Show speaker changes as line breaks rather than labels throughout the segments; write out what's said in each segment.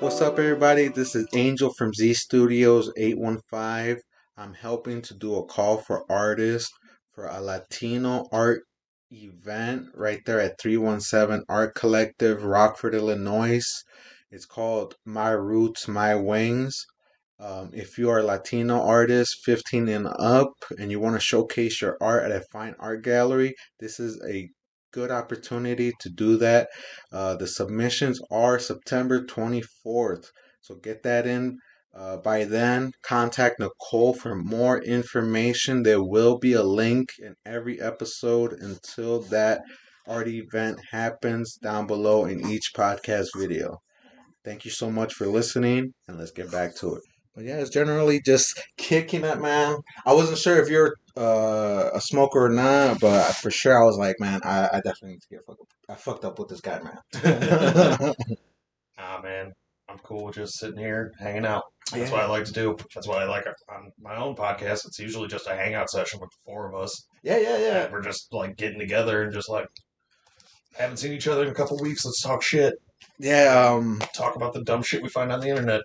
What's up, everybody? This is Angel from Zstudios 815. I'm helping to do a call for artists for a Latino art event right there at 317 Art Collective, Rockford, Illinois. It's called My Roots, My Wings. If you are a Latino artist, 15 and up, and you want to showcase your art at a fine art gallery, this is a good opportunity to do that. The submissions are September 24th, so get that in. By then, contact Nicole for more information. There will be a link in every episode until that art event happens down below in each podcast video. Thank you so much for listening, and let's get back to it. But yeah, it's generally just kicking it, man. I wasn't sure if you're a smoker or not, but for sure I was like, man, I definitely need to get fucked up. I fucked up with this guy, man.
Man, I'm cool just sitting here hanging out. That's
Yeah.
what I like to do. That's what I like on my own podcast. It's usually just a hangout session with the four of us.
Yeah.
And we're just like getting together and just like haven't seen each other in a couple weeks. Let's talk shit.
Yeah.
Talk about the dumb shit we find on the internet.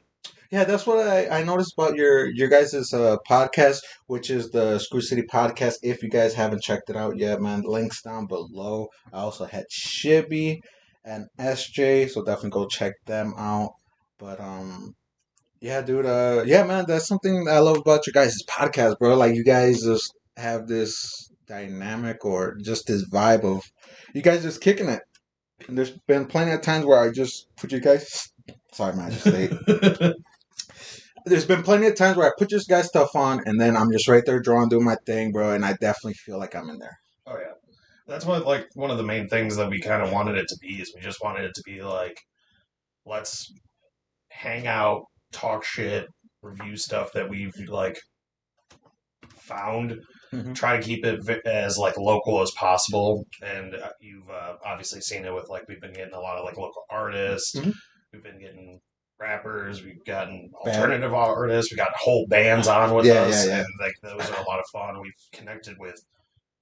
Yeah, that's what I noticed about your guys' podcast, which is the Screw City Podcast. If you guys haven't checked it out yet, man, links down below. I also had Shibby and SJ, so definitely go check them out. But yeah, dude, yeah, man, that's something I love about your guys' podcast, bro. Like, you guys just have this dynamic or just this vibe of you guys just kicking it. And there's been plenty of times where I just put you guys. Sorry, man, I just ate. There's been plenty of times where I put this guy's stuff on, and then I'm just right there drawing, doing my thing, bro, and I definitely feel like I'm in there.
Oh yeah, that's what like one of the main things that we kind of wanted it to be is we just wanted it to be like, let's hang out, talk shit, review stuff that we've like found.
Mm-hmm.
Try to keep it as like local as possible, and you've obviously seen it with like we've been getting a lot of like local artists.
Mm-hmm.
We've been getting rappers, we've gotten alternative artists, we got whole bands on with us, and like those are a lot of fun. We've connected with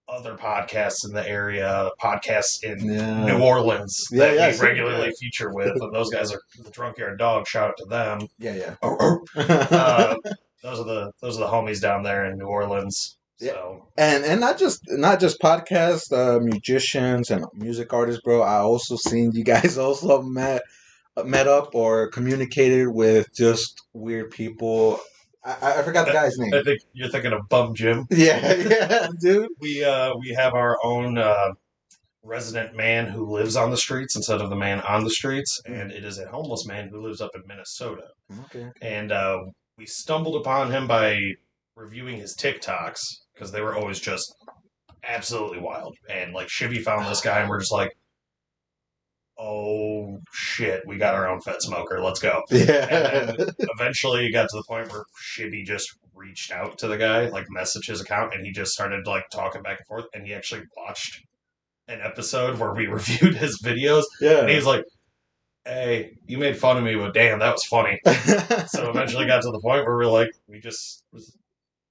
other podcasts in the area, podcasts in New Orleans that we regularly feature with, and those guys are the Drunk Yard Dog. Shout out to them. Those are the homies down there in New Orleans. So.
And not just podcast musicians and music artists, bro. I also seen you guys also met up or communicated with just weird people. I forgot the guy's name.
I think you're thinking of Bum Jim.
Yeah, dude.
We have our own resident man who lives on the streets instead of the man on the streets, and it is a homeless man who lives up in Minnesota.
Okay.
And we stumbled upon him by reviewing his TikToks because they were always just absolutely wild. And like Shivy found this guy, and we're just like, oh shit, we got our own Fed Smoker, let's go.
Yeah.
And then eventually it got to the point where Shibby just reached out to the guy, like messaged his account, and he just started like talking back and forth, and he actually watched an episode where we reviewed his videos.
Yeah.
And he's like, hey, you made fun of me, but damn, that was funny. So eventually got to the point where we just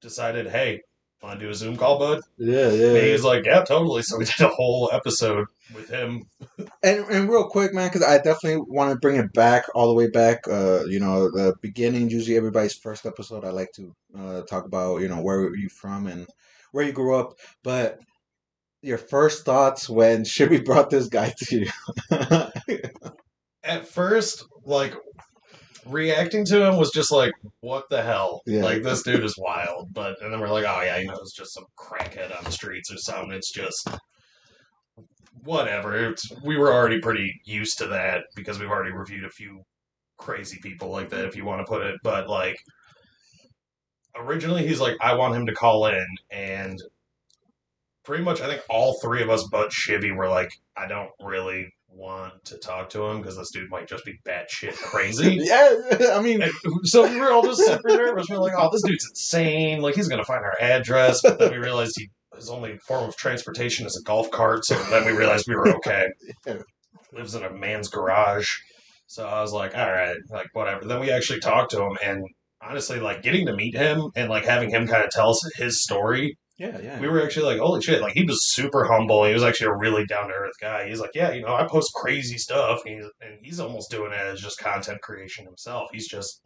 decided, hey, want to do a Zoom call, bud?
Yeah.
And he was like, yeah, totally. So we did a whole episode with him.
And real quick, man, because I definitely want to bring it back, all the way back. The beginning, usually everybody's first episode, I like to talk about, where you're from and where you grew up. But your first thoughts when Shibby brought this guy to you?
At first, like, reacting to him was just like, what the hell?
Yeah.
Like, this dude is wild. And then we're like, oh yeah, it's just some crackhead on the streets or something. It's just whatever. We were already pretty used to that because we've already reviewed a few crazy people like that, if you want to put it. But like, originally he's like, I want him to call in, and pretty much I think all three of us but Shibby were like, I don't really want to talk to him because this dude might just be batshit crazy.
Yeah, I mean,
and so we were all just super nervous. We're like, oh, this dude's insane. Like, he's gonna find our address. But then we realized his only form of transportation is a golf cart. So then we realized we were okay. Lives in a man's garage. So I was like, all right, like whatever. Then we actually talked to him, and honestly, like getting to meet him and like having him kind of tell us his story.
Yeah.
We were actually like, holy shit! Like, he was super humble. He was actually a really down to earth guy. He's like, yeah, I post crazy stuff, and he's almost doing it as just content creation himself. He's just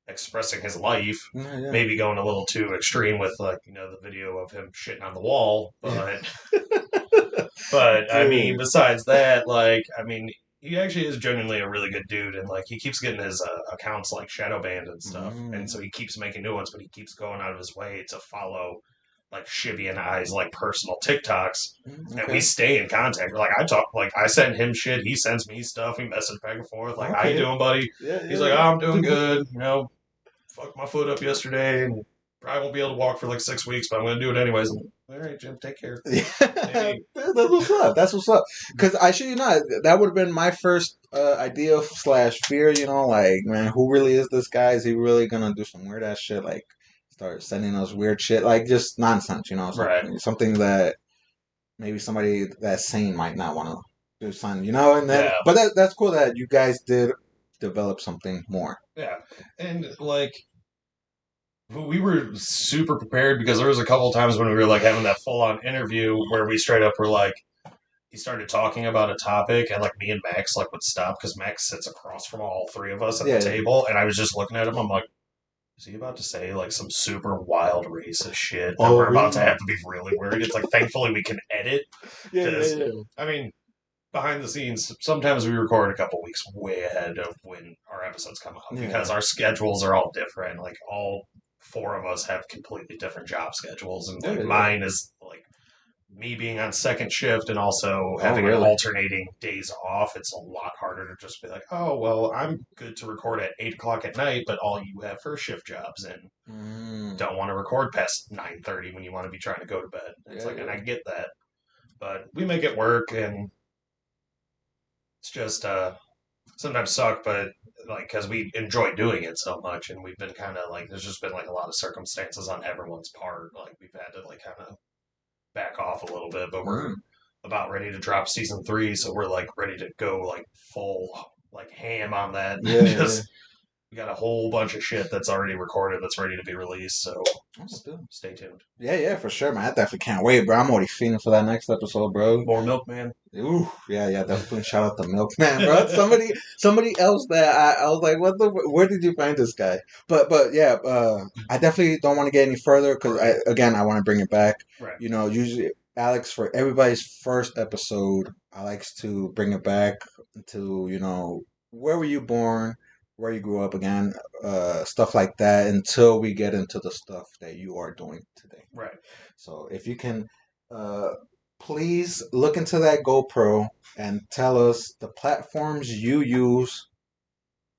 expressing his life, maybe going a little too extreme with like the video of him shitting on the wall, but but I mean, besides that, like, I mean, he actually is genuinely a really good dude, and like he keeps getting his accounts like shadow banned and stuff, and so he keeps making new ones, but he keeps going out of his way to follow like Shibby and I's like personal TikToks, and we stay in contact. Like, I send him shit, he sends me stuff, we message back and forth. Like, how you doing, buddy? He's like, oh, I'm doing good. Fucked my foot up yesterday, and probably won't be able to walk for like 6 weeks, but I'm going to do it anyways. All right, Jim, take care.
That's what's up. That's what's up. Because I should you not, that would have been my first idea / fear. Like, man, who really is this guy? Is he really gonna do some weird ass shit? Like, start sending us weird shit, like just nonsense. Something that maybe somebody that's sane might not want to do something. And then, but that's cool that you guys did develop something more.
Yeah, and like, we were super prepared because there was a couple of times when we were like having that full on interview where we straight up were like, he started talking about a topic, and like me and Max like would stop because Max sits across from all three of us at the table, and I was just looking at him. I'm like, is he about to say like some super wild racist shit that we're about to have to be really worried? It's like, thankfully we can edit. I mean, behind the scenes, sometimes we record a couple weeks way ahead of when our episodes come out because our schedules are all different. Like, all four of us have completely different job schedules, and like mine is like me being on second shift and also having alternating days off. It's a lot harder to just be like, oh well, I'm good to record at 8 o'clock at night, but all you have first shift jobs and don't want to record past 9:30 when you want to be trying to go to bed. It's and I get that, but we make it work, and it's just sometimes suck, but like, because we enjoy doing it so much, and we've been kind of like, there's just been like a lot of circumstances on everyone's part. Like, we've had to like kind of back off a little bit, but we're about ready to drop season 3, so we're like ready to go like full like ham on that. We got a whole bunch of shit that's already recorded that's ready to be released, so stay tuned.
Yeah, for sure, man. I definitely can't wait, bro. I'm already feeling for that next episode, bro.
More Milkman.
Ooh, yeah, definitely shout out to Milkman, bro. Somebody else that I was like, where did you find this guy? But yeah, I definitely don't want to get any further because I want to bring it back.
Right.
Usually Alex, for everybody's first episode, I likes to bring it back to where were you born, where you grew up again, stuff like that, until we get into the stuff that you are doing today.
Right.
So if you can, please look into that GoPro and tell us the platforms you use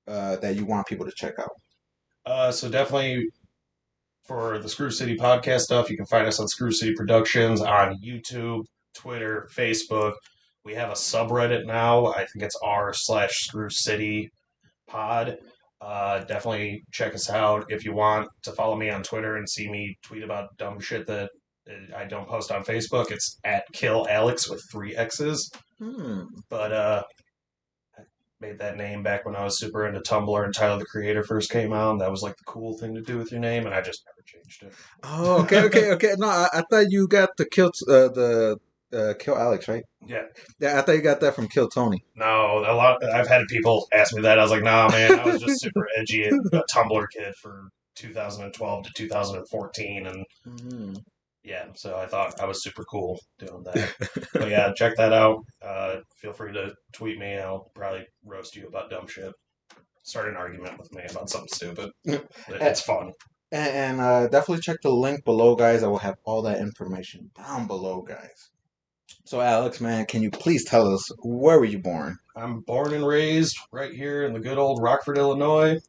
that you want people to check out.
So definitely for the Screw City podcast stuff, you can find us on Screw City Productions on YouTube, Twitter, Facebook. We have a subreddit now. I think it's r/Screw City Pod. Definitely check us out. If you want to follow me on Twitter and see me tweet about dumb shit that I don't post on Facebook, it's @KillAlex with 3 X's. But I made that name back when I was super into Tumblr and Tyler the Creator first came out. That was like the cool thing to do with your name, and I just never changed it.
Oh, okay. No, I thought you got the Kill Alex, right?
Yeah.
Yeah, I thought you got that from Kill Tony.
No, I've had people ask me that. I was like, nah, man, I was just super edgy and a Tumblr kid for 2012 to 2014, and yeah, so I thought I was super cool doing that. But yeah, check that out. Feel free to tweet me. I'll probably roast you about dumb shit. start an argument with me about something stupid. It's fun.
And definitely check the link below, guys. I will have all that information down below, guys. So, Alex, man, can you please tell us, where were you born?
I'm born and raised right here in the good old Rockford, Illinois.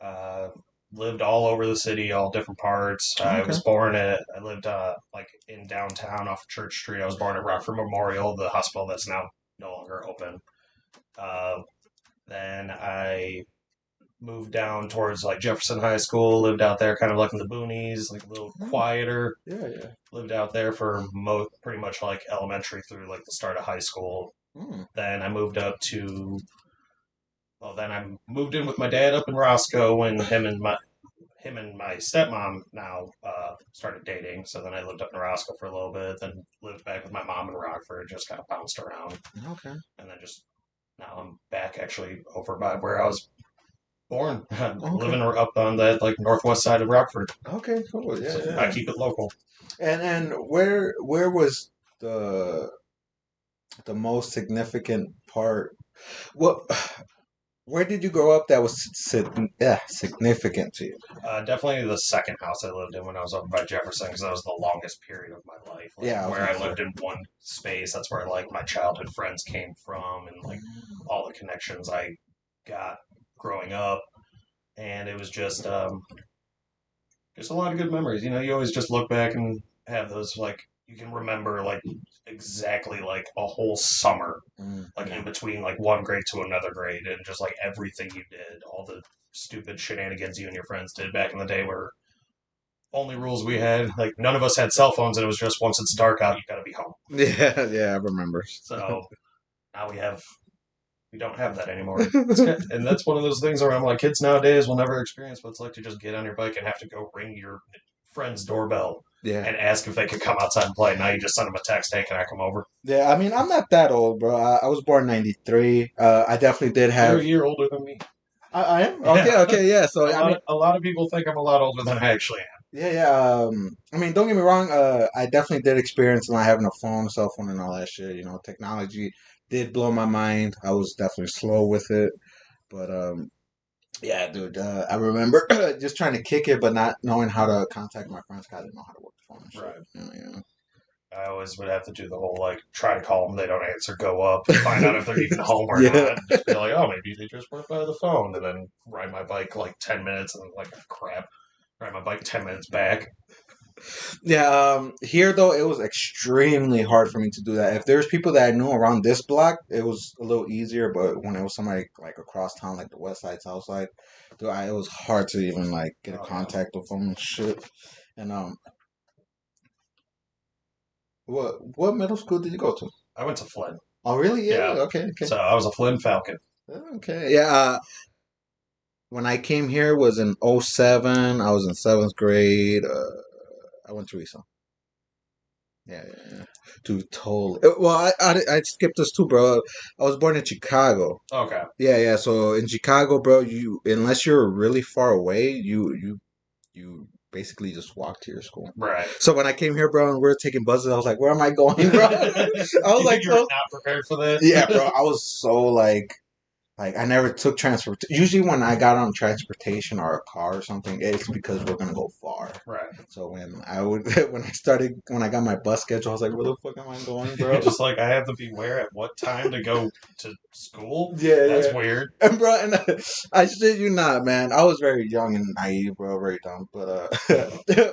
Uh, Lived all over the city, all different parts. I
Okay.
was born at, I lived like in downtown off of Church Street. I was born at Rockford Memorial, the hospital that's now no longer open. Uh, then I moved down towards like Jefferson High School, lived out there kind of like in the boonies, like a little quieter.
Yeah, yeah.
Lived out there for pretty much like elementary through like the start of high school. Then I moved up to, well, then I moved in with my dad up in Roscoe when him and my stepmom now started dating. So then I lived up in Roscoe for a little bit, then lived back with my mom in Rockford, just kind of bounced around.
Okay.
And then just now I'm back actually over by where I was born, living up on that like northwest side of Rockford.
Okay, cool. Yeah,
So
yeah.
I keep it local.
And where was the most significant part? What? Where did you grow up that was significant to you?
Definitely the second house I lived in when I was over by Jefferson, because that was the longest period of my life. Like,
Yeah,
where I lived in one space, that's where like my childhood friends came from, and like all the connections I got growing up, and it was just a lot of good memories. You know, you always just look back and have those like you can remember like exactly like a whole summer, like in between like one grade to another grade, and just like everything you did, all the stupid shenanigans you and your friends did back in the day, where only rules we had, like none of us had cell phones, and it was just once it's dark out, you got to be home.
Yeah, yeah, I remember.
So now we don't have that anymore. And that's one of those things where I'm like, kids nowadays will never experience what it's like to just get on your bike and have to go ring your friend's doorbell and ask if they could come outside and play. Now you just send them a text, hey, can I come over?
Yeah, I mean, I'm not that old, bro. I was born in '93. I definitely did have.
You're a year older than me.
I am? Okay, yeah. Okay, yeah. So,
a lot of people think I'm a lot older than I actually am.
Yeah, yeah. I mean, don't get me wrong. I definitely did experience not having a phone, cell phone, and all that shit. You know, technology did blow my mind. I was definitely slow with it, but yeah, dude. I remember just trying to kick it, but not knowing how to contact my friends. 'Cause I didn't know how to work the phone. And shit. Right. Yeah.
I always would have to do the whole like try to call them, they don't answer, go up, find out if they're even home or not. Just be like, oh, maybe they just weren't by the phone, and then ride my bike like 10 minutes, and then like crap, ride my bike 10 minutes back.
Yeah, here though it was extremely hard for me to do that. If there's people that I knew around this block, it was a little easier. But when it was somebody like across town, like the west side, south side, dude, it was hard to even like get a contact with them and shit. And what middle school did you go to?
I went to Flynn.
Oh, really? Yeah. Okay.
So I was a Flynn Falcon.
Okay. Yeah. When I came here was in 07. I was in 7th grade. I went to Riso. Yeah. Dude, totally. Well, I skipped this too, bro. I was born in Chicago.
Okay.
Yeah. So in Chicago, bro, you unless you're really far away, you basically just walk to your school.
Right.
So when I came here, bro, and we were taking buses, I was like, "Where am I going, bro?" I was like,
"You're not prepared for this."
Yeah, bro. I was so like I never took transport. Usually when I got on transportation or a car or something, it's because we're gonna go far.
Right.
So when I got my bus schedule, I was like, where the fuck am I going, bro?
Just like I have to be where at what time to go to school. That's weird.
And bro, and I shit you not, man. I was very young and naive, bro, very dumb. But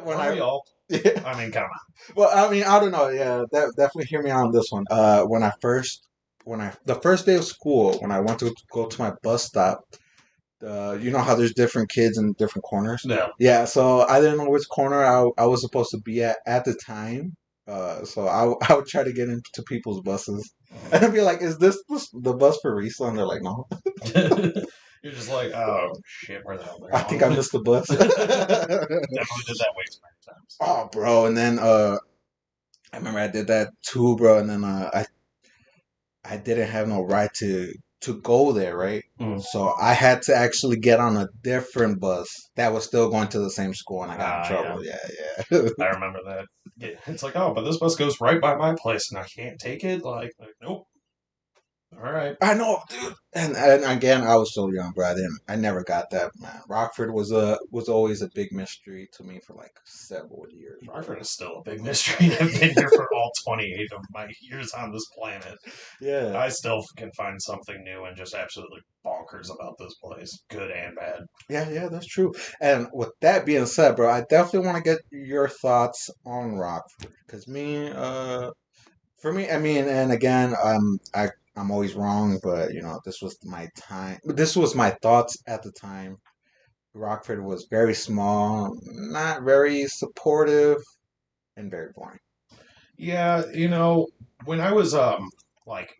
when
we all. Yeah. I mean, come on.
Well, I mean, I don't know. Yeah, definitely hear me out on this one. The first day of school, when I went to go to my bus stop, you know how there's different kids in different corners?
Yeah.
Yeah, so I didn't know which corner I was supposed to be at the time. So I would try to get into people's buses. And I'd be like, is this the bus for Risa? And they're like, no.
You're just like, oh, shit, where the hell
I think I missed the bus.
Definitely did that way too many times.
Oh, bro. And then I remember I did that too, bro. And then I didn't have no ride to go there, right? So I had to actually get on a different bus that was still going to the same school, and I got in trouble. Yeah.
I remember that. Yeah, it's like, oh, but this bus goes right by my place, and I can't take it. Like nope. All right.
I know, dude. And again, I was so young, bro. I never got that, man. Rockford was always a big mystery to me for like several years, bro.
Rockford is still a big mystery. I've been here for all 28 of my years on this planet.
Yeah,
I still can find something new and just absolutely bonkers about this place, good and bad.
yeah, that's true. And with that being said, bro, I definitely want to get your thoughts on Rockford, because for me, I mean, and again, I'm always wrong, but this was my time. This was my thoughts at the time. Rockford was very small, not very supportive, and very boring.
Yeah, when I was like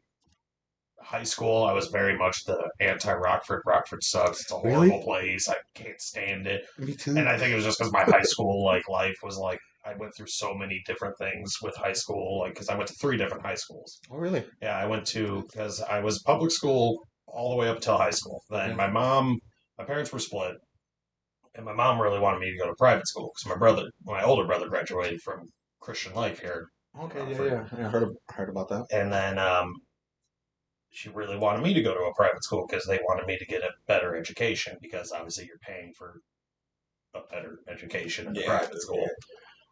high school, I was very much the anti Rockford. Rockford sucks. It's a
Really?
horrible place. I can't stand it.
Me
And
too.
I think it was just because my high school life was I went through so many different things with high school, because I went to three different high schools.
Oh, really?
Yeah, I went to because I was public school all the way up till high school. Then
Okay.
my parents were split, and my mom really wanted me to go to private school because my older brother, graduated from Christian Life here in
Okay.
Rockford,
Yeah. I heard about that.
and then she really wanted me to go to a private school because they wanted me to get a better education because obviously you're paying for a better education in a
Yeah.
private school.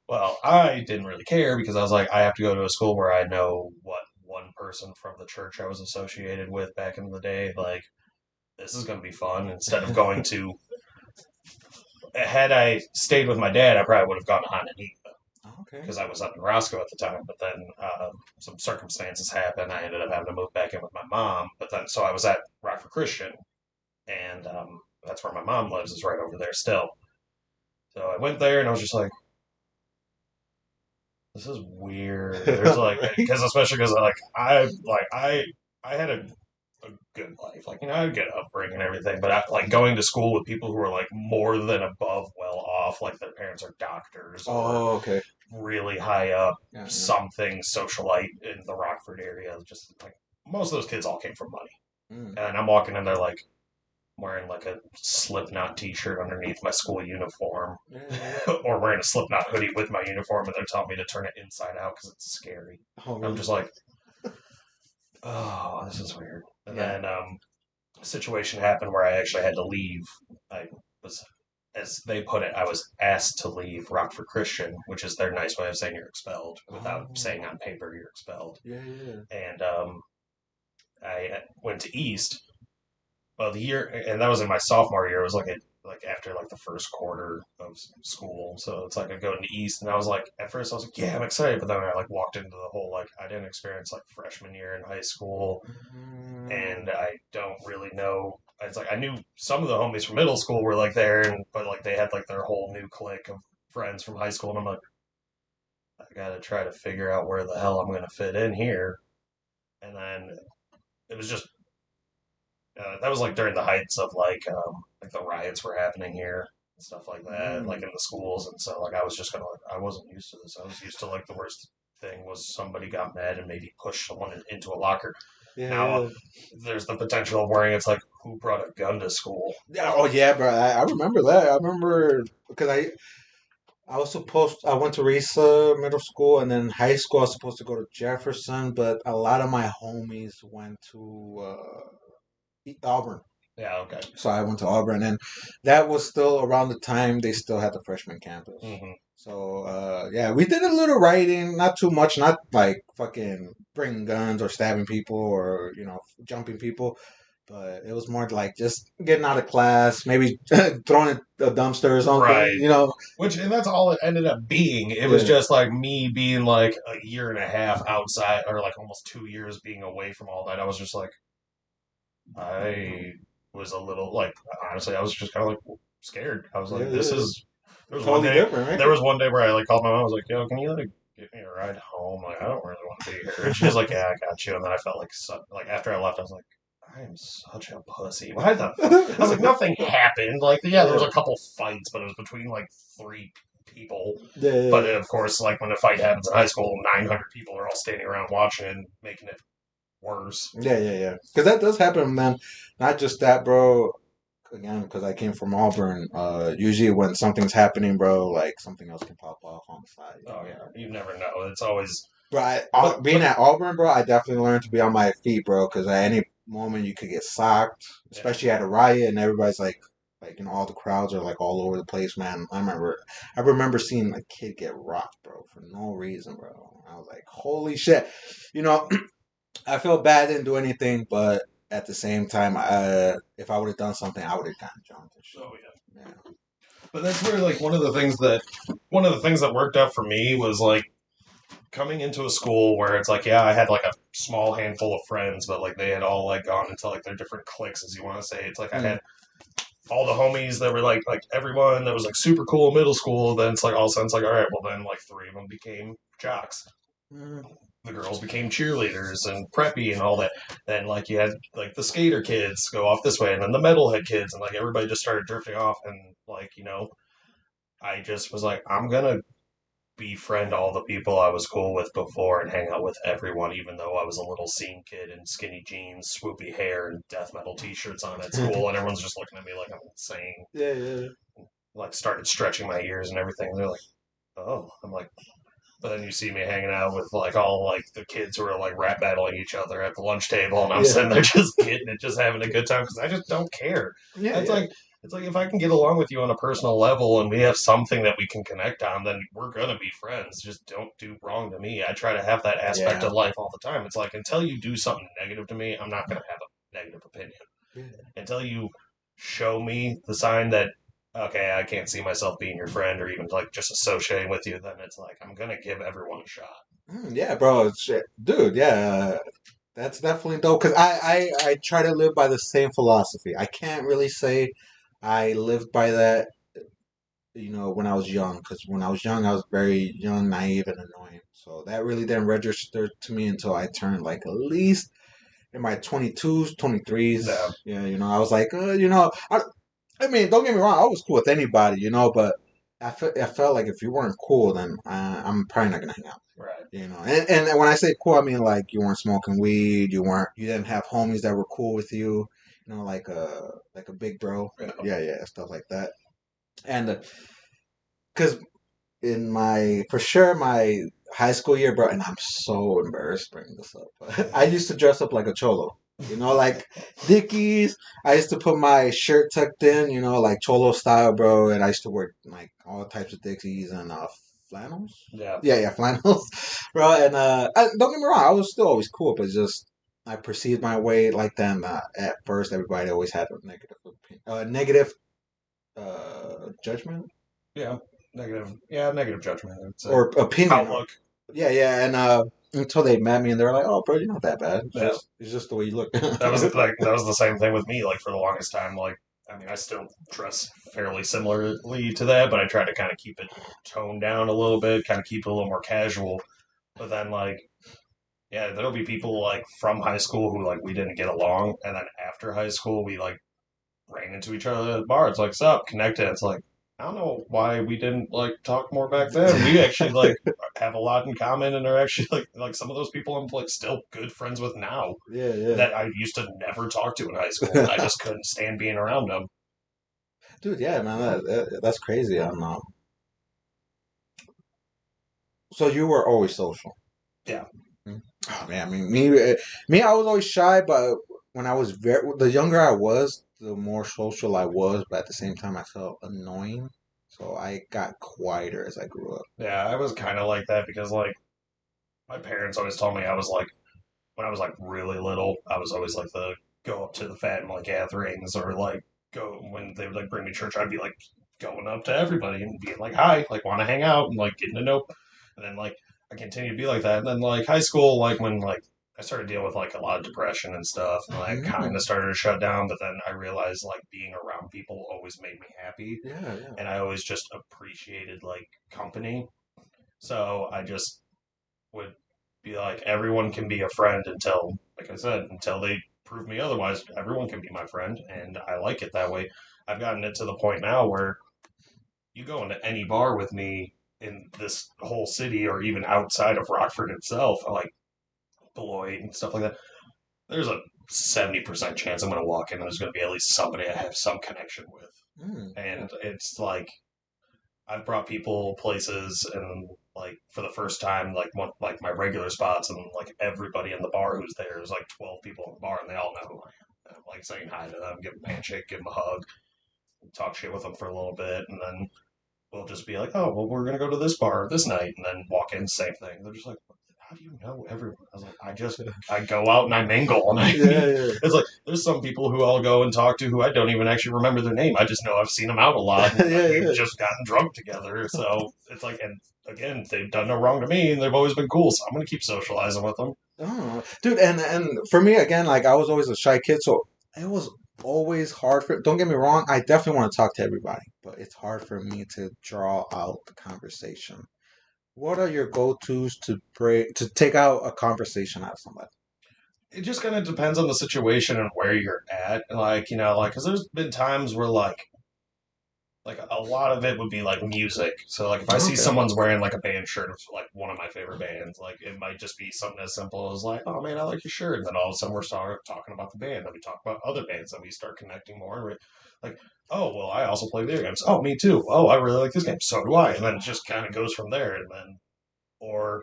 Well, I didn't really care because I was like, I have to go to a school where I know what one person from the church I was associated with back in the day, like, this is going to be fun instead of going to. Had I stayed with my dad, I probably would have gone to Hananita
Okay.
because I was up in Roscoe at the time. But then some circumstances happened. I ended up having to move back in with my mom. But then, so I was at Rockford Christian, and that's where my mom lives, is right over there still. So I went there, and I was just like, this is weird. There's
Right?
because especially because I had a good life. I had a good upbringing and everything, but I like going to school with people who are like more than above well off, like their parents are doctors or
Oh, okay.
really high up,
Yeah.
something socialite in the Rockford area. Just like most of those kids all came from money.
Mm.
And I'm walking in there like wearing like a Slipknot T-shirt underneath my school uniform,
Yeah.
or wearing a Slipknot hoodie with my uniform, and they're telling me to turn it inside out because it's scary.
Oh,
I'm
really?
just like, oh, this is weird. And
Yeah.
then a situation happened where I actually had to leave. I was, as they put it, I was asked to leave Rockford Christian, which is their nice way of saying you're expelled without
Oh.
saying on paper you're expelled.
Yeah.
And I went to East. Well, the year, and that was in my sophomore year. It was like after like the first quarter of school, so it's like I go into East, and I was like, at first I was like, yeah, I'm excited, but then I like walked into the whole like I didn't experience like freshman year in high school,
Mm.
and I don't really know. It's like I knew some of the homies from middle school were like there, and but like they had like their whole new clique of friends from high school, and I'm like, I gotta try to figure out where the hell I'm gonna fit in here, and then it was just that was like during the heights of like the riots were happening here and stuff like that, like
Mm.
in the schools, and so like I was just kind of like I wasn't used to this. I was used to like the worst thing was somebody got mad and maybe pushed someone into a locker. Now
Yeah.
there's the potential of worrying. It's like who brought a gun to school?
Yeah. Oh, yeah, bro. I remember that. I remember because I went to Risa Middle School, and then high school I was supposed to go to Jefferson, but a lot of my homies went to Auburn.
Yeah, okay.
So I went to Auburn, and that was still around the time they still had the freshman campus.
Hmm.
So yeah, we did a little writing, not too much, not like fucking bringing guns or stabbing people or jumping people, but it was more like just getting out of class, maybe throwing it a dumpster or something,
Right. Which and that's all it ended up being. It was
Yeah.
just like me being like a year and a half outside, or like almost 2 years being away from all that. I was just like I was a little like honestly, I was just kind of like scared. I was like, this
Yeah.
is. There was one
Totally
day.
different, right?
There was one day where I like called my mom. I was like, "Yo, can you like get me a ride home? Like, I don't really want to be here." And she was like, "Yeah, I got you." And then I felt like like after I left, I was like, "I am such a pussy." Why the? I was like, nothing happened. Like, yeah, there was
Yeah.
a couple fights, but it was between like three people. But
Yeah.
of course, like when a fight happens in high school, 900 people are all standing around watching and making it worse.
Yeah. Because that does happen, man. Not just that, bro. Again, because I came from Auburn. Usually when something's happening, bro, like something else can pop off on the side.
Oh yeah, you never know. It's always.
But
But
being at Auburn, bro, I definitely learned to be on my feet, bro, because at any moment you could get socked,
yeah,
especially at a riot, and everybody's like all the crowds are like all over the place, man. I remember seeing a kid get rocked, bro, for no reason, bro. I was like, holy shit, you know. I feel bad, didn't do anything, but at the same time, if I would have done something, I would have gotten jumped and shit.
oh yeah.
Yeah.
But that's where like one of the things that worked out for me was like coming into a school where it's like, yeah, I had like a small handful of friends, but like they had all like gone into like their different cliques, as you want to say. It's like I
Mm.
had all the homies that were like everyone that was like super cool in middle school. Then it's like all of a sudden it's like, all right, well then like three of them became jocks.
Mm.
The girls became cheerleaders and preppy and all that. Then like you had like the skater kids go off this way, and then the metalhead kids, and like everybody just started drifting off. And like I just was like, I'm gonna befriend all the people I was cool with before and hang out with everyone, even though I was a little scene kid in skinny jeans, swoopy hair, and death metal t-shirts on at school, and everyone's just looking at me like I'm insane.
Yeah, yeah.
Like started stretching my ears and everything. And they're like, "Oh," I'm like. But then you see me hanging out with like all like the kids who are like rap battling each other at the lunch table, and I'm
Yeah.
sitting there just getting it, just having a good time because I just don't care.
Yeah,
It's
yeah.
like it's like if I can get along with you on a personal level and we have something that we can connect on, then we're gonna be friends. Just don't do wrong to me. I try to have that aspect
Yeah.
of life all the time. It's like until you do something negative to me, I'm not gonna have a negative opinion.
Yeah.
Until you show me the sign that okay, I can't see myself being your friend or even like just associating with you, then it's like I'm gonna give everyone a shot.
Yeah, bro. Shit. Dude, yeah. That's definitely dope because I try to live by the same philosophy. I can't really say I lived by that, when I was young, because when I was young, I was very young, naive, and annoying. So that really didn't register to me until I turned like at least in my 22s, 23s.
Yeah,
Yeah, I was like, I mean, don't get me wrong, I was cool with anybody, but I felt like if you weren't cool, then I'm probably not gonna hang out.
right.
And when I say cool, I mean like you weren't smoking weed, you didn't have homies that were cool with you, like a big bro.
Yeah.
Yeah, yeah, stuff like that. And because in my for sure my high school year, bro, and I'm so embarrassed bringing this up, but I used to dress up like a cholo. Like Dickies. I used to put my shirt tucked in, like cholo style, bro, and I used to wear like all types of Dickies and flannels.
Yeah.
Yeah, yeah, flannels, bro. And don't get me wrong, I was still always cool, but just I perceived my way like them. At first, everybody always had a negative judgment
Yeah. Negative. Yeah, negative judgment. It's a
or opinion.
outlook.
Yeah, yeah, and until they met me and they were like, "Oh, bro, you're not that bad.
Yeah.
It's just the way you look."
That was the same thing with me. Like for the longest time, like I mean, I still dress fairly similarly to that, but I try to kind of keep it toned down a little bit, kind of keep it a little more casual. But then like yeah, there'll be people like from high school who like we didn't get along, and then after high school we like ran into each other at the bar. It's like, sup, connected. It's like, I don't know why we didn't like talk more back then. We actually like have a lot in common and are actually like some of those people I'm like still good friends with now
Yeah, yeah.
that I used to never talk to in high school. And I just couldn't stand being around them.
Dude, yeah, man, that's crazy. I don't know. So you were always social.
Yeah.
Oh man, I mean, me, I was always shy, but when I was the younger I was, the more social I was. But at the same time, I felt annoying, so I got quieter as I grew up.
Yeah, I was kind of like that because like my parents always told me I was like when I was like really little, I was always like the go up to the family gatherings or like go when they would like bring me to church. I'd be like going up to everybody and being like, "Hi, like want to hang out," and like getting to know. And then like I continued to be like that. And then like high school, like when like I started dealing with like a lot of depression and stuff, and I kind
Mm.
of started to shut down. But then I realized like being around people always made me happy,
Yeah, yeah.
and I always just appreciated like company. So I just would be like, everyone can be a friend until, like I said, until they prove me otherwise. Everyone can be my friend, and I like it that way. I've gotten it to the point now where you go into any bar with me in this whole city or even outside of Rockford itself, like Beloit and stuff like that. There's a 70% chance I'm going to walk in and there's going to be at least somebody I have some connection with.
Mm, yeah.
And it's like, I've brought people places and like for the first time, like one like my regular spots, and like everybody in the bar who's there, there's like 12 people in the bar, and they all know who I am. And I'm like saying hi to them, give them a handshake, give them a hug, talk shit with them for a little bit, and then we'll just be like, oh, well, we're gonna go to this bar this night, and then walk in, same thing. They're just like, how do you know everyone? I was like, I go out and I mingle, and I meet. Yeah. It's like there's some people who I'll go and talk to who I don't even actually remember their name. I just know I've seen them out a lot, and we've just gotten drunk together. So it's like, and again, they've done no wrong to me, and they've always been cool. So I'm gonna keep socializing with them.
Oh, dude, and for me again, like I was always a shy kid, so it was always hard for. Don't get me wrong, I definitely want to talk to everybody, but it's hard for me to draw out the conversation. What are your go-tos to take out a conversation out of somebody?
It just kind of depends on the situation and where you're at. Like, like, because there's been times where, like a lot of it would be like music. So like if I see someone's wearing like a band shirt of like one of my favorite bands, like it might just be something as simple as like, oh man, I like your shirt. And then all of a sudden we're talking about the band. Then we talk about other bands. Then we start connecting more. Like, oh well, I also play video games. Oh, me too. Oh, I really like this game. So do I. And then it just kind of goes from there. And then or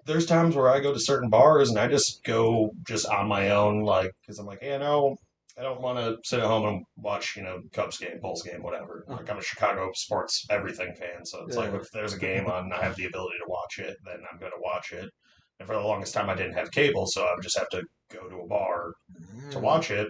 there's times where I go to certain bars and I just go just on my own, like because I'm like, hey, no, I don't want to sit at home and watch, Cubs game, Bulls game, whatever. Like I'm a Chicago sports everything fan, so it's like if there's a game on, and I have the ability to watch it, then I'm going to watch it. And for the longest time, I didn't have cable, so I would just have to go to a bar to watch it.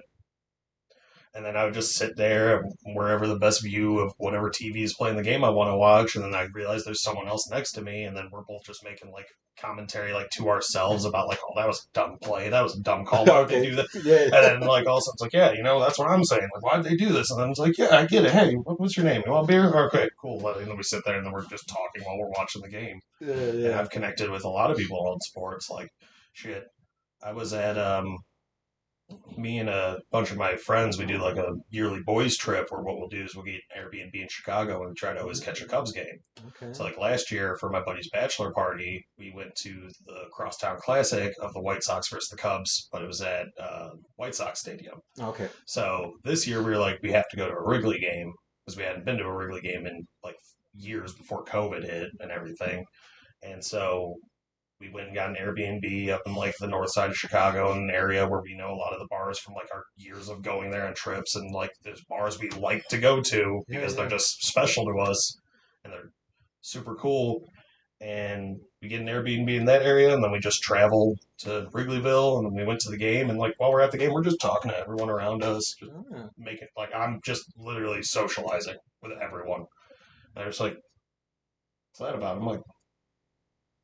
And then I would just sit there wherever the best view of whatever TV is playing the game I want to watch. And then I realize there's someone else next to me, and then we're both just making like commentary like to ourselves about like, oh, that was a dumb play, that was a dumb call, why would they do that? Yeah. And then like all of a sudden it's like, yeah, that's what I'm saying. Like, why did they do this? And then it's like, yeah, I get it. Hey, what's your name? You want beer? Okay, cool. And then we sit there and then we're just talking while we're watching the game. Yeah. And I've connected with a lot of people on sports. Like, shit, I was at me and a bunch of my friends, we do like a yearly boys trip where what we'll do is we'll get an Airbnb in Chicago and we try to always catch a Cubs game. Okay. So like last year for my buddy's bachelor party, we went to the Crosstown Classic of the White Sox versus the Cubs, but it was at White Sox Stadium. Okay. So this year we were like, we have to go to a Wrigley game because we hadn't been to a Wrigley game in like years before COVID hit and everything. And so we went and got an Airbnb up in like the north side of Chicago, in an area where we know a lot of the bars from like our years of going there on trips, and like there's bars we like to go to because they're just special to us and they're super cool. And we get an Airbnb in that area, and then we just traveled to Wrigleyville, and then we went to the game. And like while we're at the game, we're just talking to everyone around us, just make it like I'm just literally socializing with everyone. And they're just like, "What's that about?" I'm like,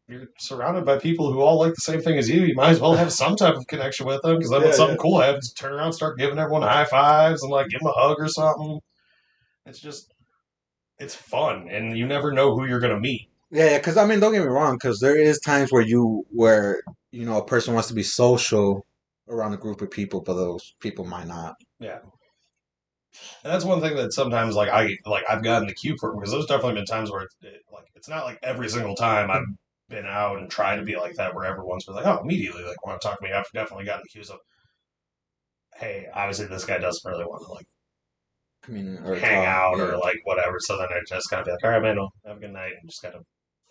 you're surrounded by people who all like the same thing as you. You might as well have some type of connection with them because then when something cool happens, turn around, start giving everyone high fives and like give them a hug or something. It's just, it's fun, and you never know who you're gonna meet.
Yeah, because I mean, don't get me wrong, because there is times where a person wants to be social around a group of people, but those people might not.
Yeah. And that's one thing that sometimes I've gotten the cue for because there's definitely been times where it's not like every single time I've been out and tried to be like that where everyone's been like, oh, immediately like want to talk to me. I've definitely gotten the cues of, hey, obviously this guy doesn't really want to like hang out or like whatever. So then I just gotta be like, all right, man, well, have a good night, and just gotta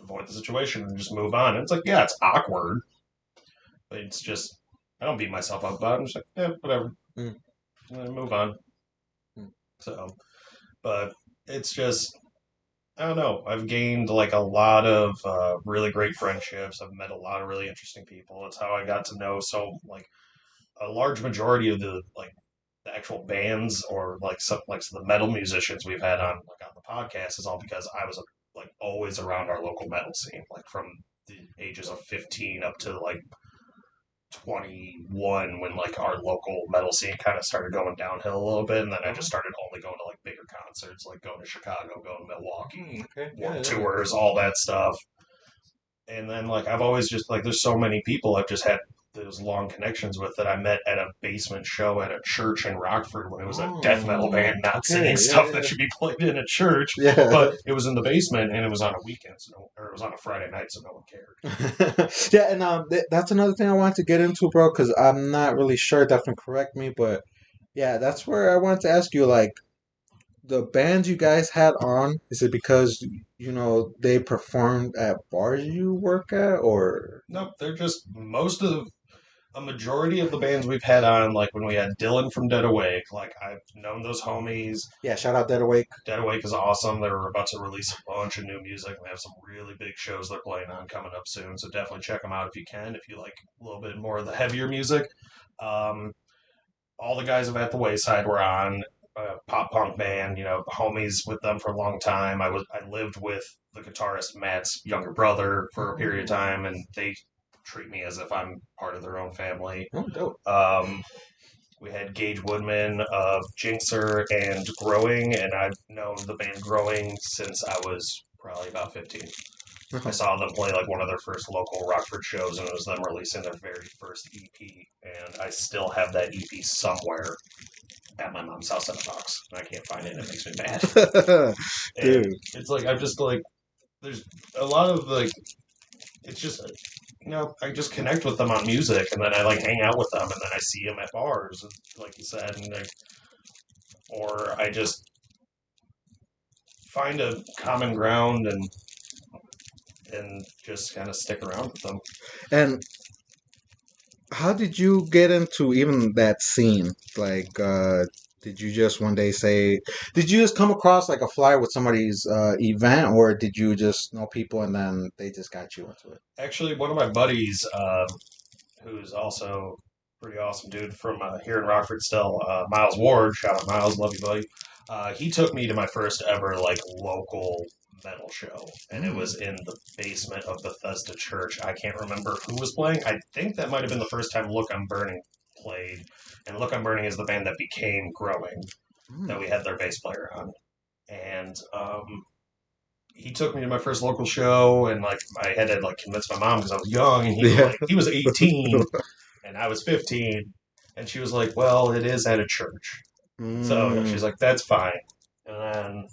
avoid the situation and just move on. And it's like, yeah, it's awkward, but it's just I don't beat myself up about it. I'm just like, yeah, whatever, move on. So, but it's just I don't know. I've gained like a lot of really great friendships. I've met a lot of really interesting people. It's how I got to know like a large majority of the actual bands or like some the metal musicians we've had on the podcast is all because I was like always around our local metal scene, like from the ages of 15 up to like 21 when like our local metal scene kind of started going downhill a little bit, and then I just started only going to like bigger concerts, like going to Chicago, going to Milwaukee, tours, all that stuff. And then like I've always just like there's so many people I've just had those long connections with that I met at a basement show at a church in Rockford when it was a death metal band not singing stuff that should be played in a church, but it was in the basement and it was on a weekend, or it was on a Friday night, so no one cared.
Yeah, and that's another thing I wanted to get into, bro, because I'm not really sure. Definitely correct me, but yeah, that's where I wanted to ask you, like, the bands you guys had on, is it because they performed at bars you work at, or?
Nope, they're just most of a majority of the bands we've had on, like when we had Dylan from Dead Awake, like I've known those homies.
Yeah, shout out Dead Awake.
Dead Awake is awesome. They were about to release a bunch of new music. They have some really big shows they're playing on coming up soon, so definitely check them out if you can, if you like a little bit more of the heavier music. Um, all the guys of At the Wayside were on a pop punk band, homies with them for a long time. I lived with the guitarist Matt's younger brother for a period of time, and they treat me as if I'm part of their own family.
Oh, dope.
We had Gage Woodman of Jinxer and Growing, and I've known the band Growing since I was probably about 15. I saw them play like one of their first local Rockford shows, and it was them releasing their very first EP. And I still have that EP somewhere at my mom's house in a box, and I can't find it, and it makes me mad.
Dude,
it's like I'm just like, there's a lot of like, it's just I just connect with them on music, and then I like hang out with them, and then I see them at bars, like you said, and or I just find a common ground and just kind of stick around with them.
And how did you get into even that scene? Like, did you just one day say, did you just come across like a flyer with somebody's event, or did you just know people and then they just got you into it?
Actually, one of my buddies, who's also pretty awesome dude from here in Rockford still, Miles Ward, shout out Miles, love you buddy. He took me to my first ever like local metal show, and it was in the basement of Bethesda Church. I can't remember who was playing. I think that might have been the first time Look I'm Burning played, and Look I'm Burning is the band that became Growing, that we had their bass player on, and he took me to my first local show, and like I had to like convince my mom because I was young, and he was 18, and I was 15, and she was like, "Well, it is at a church," so she's like, "That's fine," and then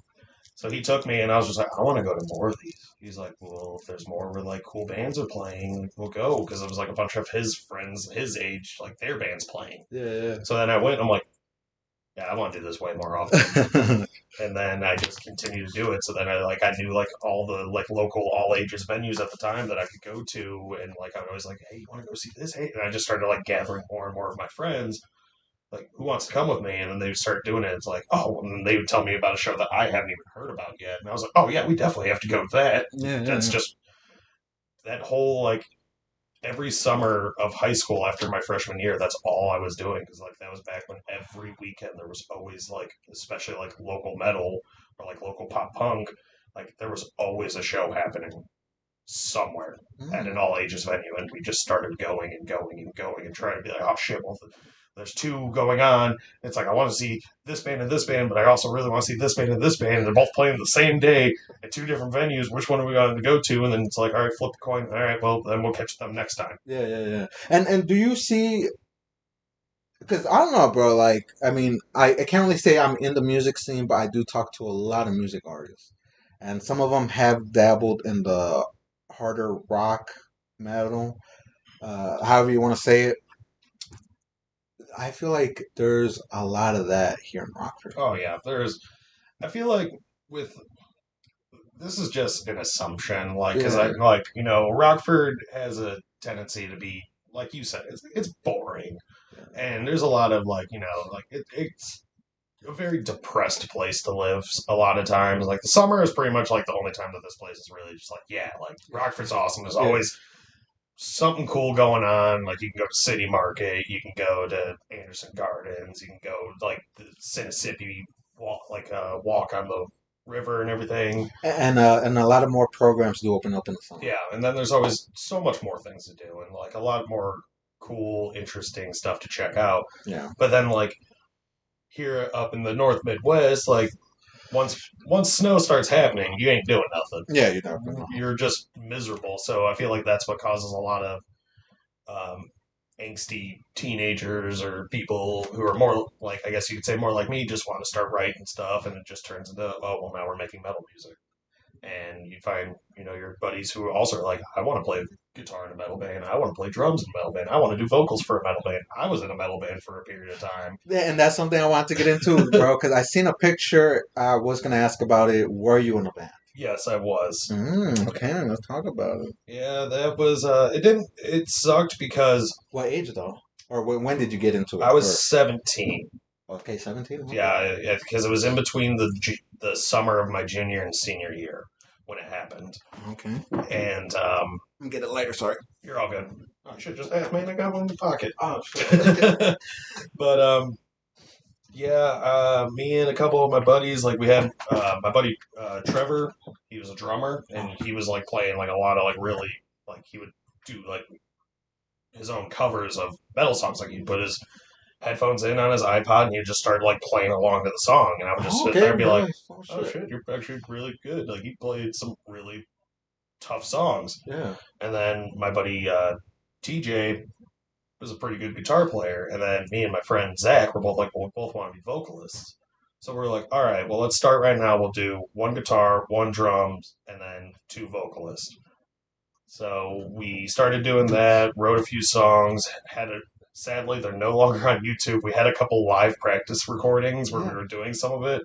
so he took me, and I was just like, "I want to go to more of these." He's like, "Well, if there's more where like cool bands are playing, we'll go," because it was like a bunch of his friends, his age, like their bands playing.
Yeah.
So then I went, and I'm like, yeah, I want to do this way more often. And then I just continued to do it. So then I knew like all the like local all ages venues at the time that I could go to, and like I was always like, hey, you want to go see this? Hey, and I just started like gathering more and more of my friends, like who wants to come with me? And then they would start doing it. It's like, oh, and then they would tell me about a show that I hadn't even heard about yet, and I was like, oh yeah, we definitely have to go to that. That's just that whole like every summer of high school after my freshman year, that's all I was doing because like that was back when every weekend there was always like, especially like local metal or like local pop punk, like there was always a show happening somewhere at an all ages venue, and we just started going and going and going and trying to be like, oh shit, well there's two going on. It's like I want to see this band and this band, but I also really want to see this band and this band. And they're both playing the same day at two different venues. Which one are we going to go to? And then it's like, all right, flip the coin. All right, well then we'll catch them next time.
Yeah. And do you see? Because I don't know, bro. Like, I mean, I can't really say I'm in the music scene, but I do talk to a lot of music artists, and some of them have dabbled in the harder rock, metal, however you want to say it. I feel like there's a lot of that here in Rockford.
Oh yeah, there's. I feel like with this is just an assumption, like because I like Rockford has a tendency to be like you said, it's boring, and there's a lot of like like it's a very depressed place to live a lot of times. Like the summer is pretty much like the only time that this place is really just like like Rockford's awesome. There's always something cool going on. Like you can go to City Market, you can go to Anderson Gardens, you can go like the Mississippi walk, like walk on the river and everything.
And a lot of more programs do open up in the summer.
Yeah, and then there's always so much more things to do and like a lot more cool, interesting stuff to check out.
Yeah.
But then like here up in the North Midwest, like once snow starts happening, you ain't doing nothing.
Yeah, you're not.
You're just miserable. So I feel like that's what causes a lot of angsty teenagers or people who are more like, I guess you could say more like me, just want to start writing stuff, and it just turns into, oh well, now we're making metal music. and you find your buddies who also are like, I want to play guitar in a metal band, I want to play drums in a metal band, I want to do vocals for a metal band. I was in a metal band for a period of time.
Yeah, and that's something I want to get into, bro, because I seen a picture. I was gonna ask about it. Were you in a band?
Yes, I was.
Okay, let's talk about it.
Yeah, that was it sucked because
What age though, or when did you get into it?
I
Or
was 17.
okay, 17. Okay.
Yeah, because it was in between the summer of my junior and senior year when it happened.
Okay.
And
Let me get it later. Sorry.
you're all good. I should just ask, man. I got one in the pocket.
Oh, shit.
But yeah, me and a couple of my buddies, like we had my buddy Trevor. He was a drummer, and he was like playing like a lot of like really like he would do like his own covers of metal songs. Like he'd put his headphones in on his iPod and he'd just start like playing along to the song, and I would just sit there and be like, "Oh shit, you're actually really good." Like he played some really tough songs.
Yeah.
And then my buddy TJ was a pretty good guitar player, and then me and my friend Zach were both like, well, we both want to be vocalists. So we're like, all right, well, let's start right now. We'll do one guitar, one drums, and then two vocalists. So we started doing that, wrote a few songs, sadly, they're no longer on YouTube. We had a couple live practice recordings where we were doing some of it.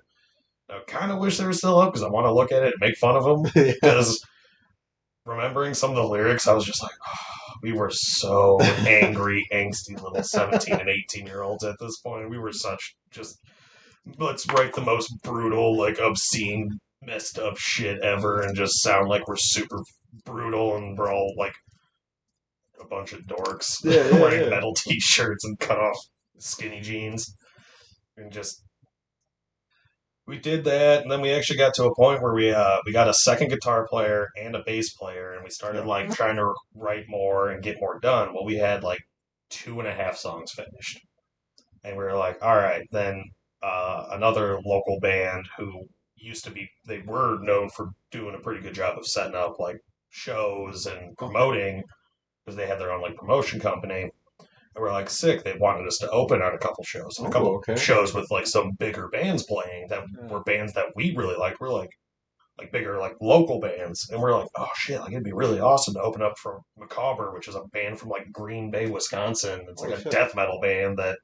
I kind of wish they were still up because I want to look at it and make fun of them. Because remembering some of the lyrics, I was just like, oh, we were so angry, angsty little 17 and 18-year-olds at this point. We were such just, let's write the most brutal, like obscene, messed up shit ever and just sound like we're super brutal and we're all like a bunch of dorks wearing metal t-shirts and cut off skinny jeans. And just we did that, and then we actually got to a point where we got a second guitar player and a bass player, and we started like trying to write more and get more done. Well, we had like 2.5 songs finished, and we were like, all right, then another local band who they were known for doing a pretty good job of setting up like shows and promoting because they had their own like promotion company. And we're like sick. They wanted us to open on a couple shows, and a couple shows with like some bigger bands playing that were bands that we really liked. We're like bigger like local bands, and we're like, oh shit, like it'd be really awesome to open up for Macabre, which is a band from like Green Bay, Wisconsin. It's like a death metal band that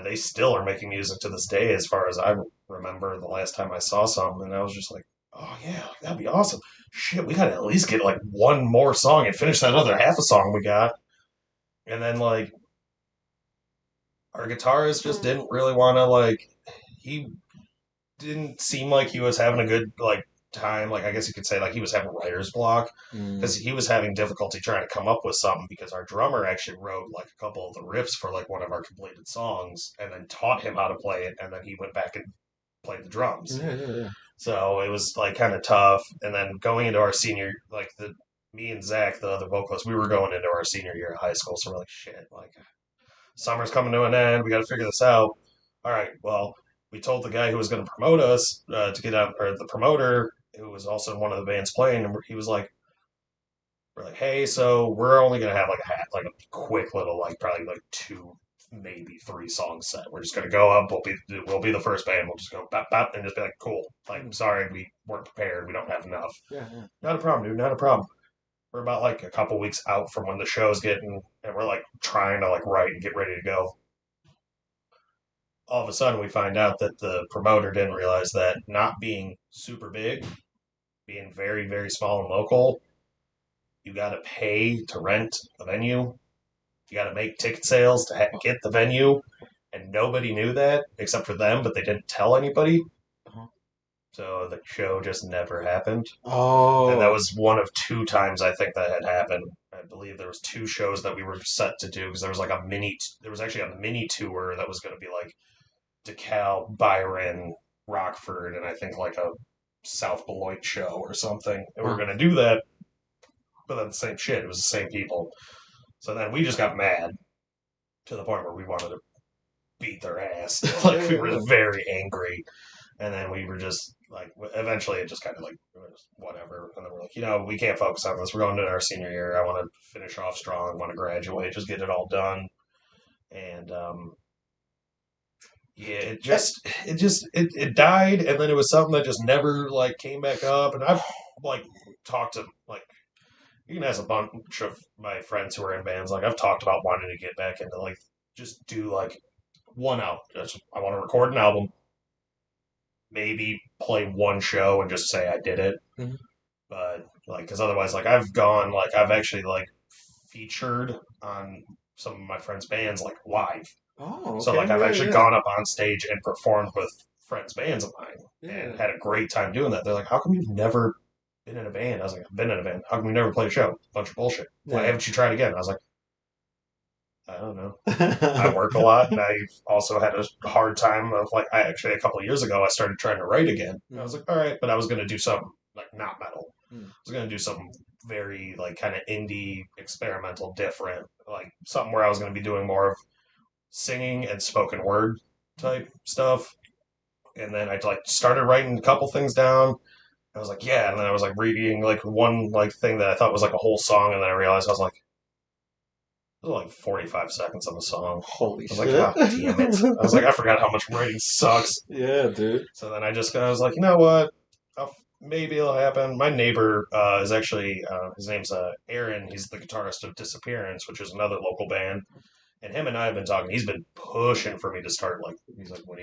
they still are making music to this day, as far as I remember. The last time I saw some, and I was just like, oh yeah, that'd be awesome. Shit, we gotta at least get like one more song and finish that other half a song we got. And then like our guitarist just didn't really want to like he didn't seem like he was having a good like time. Like I guess you could say like he was having writer's block because he was having difficulty trying to come up with something because our drummer actually wrote like a couple of the riffs for like one of our completed songs and then taught him how to play it, and then he went back and played the drums. So it was like kind of tough. And then going into our senior, like the me and Zach, the other vocalist, we were going into our senior year of high school. So we're like, shit, like summer's coming to an end. We got to figure this out. All right, well, we told the guy who was going to promote us to get out, or the promoter who was also one of the bands playing, and he was like, we're like, hey, so we're only going to have like a quick little, like probably like 2, maybe 3 songs set. We're just gonna go up. We'll be the first band. We'll just go bop bop and just be like, cool. Like, sorry, we weren't prepared. We don't have enough.
Yeah.
Not a problem, dude. Not a problem. We're about like a couple weeks out from when the show's getting, and we're like trying to like write and get ready to go. All of a sudden, we find out that the promoter didn't realize that not being super big, being very very small and local, you got to pay to rent a venue. You got to make ticket sales to get the venue, and nobody knew that except for them, but they didn't tell anybody. So the show just never happened.
Oh.
And that was one of 2 times I think that had happened. I believe there was 2 shows that we were set to do because there was like there was actually a mini tour that was going to be like DeKalb, Byron, Rockford, and I think like a South Beloit show or something. And we were going to do that, but then the same shit. It was the same people. So then we just got mad to the point where we wanted to beat their ass. Like we were very angry. And then we were just like, eventually it just kind of like, whatever. And then we're like, we can't focus on this. We're going to our senior year. I want to finish off strong, want to graduate, just get it all done. And Yeah, it died, and then it was something that just never like came back up. And I've like talked to like you can ask a bunch of my friends who are in bands. Like I've talked about wanting to get back into like just do like one album. I want to record an album, maybe play one show and just say I did it.
Mm-hmm.
But like, because otherwise, like I've actually like featured on some of my friends' bands like live.
Oh,
So
okay.
like I've
Yeah,
actually
yeah.
gone up on stage and performed with friends' bands of mine and
Yeah.
had a great time doing that. They're like, "How come you've never been in a band?" I was like, "I've been in a band. How come you never played a show? Bunch of bullshit. Why
Yeah.
haven't you tried again?" I was like, "I don't know. I work a lot, and I've also had a hard time of like I actually a couple of years ago I started trying to write again. And I was like, all right, but I was going to do something like not metal.
Mm.
I was going to do something very like kind of indie, experimental, different, like something where I was going to be doing more of singing and spoken word type stuff. And then I like started writing a couple things down. I was like, yeah, and then I was like reading like one like thing that I thought was like a whole song, and then I realized I was like, it was like 45 seconds of a song.
Holy
I was like,
shit.
oh, damn it. I was like, I forgot how much writing sucks.
Yeah, dude.
So then I was like, you know what? Maybe it'll happen. My neighbor is actually, his name's Aaron. He's the guitarist of Disappearance, which is another local band. And him and I have been talking. He's been pushing for me to start like. He's like, when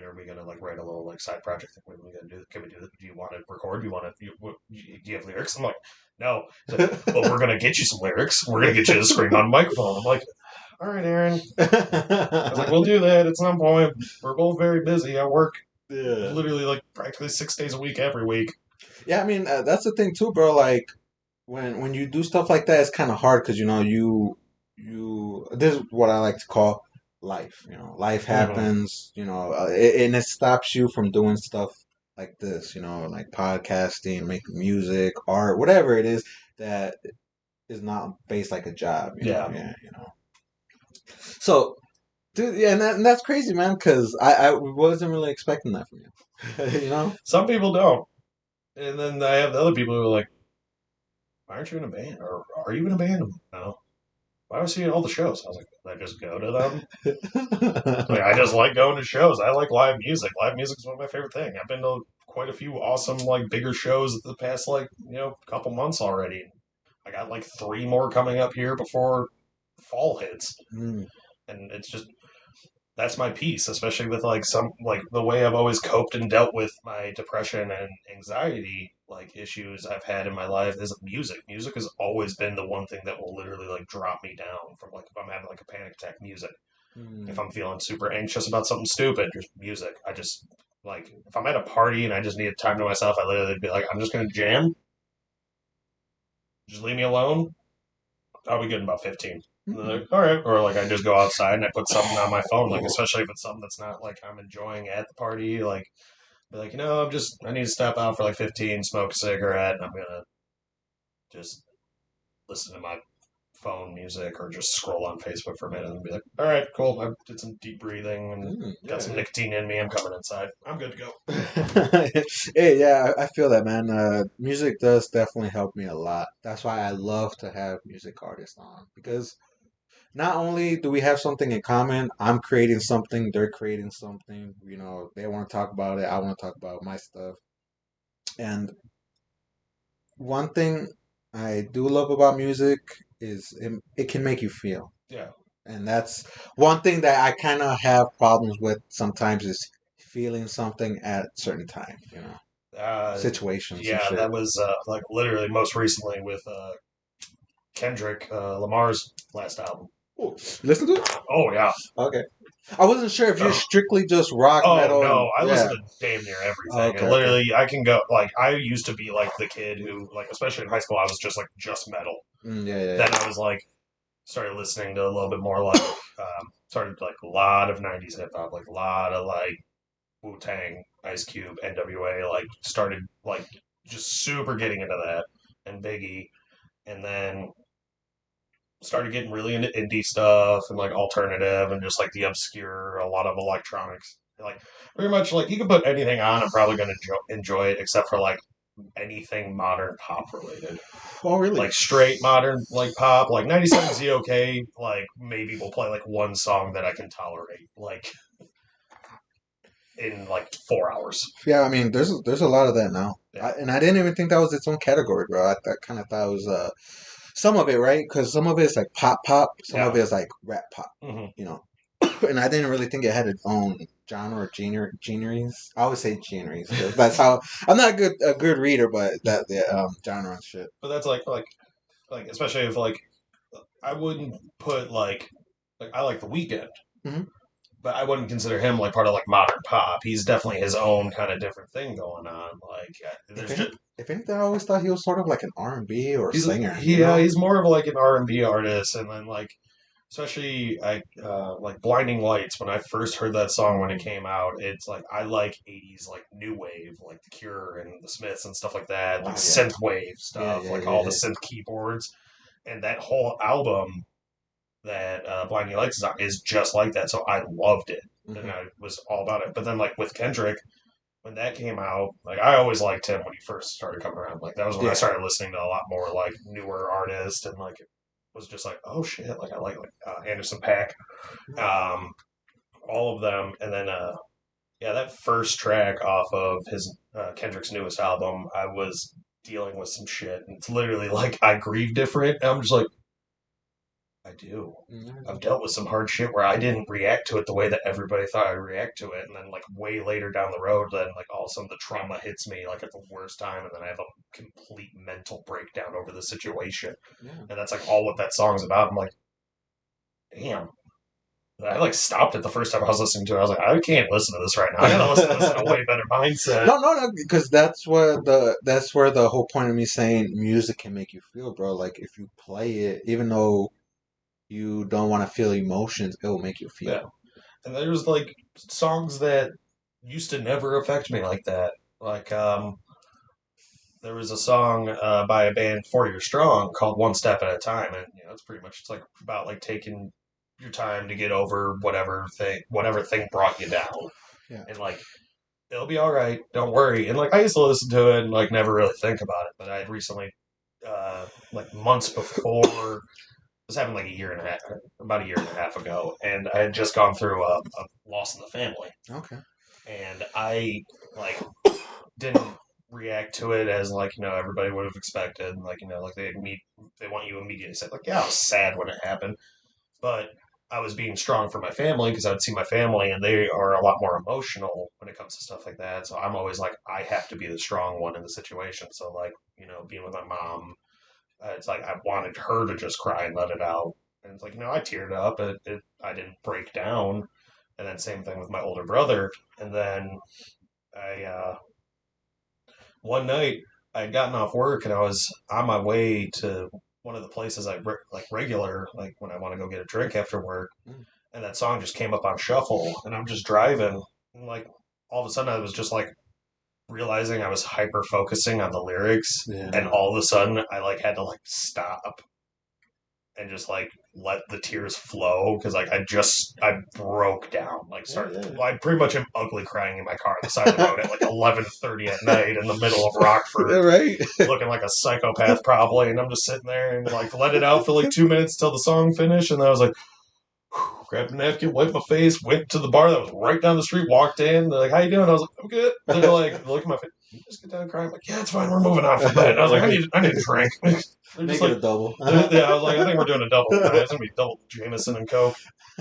are we gonna like write a little like side project? What are we gonna do? Can we do it? Do you want to record? Do you want to? Do you have lyrics? I'm like, no. He's like, but we're gonna get you some lyrics. We're gonna get you to scream on a microphone. I'm like, all right, Aaron. I was like, we'll do that at some point. We're both very busy. I work
Yeah.
literally like practically 6 days a week every week.
Yeah, I mean that's the thing too, bro. Like when you do stuff like that, it's kind of hard because you this is what I like to call life. Life
Mm-hmm.
happens. And it stops you from doing stuff like this. Like podcasting, making music, art, whatever it is that is not based like a job.
Yeah.
Yeah. So, dude, yeah, and that's crazy, man. Because I wasn't really expecting that from you. you know?
Some people don't. And then I have the other people who are like, why aren't you in a band? Or are you in a band? No. Why was he at all the shows? I was like, I just go to them. Like, I just like going to shows. I like live music. Live music is one of my favorite things. I've been to quite a few awesome, like, bigger shows the past, like, couple months already. I got like three more coming up here before fall hits.
Mm.
And it's just that's my piece, especially with like some like the way I've always coped and dealt with my depression and anxiety like issues I've had in my life is music. Music has always been the one thing that will literally like drop me down from like if I'm having like a panic attack, music. If
Mm.
I'm feeling super anxious about something stupid, just music. I just like if I'm at a party and I just need time to myself, I literally be like, I'm just gonna jam. Just leave me alone. I'll be good in about 15. And they're
Mm.
like, all right. Or like I just go outside and I put something on my phone, like especially if it's something that's not like I'm enjoying at the party, like be like, I need to step out for like 15, smoke a cigarette, and I'm gonna just listen to my phone music or just scroll on Facebook for a minute and be like, all right, cool. I did some deep breathing and got some
Yeah.
nicotine in me. I'm coming inside. I'm good to go.
Hey, yeah, I feel that, man. Music does definitely help me a lot. That's why I love to have music artists on because not only do we have something in common, I'm creating something, they're creating something. They want to talk about it, I want to talk about my stuff. And one thing I do love about music is it can make you feel.
Yeah.
And that's one thing that I kind of have problems with sometimes is feeling something at certain time,
Uh,
situations and
yeah,
shit.
that was like literally most recently with Kendrick Lamar's last album.
Ooh, listen to it?
Oh yeah.
Okay. I wasn't sure if you're strictly just rock,
Oh
metal, and
no, I listen
yeah.
to damn near everything.
Okay,
I
okay.
literally, I can go like I used to be like the kid who like, especially in high school, I was just metal.
Yeah, yeah,
Then
yeah.
I was like started listening to a little bit more like started like a lot of '90s hip hop, like a lot of like Wu Tang, Ice Cube, NWA. Like started like just super getting into that and Biggie, and then started getting really into indie stuff and like alternative and just like the obscure, a lot of electronics. Like pretty much like you can put anything on, I'm probably going to enjoy it except for like anything modern pop related.
Oh, really?
Like straight modern like pop, like 97 ZOK, like maybe we'll play like one song that I can tolerate. Like in like 4 hours.
Yeah, I mean, there's a lot of that now,
Yeah.
and I didn't even think that was its own category, bro. I kind of thought it was some of it, right? Because some of it's like pop, some of
Yeah.
it is like rap pop,
Mm-hmm.
you know. And I didn't really think it had its own genre or genres. I always say genres. 'Cause that's how I'm not a good reader, but that the genre and shit.
But that's like especially if like I wouldn't put like I like The Weeknd,
Hmm.
but I wouldn't consider him like part of like modern pop. He's definitely his own kind of different thing going on. Like
If
there's
any,
just
if anything, I always thought he was sort of like an R&B or a
he's
singer, you
yeah
know?
he's more of like an R&B artist, and then like especially I like Blinding Lights. When I first heard that song when it came out, it's like I like '80s like new wave, like The Cure and the Smiths and stuff like that, like
Oh yeah,
synth wave
yeah,
stuff,
yeah,
like
yeah,
all the
yeah.
synth keyboards, and that whole album that Blinding Lights is on is just like that. So I loved it, and
Hmm.
I was all about it. But then like with Kendrick, when that came out, like I always liked him when he first started coming around. Like that was when I
Yeah.
started listening to a lot more like newer artists, and like it was just like, oh shit, like I like Anderson Paak, um, all of them, and then yeah, that first track off of his Kendrick's newest album, I was dealing with some shit, and it's literally like I grieve different. And I'm just like, I do. I've dealt with some hard shit where I didn't react to it the way that everybody thought I'd react to it, and then like way later down the road, then like all of a sudden the trauma hits me like at the worst time, and then I have a complete mental breakdown over the situation,
Yeah.
and that's like all what that song's about. I'm like, damn. I like stopped it the first time I was listening to it. I was like, I can't listen to this right now. I gotta listen to this in a way better mindset.
No, because that's where the whole point of me saying music can make you feel, bro. Like if you play it, even though you don't want to feel emotions, it will make you
Yeah,
feel.
and there's like songs that used to never affect me like that. Like there was a song by a band 4 Year Strong called One Step at a Time, and you know it's pretty much it's like about like taking your time to get over whatever thing brought you down,
Yeah.
and like it'll be all right, don't worry. And like I used to listen to it and like never really think about it, but I had recently like months before this happened like about a year and a half ago, and I had just gone through a loss in the family,
Okay.
and I like didn't react to it as like everybody would have expected. Like like they want you immediately to say like yeah I was sad when it happened, but I was being strong for my family because I'd see my family and they are a lot more emotional when it comes to stuff like that. So I'm always like I have to be the strong one in the situation. So like being with my mom, it's like I wanted her to just cry and let it out, and it's like I teared up. I didn't break down, and then same thing with my older brother, and then I one night I had gotten off work and I was on my way to one of the places like regular, like when I want to go get a drink after work,
Mm.
and that song just came up on shuffle, and I'm just driving, and like all of a sudden I was just like realizing I was hyper focusing on the lyrics, and
Yeah.
all of a sudden I like had to like stop and just like let the tears flow because like I broke down like
Yeah,
started
yeah.
I pretty much am ugly crying in my car on the side of the road at like 11:30 at night in the middle of Rockford,
Right.
looking like a psychopath probably, and I'm just sitting there and like let it out for like 2 minutes till the song finished, and then I was like grabbed a napkin, wiped my face, went to the bar that was right down the street, walked in. They're like, "How you doing?" I was like, "I'm good." They're like, look at my face. You just get done crying. I'm like, "Yeah, it's fine. We're moving on from that." And I was like,
Right.
I need a drink." They're just
Make it
like,
a double.
yeah. I was like, "I think we're doing a double tonight. It's gonna be double Jameson and Coke."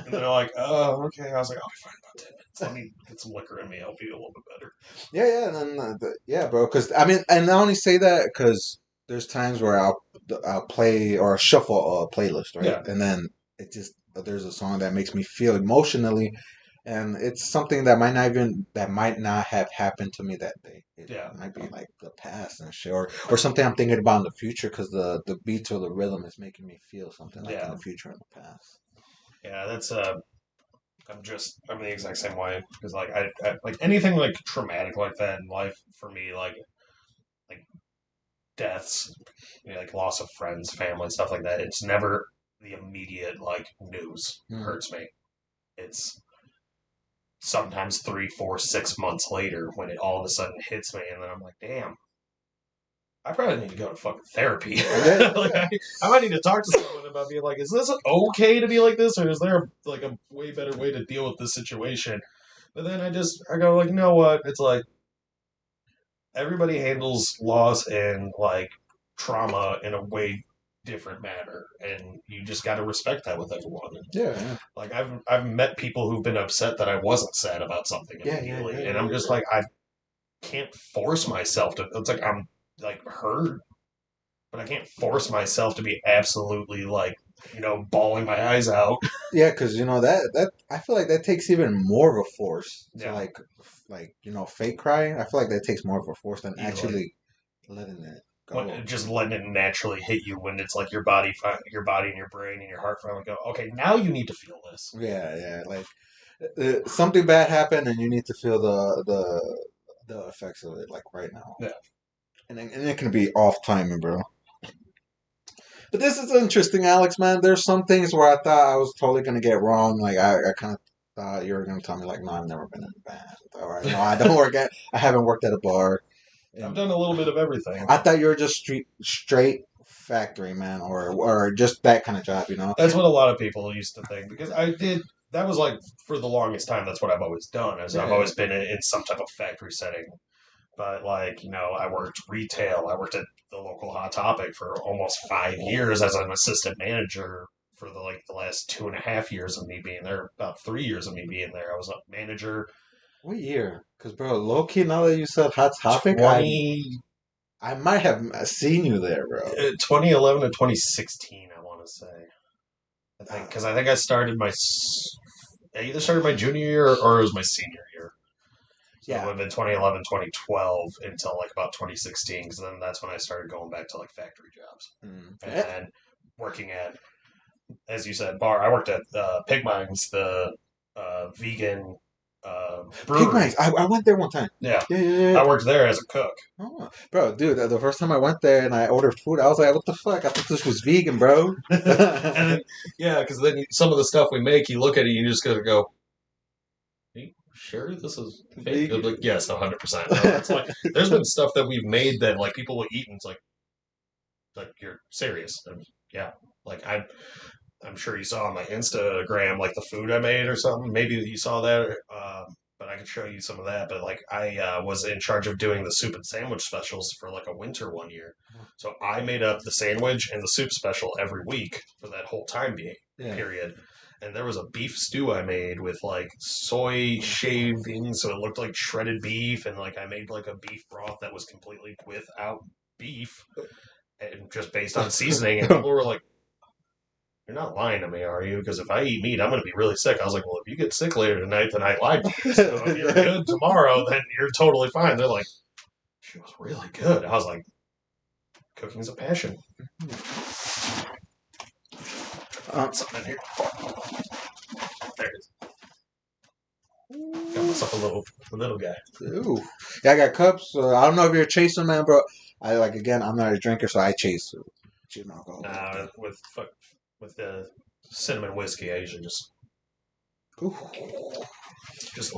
And they're like, "Oh, okay." I was like, "I'll be fine in about 10 minutes. Let me get some liquor in me. I'll be a little bit better."
Yeah, yeah, and then yeah, bro. Because I mean, and I only say that because there's times where I'll play or shuffle a playlist, right,
Yeah,
and then it just there's a song that makes me feel emotionally, and it's something that might not have happened to me that day. It
yeah,
might be like the past and shit, or something I'm thinking about in the future because the beats or the rhythm is making me feel something like in
yeah,
the future and the past.
yeah. That's I'm the exact same way because like I like anything like traumatic like that in life for me like deaths, like loss of friends, family, stuff like that. It's never the immediate like news
Mm.
hurts me. It's sometimes 3, 4, 6 months later when it all of a sudden hits me, and then I'm like, damn. I probably need to go to fucking therapy.
Yeah,
Like
yeah.
I might need to talk to someone about being like, is this okay to be like this, or is there like a way better way to deal with this situation? But then I go like, you know what? It's like everybody handles loss and like trauma in a way different manner, and you just got to respect that with everyone.
Yeah.
Like I've met people who've been upset that I wasn't sad about something immediately, and I'm just like I can't force myself to. It's like I'm like hurt, but I can't force myself to be absolutely like bawling my eyes out.
Yeah, because that I feel like that takes even more of a force to
Yeah,
fake crying. I feel like that takes more of a force than
easily.
actually letting it go.
Just letting it naturally hit you when it's like your body and your brain and your heart finally go, okay, now you need to feel this.
Yeah, yeah. Like something bad happened, and you need to feel the effects of it, like right now.
Yeah.
And it can be off timing, bro. But this is interesting, Alex, man. There's some things where I thought I was totally gonna get wrong. Like I kind of thought you were gonna tell me like, no, I've never been in a band, or no, I haven't worked at a bar.
I've
And
done a little bit of everything.
I thought you were just straight factory man, or just that kind of job,
That's what a lot of people used to think because I did. That was like for the longest time. That's what I've always done. Is I've always been in some type of factory setting. But like I worked retail. I worked at the local Hot Topic for almost 5 years as an assistant manager for the last 2.5 years of me being there. About 3 years of me being there, I was a manager.
What year? Because bro, low key, now that you said Hot Topic,
20,
I might have seen you there, bro.
2011 to 2016, I want to say. I think because I think I either started my junior year or it was my senior year. So it would have been 2011, 2012 until like about 2016, because then that's when I started going back to like factory jobs and working at, as you said, bar. I worked at Pig Mines, the vegan brewery.
Pig Mines. I went there one time.
Yeah.
Yeah.
I worked there as a cook.
Oh, bro, dude, the first time I went there and I ordered food, I was like, what the fuck? I thought this was vegan, bro.
And then, yeah, because then some of the stuff we make, you look at it, you just gotta go, sure this is fake? Like, yes, 100%. It's like there's been stuff that we've made that like people will eat and it's like you're serious. And yeah, like I'm sure you saw on my Instagram like the food I made or something. Maybe you saw that, but I can show you some of that. But like I was in charge of doing the soup and sandwich specials for like a winter one year, so I made up the sandwich and the soup special every week for that whole time period. And there was a beef stew I made with like soy shavings, so it looked like shredded beef, and like I made like a beef broth that was completely without beef, and just based on seasoning. And people were like, "You're not lying to me, are you? Because if I eat meat, I'm going to be really sick." I was like, "Well, if you get sick later tonight, then I lied to you. So if you're good tomorrow, then you're totally fine." They're like, "She was really good." I was like, "Cooking's a passion." Something in here. There it is. Got myself a little guy.
Ooh. Yeah, I got cups. I don't know if you're a chaser, man, bro. I'm not a drinker, so I chase.
With the cinnamon whiskey, I usually just a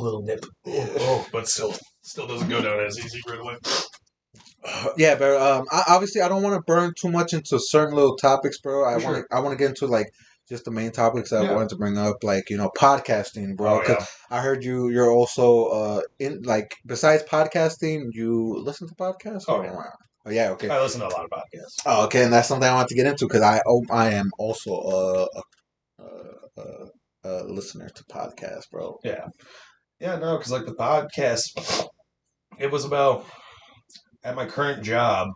little nip. But still doesn't go down as easy right away.
Yeah, but obviously I don't want to burn too much into certain little topics, bro. I want to get into like just the main topics I wanted to bring up, like podcasting, bro. Because I heard you're also in like besides podcasting, you listen to podcasts. Oh yeah, okay.
I listen to a lot of podcasts.
Oh, okay, and that's something I want to get into because I am also a listener to podcasts, bro.
Yeah, no, because like the podcast, it was about at my current job.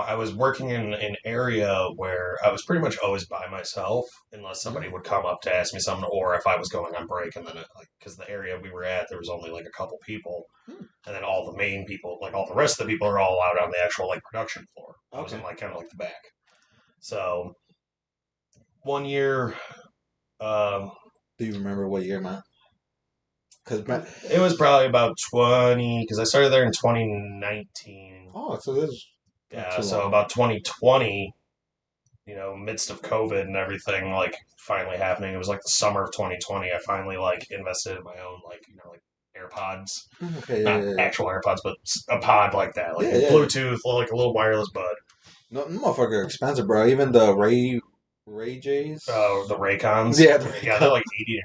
I was working in an area where I was pretty much always by myself, unless somebody would come up to ask me something, or if I was going on break, and then because the area we were at, there was only like a couple people, and then all the main people, like all the rest of the people, are all out on the actual like production floor. I was in like kind of like the back. So one year,
do you remember what year, man?
Because it was probably about 20, because I started there in 2019.
Oh, so this is
so about 2020, midst of COVID and everything, like finally happening. It was like the summer of 2020. I finally like invested in my own like AirPods, not actual AirPods, but a pod like that, like Bluetooth, like a little wireless bud.
No, motherfucker, expensive, bro. Even the Ray Ray J's.
The Raycons.
Yeah,
yeah, they're like $80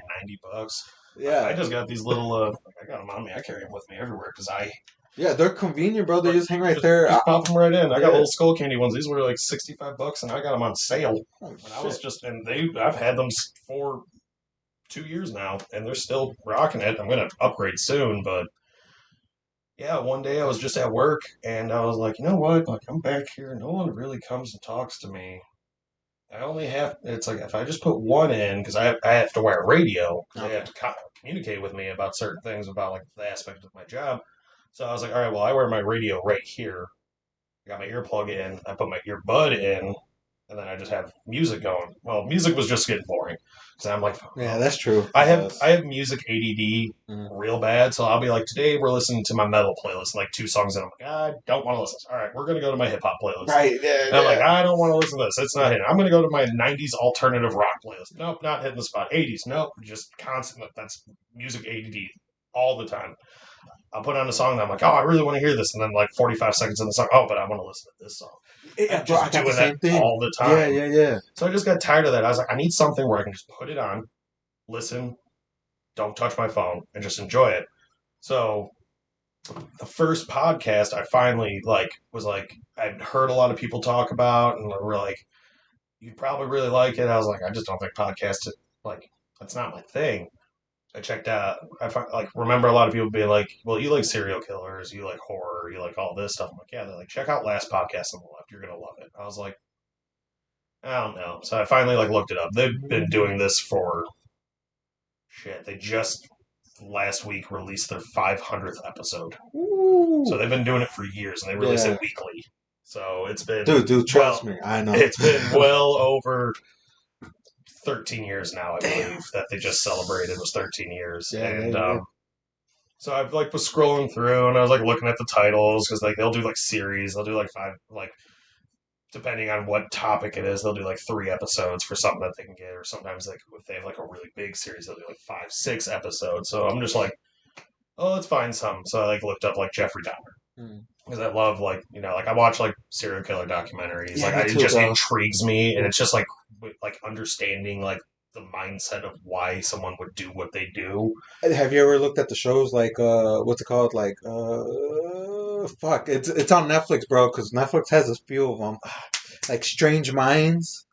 or $90.
Yeah,
I just got these little. I got them on me. I carry them with me everywhere because
yeah, they're convenient, bro. They just hang right there.
Just pop them right in. I got little skull candy ones. These were like $65, and I got them on sale.
Oh,
and I was just, and I've had them for 2 years now, and they're still rocking it. I'm gonna upgrade soon, but yeah, one day I was just at work, and I was like, you know what? Like, I'm back here. No one really comes and talks to me. I only have. It's like if I just put one in because I have to wear a radio because they have to communicate with me about certain things about like the aspect of my job. So I was like, all right, well, I wear my radio right here. I got my earplug in. I put my earbud in, and then I just have music going. Well, music was just getting boring because I'm like,
yeah, that's true.
I have music ADD real bad, so I'll be like, today we're listening to my metal playlist, like 2 songs, and I'm like, I don't want to listen. All right, we're gonna go to my hip hop playlist.
Right. Yeah.
And I'm like, I don't want to listen to this. It's not hitting. I'm gonna go to my '90s alternative rock playlist. Nope, not hitting the spot. '80s. Nope, just constant. That's music ADD all the time. I'll put on a song and I'm like, oh, I really want to hear this, and then like 45 seconds in the song, oh, but I want to listen to this song.
Yeah, bro, I got the same thing
all the time.
Yeah.
So I just got tired of that. I was like, I need something where I can just put it on, listen, don't touch my phone, and just enjoy it. So the first podcast I finally was like I'd heard a lot of people talk about, and were like, you'd probably really like it. I was like, I just don't think podcasts that's not my thing. I checked out. Remember a lot of people being like, "Well, you like serial killers, you like horror, you like all this stuff." I'm like, "Yeah." They're like, "Check out last podcast on the left. You're gonna love it." I was like, "I don't know." So I finally looked it up. They've been doing this for shit. They just last week released their 500th episode.
Ooh.
So they've been doing it for years, and they release it weekly. So it's been
dude, trust me, I know
it's been well over 13 years now, I believe, that they just celebrated was 13 years. So I was scrolling through and I was looking at the titles because they'll do series. They'll do 5, depending on what topic it is, they'll do 3 episodes for something that they can get, or sometimes if they have a really big series, they'll do 5, 6 episodes. So I'm just oh, let's find some. So I looked up Jeffrey Dahmer. Because I love I watch serial killer documentaries.
Yeah,
it just intrigues me, and it's just understanding the mindset of why someone would do what they do.
Have you ever looked at the shows what's it called? Fuck, it's on Netflix, bro. Because Netflix has a few of them, Strange Minds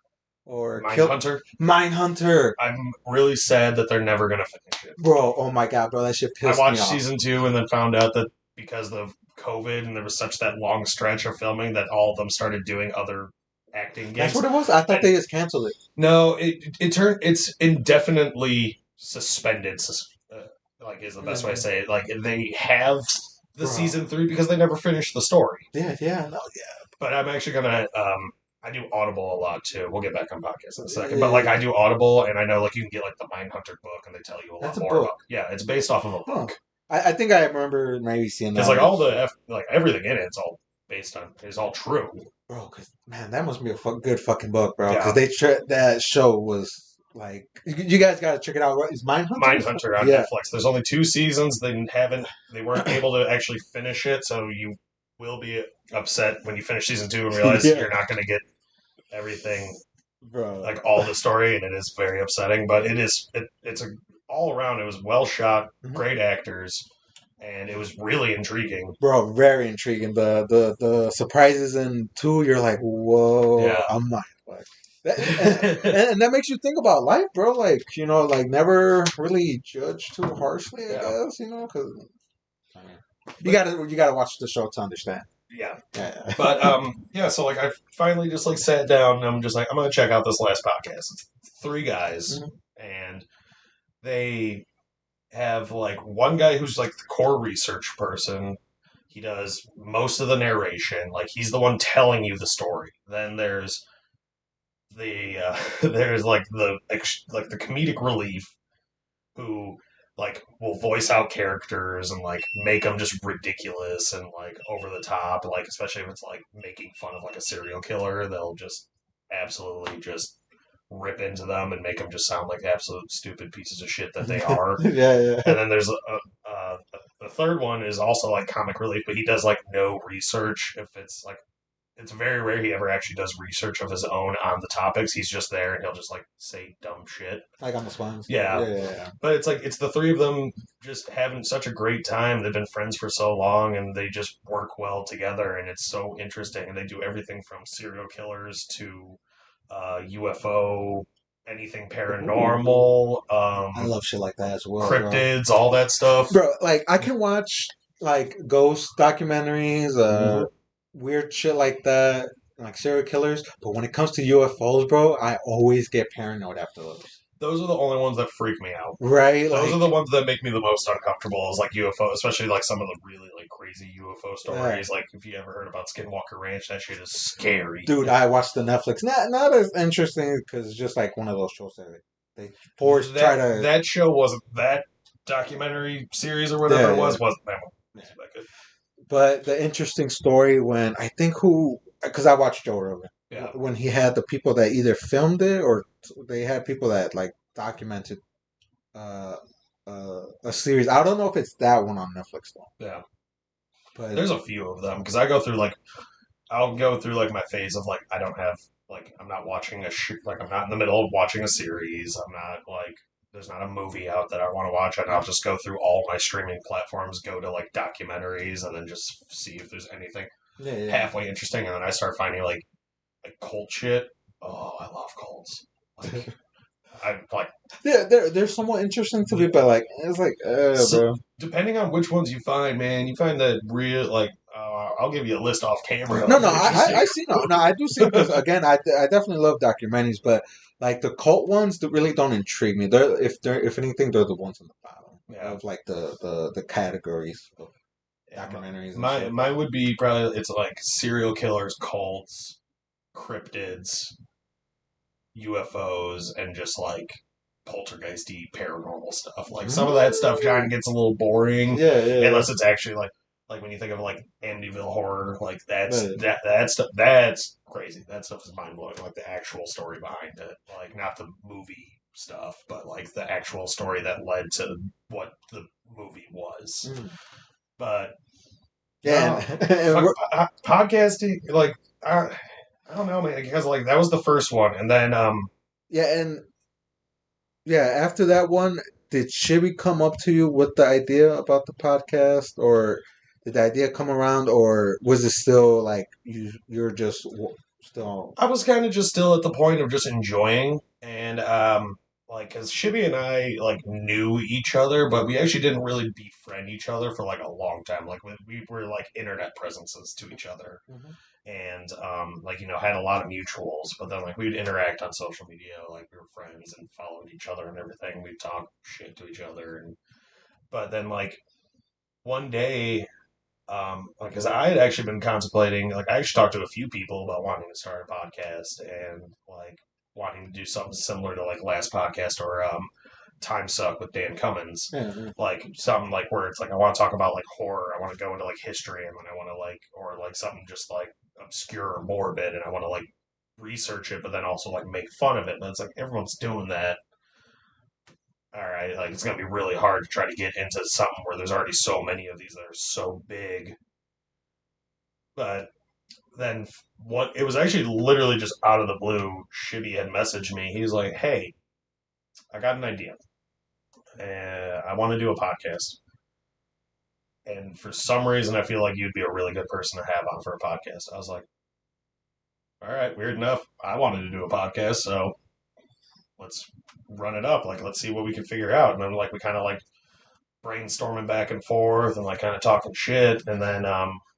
or
Mindhunter.
Mindhunter.
I'm really sad that they're never gonna finish it,
bro. Oh my god, bro, that shit pissed me off.
I watched season 2 and then found out that because of COVID and there was such that long stretch of filming that all of them started doing other acting gigs.
That's what it was? I thought they just canceled it.
No, it's indefinitely suspended, is the best way to say it. They have the season 3 because they never finished the story.
Yeah.
But I'm actually gonna I do Audible a lot too. We'll get back on podcasts in a second. But I do Audible, and I know you can get the Mindhunter book and they tell you a lot more about. Yeah, it's based off of a book.
I think I remember maybe seeing that.
Because all the everything in it's all based on is all true.
Bro, because man, that must be a good fucking book, bro. Because that show was you guys got to check it out. What is Mindhunter?
Mindhunter on Netflix. There's only 2 seasons. They weren't able to actually finish it, so you will be upset when you finish season 2 and realize you're not going to get everything,
bro.
All the story, and it is very upsetting. But it's all around. It was well shot, great actors. And it was really intriguing,
bro. Very intriguing. The surprises in 2, you're like, whoa. Yeah. I'm not and that makes you think about life, bro. Never really judge too harshly. I guess because you gotta watch the show to understand.
Yeah. But so I finally just sat down and I'm just I'm gonna check out this last podcast. It's 3 guys, and they have one guy who's the core research person. He does most of the narration. He's the one telling you the story. Then there's the the comedic relief who will voice out characters and make them just ridiculous and over the top. Especially if it's making fun of a serial killer, they'll just absolutely just rip into them and make them just sound like absolute stupid pieces of shit that they are.
Yeah.
And then there's the third one is also comic relief, but he does no research if it's it's very rare he ever actually does research of his own on the topics. He's just there and he'll just like say dumb shit.
Like on the spot.
Yeah.
Yeah.
But it's like it's the three of them just having such a great time. They've been friends for so long and they just work well together and it's so interesting. And they do everything from serial killers to UFO, anything paranormal,
I love shit like that as well,
cryptids, bro. All that stuff.
Bro, like I can watch like ghost documentaries, weird shit like that, like serial killers. But when it comes to UFOs, bro, I always get paranoid after those.
Those are the only ones that freak me out.
Right?
Those are the ones that make me the most uncomfortable. Is like UFO, especially like some of the really like crazy UFO stories. Like if you ever heard about Skinwalker Ranch, that shit is scary.
Dude, I watched the Netflix. Not as interesting because it's just like one of those shows that they force try to.
That show wasn't that documentary series or whatever it wasn't that one. Yeah.
But the interesting story when I think because I watched Joe Rogan.
Yeah.
When he had the people that either filmed it or they had people that like documented a series. I don't know if it's that one on Netflix though.
Yeah.
But
there's a few of them because I'll go through like my phase of like I don't have like I'm not watching like I'm not in the middle of watching a series. I'm not like there's not a movie out that I want to watch, and I'll just go through all my streaming platforms, go to like documentaries, and then just see if there's anything halfway interesting, and then I start finding like cult shit. Oh, I love cults. Like, I like.
Yeah, they're somewhat interesting to me, but like it's like, bro.
Depending on which ones you find, man, you find that real like. I'll give you a list off camera.
No, I see no, I do see because again, I definitely love documentaries, but like the cult ones that really don't intrigue me. If anything, they're the ones on the bottom of like the categories of documentaries.
Mine would be probably it's like serial killers, cults, cryptids, UFOs, and just like poltergeisty paranormal stuff. Like some of that stuff kind of gets a little boring.
Yeah.
Unless it's actually like when you think of like Amityville horror, like that stuff that's crazy. That stuff is mind blowing. Like the actual story behind it, like not the movie stuff, but like the actual story that led to what the movie was. But podcasting, like I don't know, man, because like that was the first one, and then
after that one, did Shibby come up to you with the idea about the podcast, or did the idea come around, or was it still like you're just still?
I was kind of just still at the point of just enjoying, and like because Shibby and I like knew each other, but we actually didn't really befriend each other for like a long time. Like we were like internet presences to each other. And like had a lot of mutuals, but then like we'd interact on social media, like we were friends and followed each other and everything. We'd talk shit to each other, but then like one day, because I had actually been contemplating, like I actually talked to a few people about wanting to start a podcast and like wanting to do something similar to like last podcast or Time Suck with Dan Cummins, like something like where it's like I want to talk about like horror, I want to go into like history, and then I want to like or like something just like obscure or morbid, and I want to like research it, but then also like make fun of it. And it's like everyone's doing that. All right, like it's gonna be really hard to try to get into something where there's already so many of these that are so big. But then what? It was actually literally just out of the blue. Shibby had messaged me. He's like, "Hey, I got an idea. I want to do a podcast. And for some reason, I feel like you'd be a really good person to have on for a podcast." I was like, all right, weird enough. I wanted to do a podcast, so let's run it up. Like, let's see what we can figure out. And then, like, we kind of, like, brainstorming back and forth and, like, kind of talking shit. And then,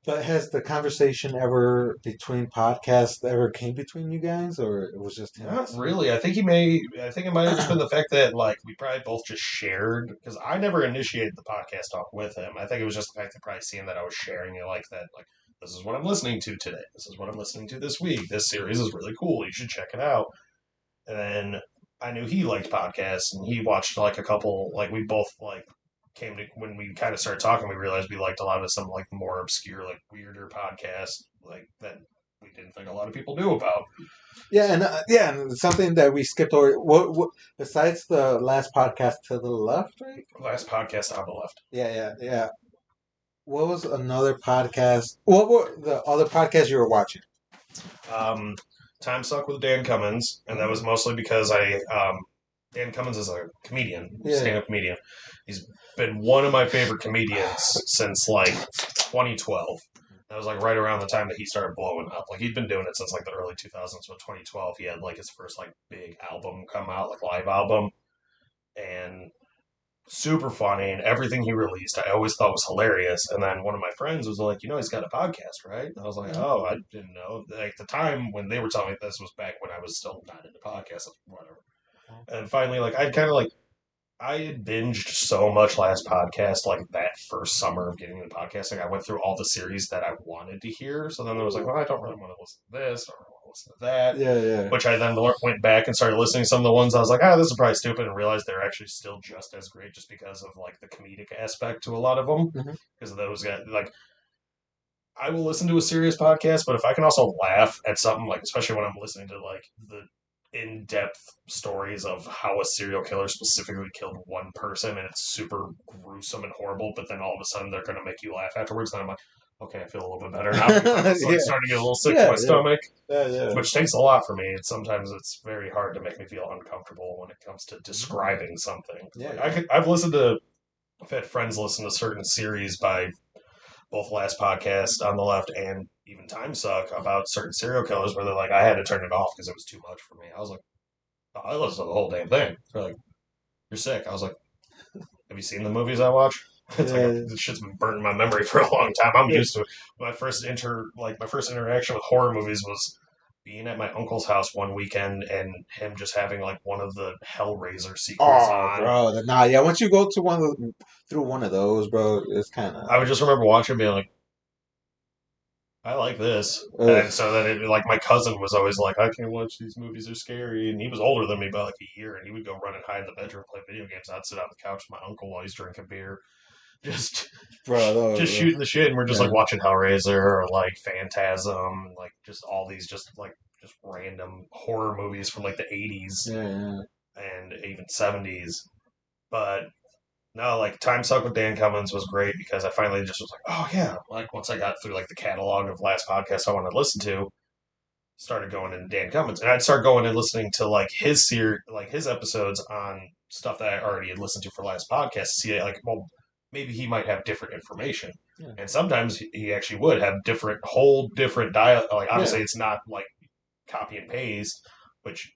But has the conversation ever between podcasts ever came between you guys, or it was just him?
Not really. I think it might have just been the fact that like we probably both just shared because I never initiated the podcast talk with him. I think it was just the fact that probably seeing that I was sharing it like that, like this is what I'm listening to today. This is what I'm listening to this week. This series is really cool. You should check it out. And then I knew he liked podcasts and he watched like a couple. Like we both like. Came to when we kind of started talking, we realized we liked a lot of some like more obscure, like weirder podcasts, like that we didn't think a lot of people knew about.
And something that we skipped over. What besides the last podcast to the left, right?
Last podcast on the left.
Yeah. What was another podcast? What were the other podcasts you were watching?
Time Suck with Dan Cummins, and that was mostly because Dan Cummins is a comedian, stand-up comedian. He's been one of my favorite comedians since like 2012. That was like right around the time that he started blowing up. Like he'd been doing it since like the early 2000s, but 2012 he had like his first like big album come out, like live album, and super funny, and everything he released I always thought was hilarious. And then one of my friends was like, he's got a podcast, right? And I was like, oh, I didn't know. Like the time when they were telling me this was back when I was still not into podcasts, whatever. And finally, like I had binged so much last podcast, like that first summer of getting into podcasting. I went through all the series that I wanted to hear. So then I was like, well, I don't really want to listen to this or listen to that.
Yeah.
Which I then went back and started listening to some of the ones I was like, this is probably stupid, and realized they're actually still just as great just because of like the comedic aspect to a lot of them. Because of those guys, like, I will listen to a serious podcast, but if I can also laugh at something, like especially when I'm listening to like the in-depth stories of how a serial killer specifically killed one person and it's super gruesome and horrible, but then all of a sudden they're going to make you laugh afterwards, then I'm like, okay, I feel a little bit better now. I'm starting to get a little sick to my stomach, which takes a lot for me. Sometimes it's very hard to make me feel uncomfortable when it comes to describing something. I've had friends listen to certain series by both Last Podcast on the left and even Time Suck about certain serial killers where they're like, I had to turn it off because it was too much for me. I was like, I listened to the whole damn thing. They're like, you're sick. I was like, have you seen the movies I watch? It's like this shit's been burnt in my memory for a long time. I'm used to it. My first interaction with horror movies was being at my uncle's house one weekend and him just having like one of the Hellraiser sequels on.
Bro, once you go to through one of those, bro, it's kind of.
I would just remember watching, being like, I like this. And so then, like, my cousin was always like, I can't watch these movies, they're scary. And he was older than me by like a year, and he would go run and hide in the bedroom, play video games. I'd sit on the couch with my uncle while he's drinking beer, just shooting the shit. And we're just like watching Hellraiser or like Phantasm, like just all these just random horror movies from like the 80s and even 70s. But no, like Time Suck with Dan Cummins was great because I finally just was like, oh yeah, like once I got through like the catalog of last podcasts I wanted to listen to, started going into Dan Cummins, and I'd start going and listening to like his episodes on stuff that I already had listened to for last podcast to see like, well, maybe he might have different information, and sometimes he actually would have whole different dial. Like obviously it's not like copy and paste, which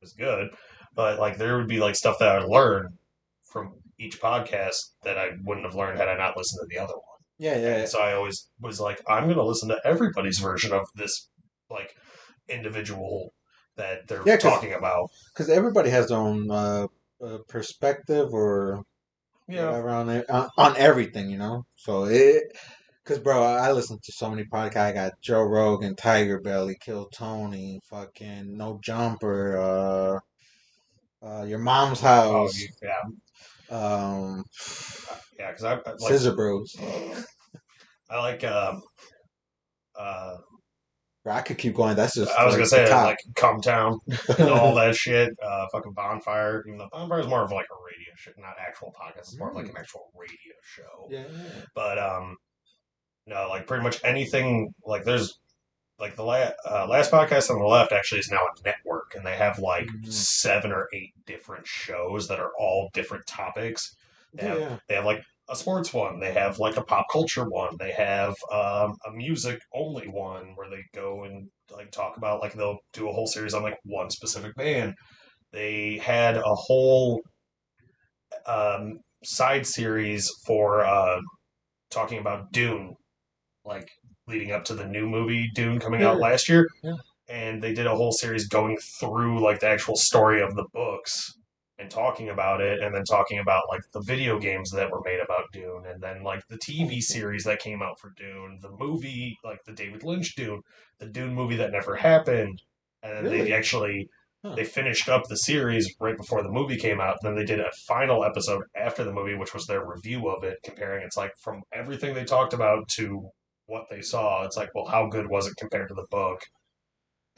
is good, but like there would be like stuff that I would learn from each podcast that I wouldn't have learned had I not listened to the other one. And so I always was like, I'm going to listen to everybody's version of this, like, individual that they're talking about.
Because everybody has their own perspective or whatever on everything, So because, bro, I listen to so many podcasts. I got Joe Rogan, Tiger Belly, Kill Tony, fucking No Jumper, Your Mom's House.
Because I like
Scissor Bros.
I like
Bro, I could keep going. That's just.
I was gonna say like Come Town and all that shit. Fucking Bonfire. Even though Bonfire is more of like a radio show, not actual podcast. It's more of like an actual radio show.
Yeah.
But no, like pretty much anything. Like there's like the last podcast on the left actually is now a network, and they have like 7 or 8 different shows that are all different topics. They have like a sports one. They have like a pop culture one. They have a music only one where they go and like talk about like they'll do a whole series on like one specific band. They had a whole side series for talking about Dune, like leading up to the new movie Dune coming out last year. And they did a whole series going through like the actual story of the books and talking about it, and then talking about like the video games that were made about Dune, and then like the TV series that came out for Dune, the movie, like the David Lynch Dune, the Dune movie that never happened, and then they actually they finished up the series right before the movie came out. Then they did a final episode after the movie, which was their review of it, comparing it's like from everything they talked about to what they saw. It's like, well, how good was it compared to the book?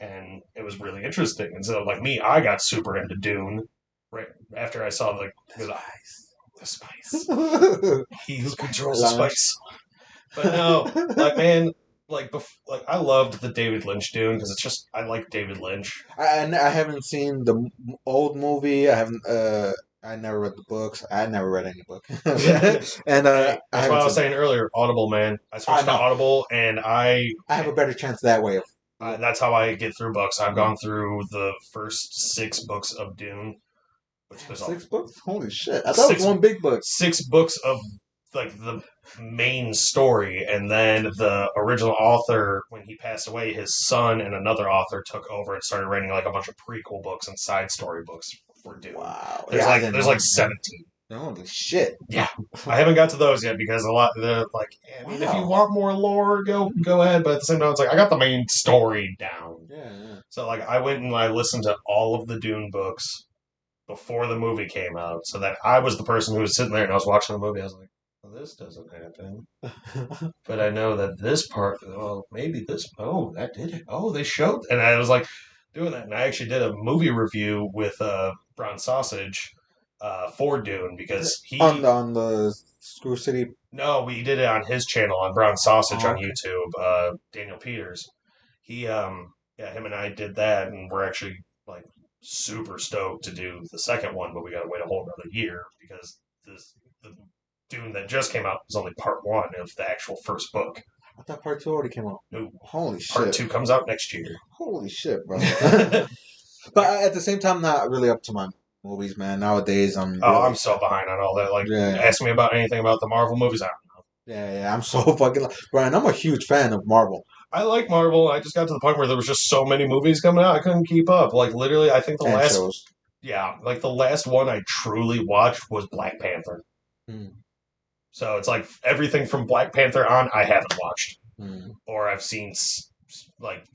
And it was really interesting. And so, like me, I got super into Dune right after I saw the spice. He who controls the spice. But no, like man, like I loved the David Lynch Dune because it's just I like David Lynch.
I haven't seen the old movie. I haven't. I never read the books. I never read any book. And
Hey,
I
that's what
haven't
I was
seen.
saying earlier. Audible, man. I
I
switched to
know.
Audible, and
I have a better chance that way.
that's how I get through books. I've
Mm.
gone through the first 6 books of Dune, which
Damn,
there's all
6 books. Holy shit! I thought it was
six
one big book.
6 books of like the main story, and then the original author, when he passed away, his son and another author took over and started writing like a bunch of prequel books and side story books for Dune.
Wow.
There's
Yeah, I
like
didn't
there's
know.
like 17.
Holy shit!
Yeah, I haven't got to those yet because a lot they're like, yeah, I mean, if you
Wow.
want more lore, go ahead. But at the same time, it's like I got the main story down.
Yeah, yeah.
So like I went and I listened to all of the Dune books before the movie came out, so that I was the person who was sitting there and I was watching the movie. I was like, well, this doesn't happen, but I know that this part. Oh, maybe this. Oh, that did it. Oh, they showed, and I was like doing that, and I actually did a movie review with Brown Sausage for Dune because he
On the Screw City.
no, we did it on his channel on Brown Sausage
Oh,
on
okay.
YouTube. Daniel Peters, he yeah, him and I did that, and we're actually like super stoked to do the second one, but we got to wait a whole another year because the Dune that just came out was only part 1 of the actual first book.
I thought part 2 already came out.
No,
Holy
part
shit!
2 comes out next year.
Holy shit, bro!
Oh,
But at the same time, not really up to my movies, man. Nowadays, I'm really
I'm so behind on all that. Like,
yeah,
ask me about anything about the Marvel movies. I don't know.
yeah. I'm so fucking Brian. I'm a huge fan of Marvel
I like Marvel. I just got to the point where there was just so many movies coming out, I couldn't keep up. Like literally, I think the
and
last
shows.
yeah, like the last one I truly watched was Black Panther.
Mm,
So it's like everything from Black Panther on, I haven't watched,
mm.
or I've seen like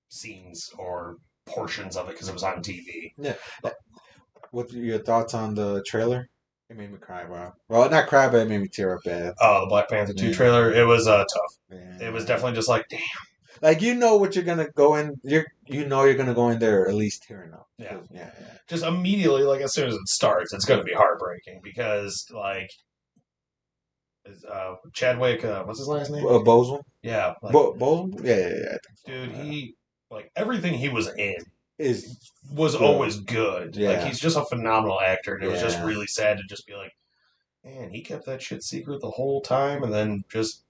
scenes or portions of it because it was on TV.
Yeah. What your thoughts on the trailer? It made me cry, bro. Well, not cry, but it made me tear up bad.
Oh, the Black Panther 2
Yeah,
trailer, it was tough. It was
yeah.
definitely just like, damn.
Like you know what you're gonna go in. You're gonna go in there at least tearing up.
Yeah.
Yeah,
Just immediately, like as soon as it starts, it's going to be heartbreaking because like Chadwick, what's his last name?
Bozeman.
Yeah, like
Bozeman. Yeah. I think so.
dude, he like everything he was in
Is
was
good.
always good. Like
Yeah,
he's just a phenomenal actor, and it was just
yeah.
really sad to just be like, man, he kept that shit secret the whole time, and then just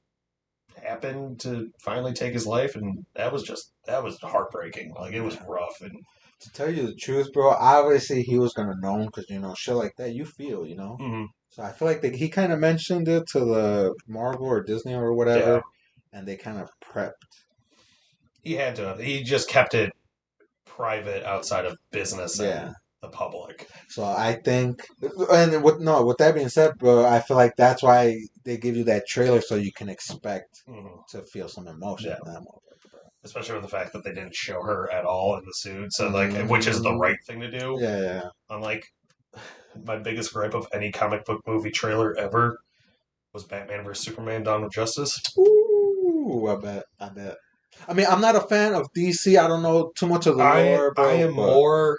happened to finally take his life, and that was heartbreaking. Like it was rough, and
To tell you the truth, bro, obviously he was gonna know because shit like that you feel,
mhm,
So I feel like he kind of mentioned it to the Marvel or Disney or
yeah,
whatever, and they kind of prepped.
he had to. He just kept it private outside of business
Yeah.
and the public.
So I think, and with that being said, bro, I feel like that's why they give you that trailer so you can expect to feel some emotion.
Yeah.
In that motherfucker, bro.
Especially with the fact that they didn't show her at all in the suit, so like, which is the
Mhm.
right thing to do.
Yeah.
Unlike my biggest gripe of any comic book movie trailer ever was Batman vs Superman: Dawn of Justice.
Ooh, I bet. I mean, I'm not a fan of DC. I don't know too much of the lore,
I
bro.
am
But
more.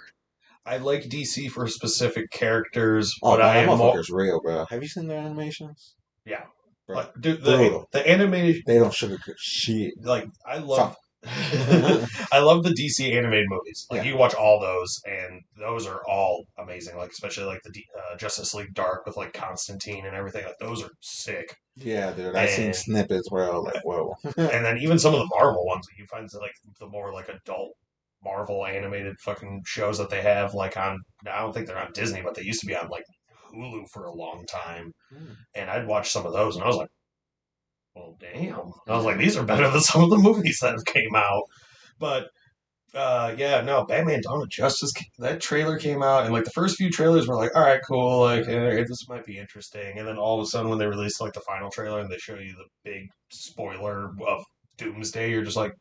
I like DC for specific characters,
oh,
but
bro,
I
that
am more.
motherfucker's real, bro. Have you seen their animations,
Yeah,
bro?
like dude,
Brutal.
the animated
They don't sugarcoat shit.
like I
Fuck.
love. I love the DC animated movies. Like
Yeah.
you watch all those, and those are all amazing. Like especially like the Justice League Dark with like Constantine and everything. Like those are sick.
Yeah, dude. I seen
And
snippets where I was like, whoa.
and then even some of the Marvel ones that you find like the more like adult Marvel animated fucking shows that they have like on. I don't think they're on Disney, but they used to be on like Hulu for a long time. And I'd watch some of those, and I was like, well, damn. I was like, these are better than some of the movies that have came out. But yeah, no, Batman: Dawn of Justice. That trailer came out, and like the first few trailers were like, all right, cool, like this might be interesting. And then all of a sudden, when they released like the final trailer and they show you the big spoiler of Doomsday, you're just like,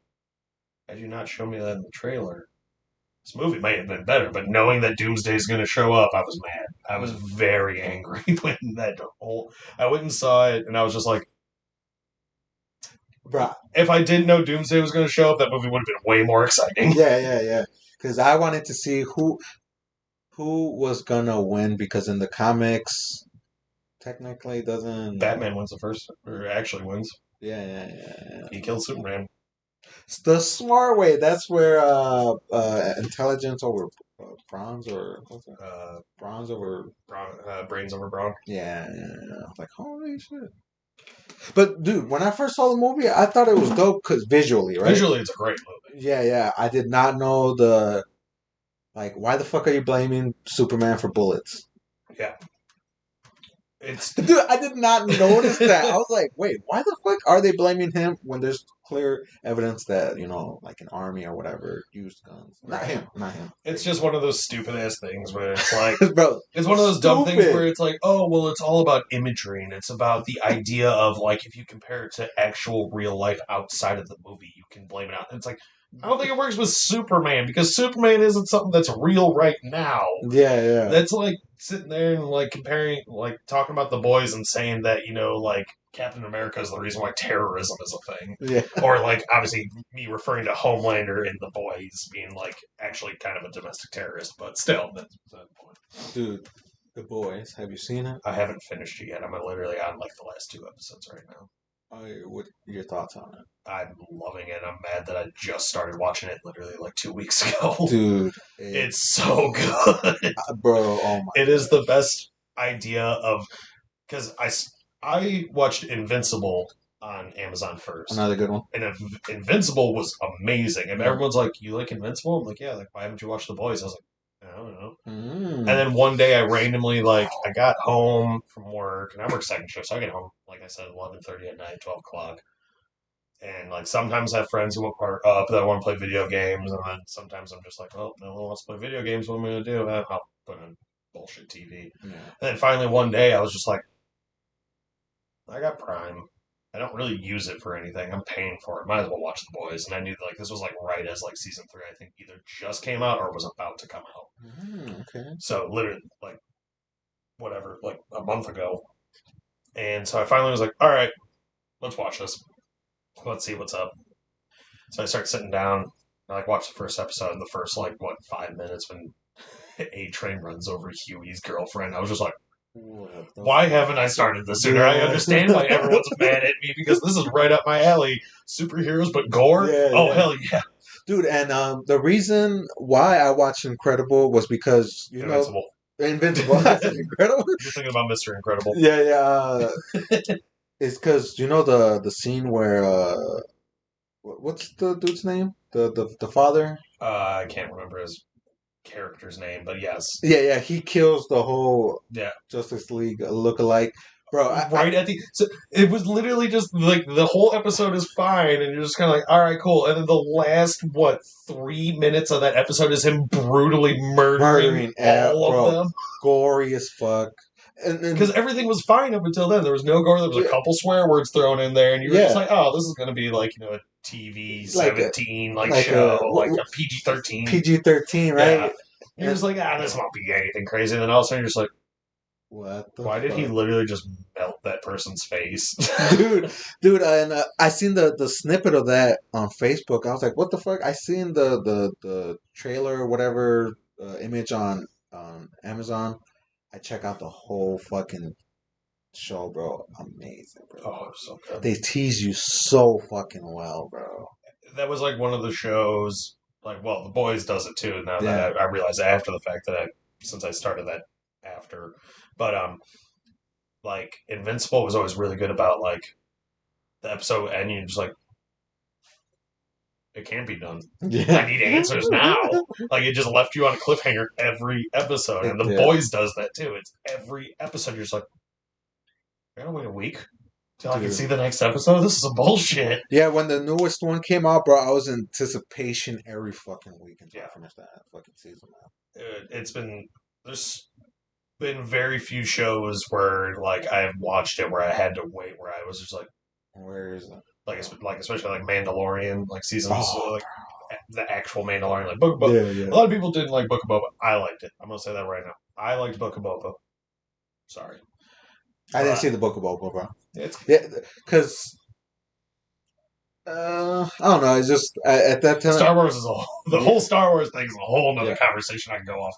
had you not shown me that in the trailer? This movie might have been better, but knowing that Doomsday is going to show up, I was mad. I was very angry when that whole. I went and saw it, and I was just like,
Bro.
If I didn't know Doomsday was going to show up, that movie would have been way more exciting.
Yeah. Because I wanted to see who was gonna win because in the comics, technically doesn't.
Batman wins the first, or actually wins.
Yeah.
He killed Superman.
It's the smart way. That's where intelligence over bronze or what's that? Bronze over
brains over brawn.
Yeah. Like holy shit. But dude, when I first saw the movie, I thought it was dope because visually, right?
Visually, it's a great movie.
Yeah. I did not know the why the fuck are you blaming Superman for bullets?
Yeah. It's
dude, I did not notice that. I was like, wait, why the fuck are they blaming him when there's clear evidence that, like an army or whatever used guns? Not him.
It's just one of those stupid ass things where it's like,
bro,
it's one of those dumb things where it's like, oh, well, it's all about imagery and it's about the idea of like, if you compare it to actual real life outside of the movie, you can blame it out. And it's like, I don't think it works with Superman because Superman isn't something that's real right now.
Yeah.
That's like sitting there and like comparing, like talking about The Boys and saying that, like Captain America is the reason why terrorism is a thing.
Yeah.
Or like obviously me referring to Homelander and The Boys being like actually kind of a domestic terrorist, but still, that's the point.
Dude, The Boys, have you seen it?
I haven't finished it yet. I'm literally on like the last 2 episodes right now.
What are your thoughts on it?
I'm loving it. I'm mad that I just started watching it literally like 2 weeks ago.
Dude,
it's so good,
bro. Oh my!
It is the best idea of because I watched Invincible on Amazon first.
Another good one.
And Invincible was amazing. And everyone's like, "You like Invincible?" I'm like, "Yeah." Like, why haven't you watched The Boys? I was like, "I don't know." And then one day I randomly I got home from work and I work second shift, so I get home like I said 11:30 at night, 12 o'clock. And like sometimes I have friends who are up that want to play video games, and then sometimes I'm just like, "Oh, no one wants to play video games. What am I gonna do?" I'll put on bullshit TV. Yeah. And then finally one day I was just like, I got Prime. I don't really use it for anything. I'm paying for it. Might as well watch The Boys. And I knew this was right as season 3, I think, either just came out or was about to come out.
Okay.
So literally whatever, a month ago. And so I finally was like, all right, let's watch this. Let's see what's up. So I start sitting down. I watch the first episode. And the first 5 minutes when A-Train runs over Huey's girlfriend. I was just like, why haven't I started this sooner? I understand why everyone's mad at me because this is right up my alley. Superheroes, but gore? Hell yeah.
Dude, and the reason why I watched Incredible was because,
Invincible.
Incredible?
You're thinking about Mr. Incredible.
Yeah. It's because, the scene where, what's the dude's name? The father?
I can't remember his character's name, but yes.
Yeah, he kills the whole Justice League lookalike. Bro,
so it was literally just the whole episode is fine, and you're just kind of like, all right, cool. And then the last 3 minutes of that episode is him brutally murdering all of them,
gory as fuck.
Because everything was fine up until then. There was no gore. There was a couple swear words thrown in there, and you were just like, "Oh, this is going to be a TV 17 show, a PG-13."
PG-13, right?
Yeah. You're just like, this won't be anything crazy. And then all of a sudden, you're just like,
"What?
Why did he literally just melt that person's face?"
dude, and I seen the snippet of that on Facebook. I was like, "What the fuck?" I seen the trailer or whatever image on Amazon. I check out the whole fucking show, bro. Amazing, bro.
Oh, so good.
They tease you so fucking well, bro.
That was one of the shows. The Boys does it too. Now that I realize after the fact that since I started that after, but Invincible was always really good about the episode, and you're just it can't be done. Yeah. I need answers now. It just left you on a cliffhanger every episode. And The Boys does that too. It's every episode. You're just like, I gotta wait a week till I can see the next episode? This is some bullshit.
Yeah, when the newest one came out, bro, I was in anticipation every fucking week until I finished that fucking season, man.
There's been very few shows where I've watched it where I had to wait, where I was just like,
where is it?
Especially Mandalorian, seasons, the actual Mandalorian, Book of Boba. Yeah. A lot of people didn't like Book of Boba. I liked it. I'm gonna say that right now. I liked Book of Boba. Sorry,
I didn't see the Book of Boba, bro. Because I don't know. It's just at that time,
Star Wars is the whole Star Wars thing is a whole other conversation I can go off.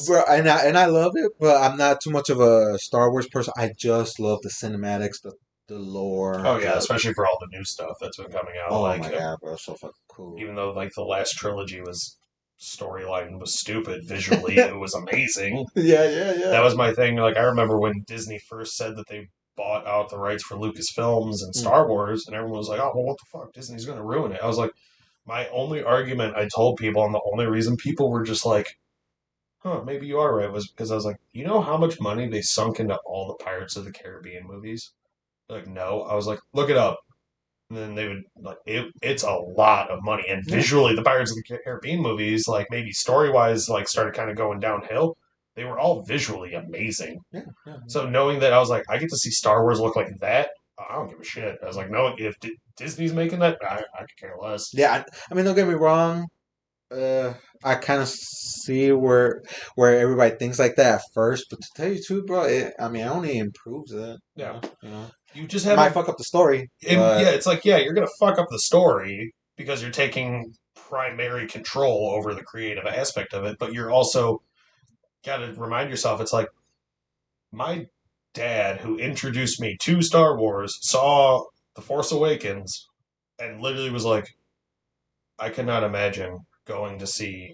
Bro, and I love it, but I'm not too much of a Star Wars person. I just love the cinematics, the the lore.
Oh yeah, especially for all the new stuff that's been coming out.
Oh
Like,
my god, bro, so fucking cool.
even though like the last trilogy was storyline was stupid, visually it was amazing.
Yeah.
That was my thing. Like I remember when Disney first said that they bought out the rights for Lucasfilms and Star Wars, and everyone was like, "Oh, well, what the fuck? Disney's going to ruin it." I was like, my only argument I told people, and the only reason people were just like, "Huh, maybe you are right," was because I was like, "You know how much money they sunk into all the Pirates of the Caribbean movies?" They're like, "No." I was like, "Look it up." And then they would like it's a lot of money, and visually the Pirates of the Caribbean movies, like maybe story wise, like started kind of going downhill. They were all visually amazing. So knowing that, I was like, I get to see Star Wars look like that. I don't give a shit. I was like, no, if Disney's making that, I could care less.
Yeah, I mean, don't get me wrong. I kind of see where everybody thinks like that at first, but to tell you the truth, bro, I mean, it only improves it.
Yeah,
you know,
you just
it
have
might fuck up the story.
yeah, it's like you're gonna fuck up the story because you're taking primary control over the creative aspect of it, but you're also got to remind yourself, it's like my dad who introduced me to Star Wars saw The Force Awakens and literally was like, I cannot imagine going to see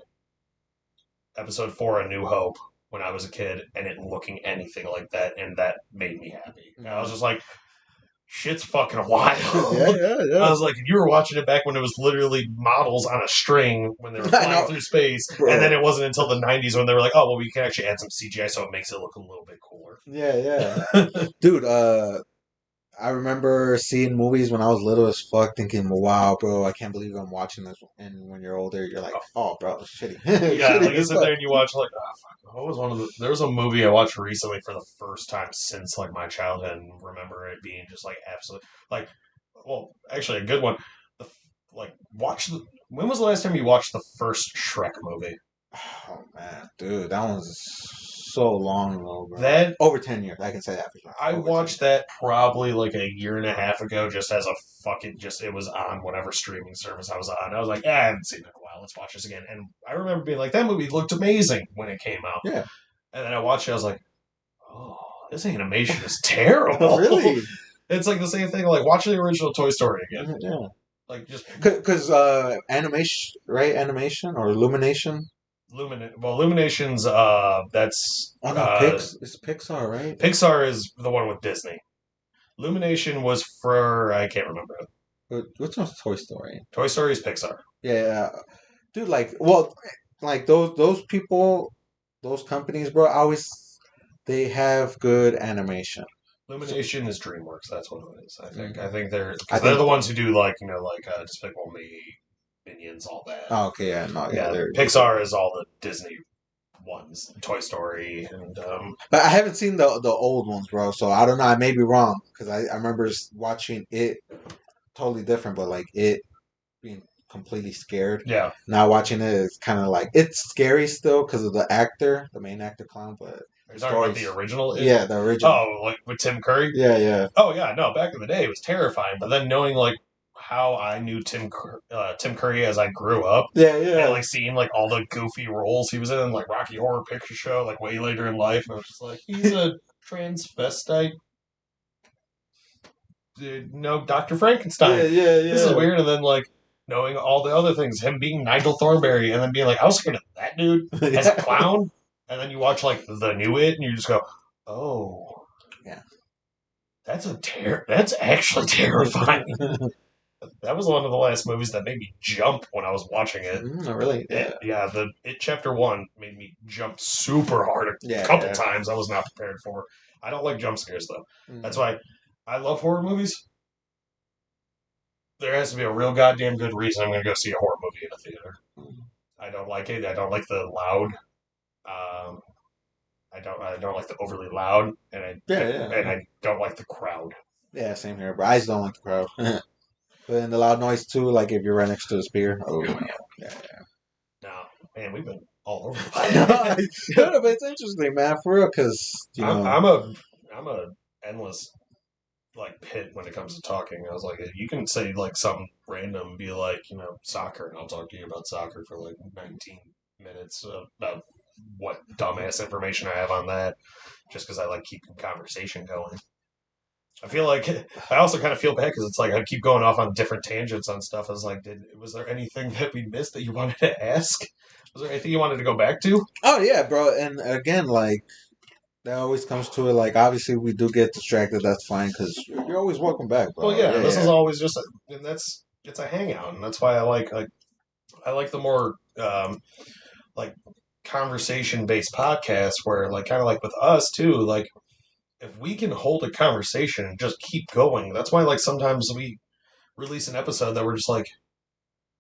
Episode 4 A New Hope when I was a kid and it looking anything like that, and that made me happy. And I was just like, shit's fucking wild.
Yeah.
I was like, you were watching it back when it was literally models on a string when they were flying through space, bro. And then it wasn't until the 90s when they were like, oh, well, we can actually add some CGI so it makes it look a little bit cooler.
Yeah. Dude, I remember seeing movies when I was little as fuck, thinking, "Wow, bro, I can't believe I'm watching this." And when you're older, you're like, "Oh, bro, it's shitty."
Yeah,
shitty
like you sit there and you watch like, oh, fuck, what was one of the? There was a movie I watched recently for the first time since like my childhood, and remember it being just like absolutely like, well, actually a good one. The watch the. When was the last time you watched the first Shrek movie?
Oh man, dude, that was so long ago, bro.
That
over 10 years, I can say that for sure.
I watched that probably like a year and a half ago, just as a fucking it was on whatever streaming service I was on. I was like, I haven't seen it in a while. Let's watch this again. And I remember being like, that movie looked amazing when it came out.
Yeah.
And then I watched it. I was like, oh, this animation is terrible.
Really?
It's like the same thing. Like watching the original Toy Story again.
Yeah.
Like just
because animation, right? Animation or Illumination.
Illumination's that's
it's Pixar, right?
Pixar is the one with Disney. Illumination was for I can't remember.
Which one's Toy Story?
Toy Story is Pixar.
Yeah, dude. Like those people, those companies, bro. They have good animation.
Illumination is DreamWorks. That's what it is. I think. I think they're the ones who do like Despicable Me, Minions, all that.
Oh, okay, yeah, no, yeah.
Pixar is all the Disney ones, Toy Story, and.
But I haven't seen the old ones, bro. So I don't know. I may be wrong because I remember watching it totally different, but like it being completely scared.
Yeah.
Now watching it, it's kind of like it's scary still because of the main actor clown, but.
Are you talking about the original?
Yeah, the original.
Oh, like with Tim Curry?
Yeah.
Oh, yeah, no, back in the day it was terrifying, but then knowing, like, how I knew Tim Curry as I grew up.
Yeah.
And, like, seeing, like, all the goofy roles he was in, like, Rocky Horror Picture Show, like, way later in life, and I was just like, he's a transvestite. No, Dr. Frankenstein.
Yeah.
This is weird, and then, like, knowing all the other things, him being Nigel Thornberry, and then being like, I was scared of that dude as a clown. And then you watch like the new It, and you just go, "Oh,
yeah,
that's actually terrifying." That was one of the last movies that made me jump when I was watching it.
Really?
Yeah. The It Chapter 1 made me jump super hard a couple times. I was not prepared for. I don't like jump scares though. That's why I love horror movies. There has to be a real goddamn good reason I'm going to go see a horror movie in a theater. I don't like it. I don't like the loud. I don't like the overly loud, and I don't like the crowd.
Yeah, same here. But I just don't like the crowd. But then the loud noise too, like if you're right next to the speaker. Oh yeah.
No, man, we've been all over the place.
No, but it's interesting, man, for real, because
I'm a endless like pit when it comes to talking. I was like, you can say like something random, be like soccer, and I'll talk to you about soccer for like 19 minutes about what dumbass information I have on that, just because I like keeping conversation going. I feel like I also kind of feel bad because it's like I keep going off on different tangents on stuff. I was like, was there anything that we missed that you wanted to ask? Was there anything you wanted to go back to?
Oh yeah, bro. And again, like that always comes to it. Like obviously we do get distracted. That's fine because you're always welcome back,
Well,
bro.
yeah,
Yeah,
this is
yeah.
always just, and that's it's a hangout, and that's why I like the more like conversation based podcasts where like kind of like with us too, like if we can hold a conversation and just keep going, that's why like sometimes we release an episode that we're just like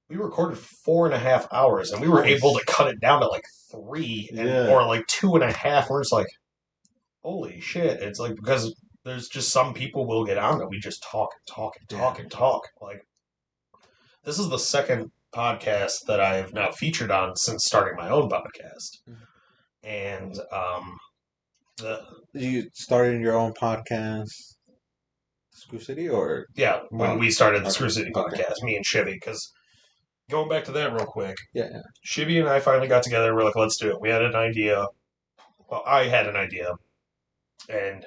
we recorded 4.5 hours and we were able to
Nice.
cut it down to like three and
Yeah.
or like 2.5. We're just like, holy shit. It's like because there's just some people will get on that we just talk and talk and
Yeah.
talk and talk. Like this is the second podcast that I have now featured on since starting my own podcast. And the
You started your own podcast, Screw City, or
yeah, when
oh,
we started the
okay,
Screw City
okay,
podcast, me and Chevy, because going back to that real quick,
yeah, yeah.
Shibby and I finally got together. We're like, let's do it. We had an idea. Well, I had an idea, and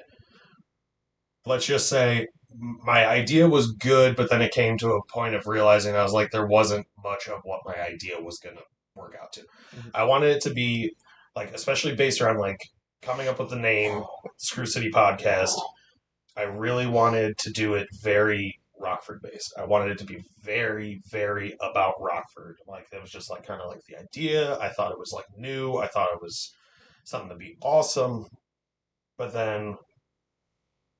let's just say my idea was good, but then it came to a point of realizing I was like, there wasn't much of what my idea was going to work out to.
Mhm.
I wanted it to be like, especially based around like coming up with the name Screw City Podcast. I really wanted to do it very Rockford based. I wanted it to be very, very about Rockford. Like it was just like kind of like the idea. I thought it was like new. I thought it was something to be awesome. But then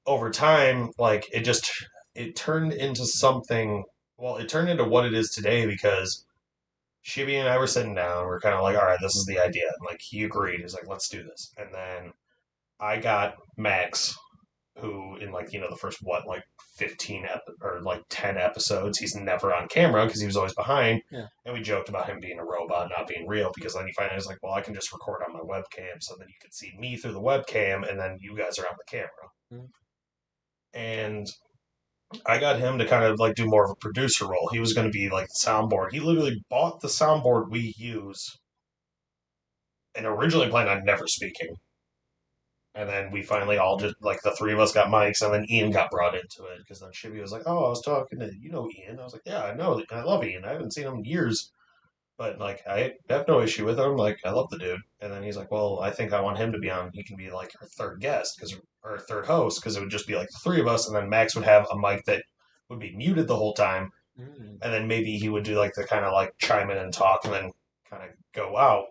over time, like it turned into something. Well, it turned into what it is today because Shibi and I were sitting down. We're kind of like, all right, this is the idea. And like he agreed. He's like, let's do this. And then I got Max, who in like the first what like or like 10 episodes he's never on camera because he was always behind,
Yeah.
and we joked about him being a robot not being real because then he finally was like, well, I can just record on my webcam so then you can see me through the webcam and then you guys are on the camera.
Mhm.
And I got him to kind of like do more of a producer role. He was going to be like the soundboard. He literally bought the soundboard we use and originally planned on never speaking. And then we finally all just like the three of us got mics, and then Ian got brought into it because then Shibby was like, "Oh, I was talking to Ian." I was like, "Yeah, I know. I love Ian. I haven't seen him in years, but like I have no issue with him. Like I love the dude." And then he's like, "Well, I think I want him to be on. He can be like our third guest or third host because it would just be like the three of us, and then Max would have a mic that would be muted the whole time,
Mm.
and then maybe he would do like the kind of like chime in and talk, and then kind of go out."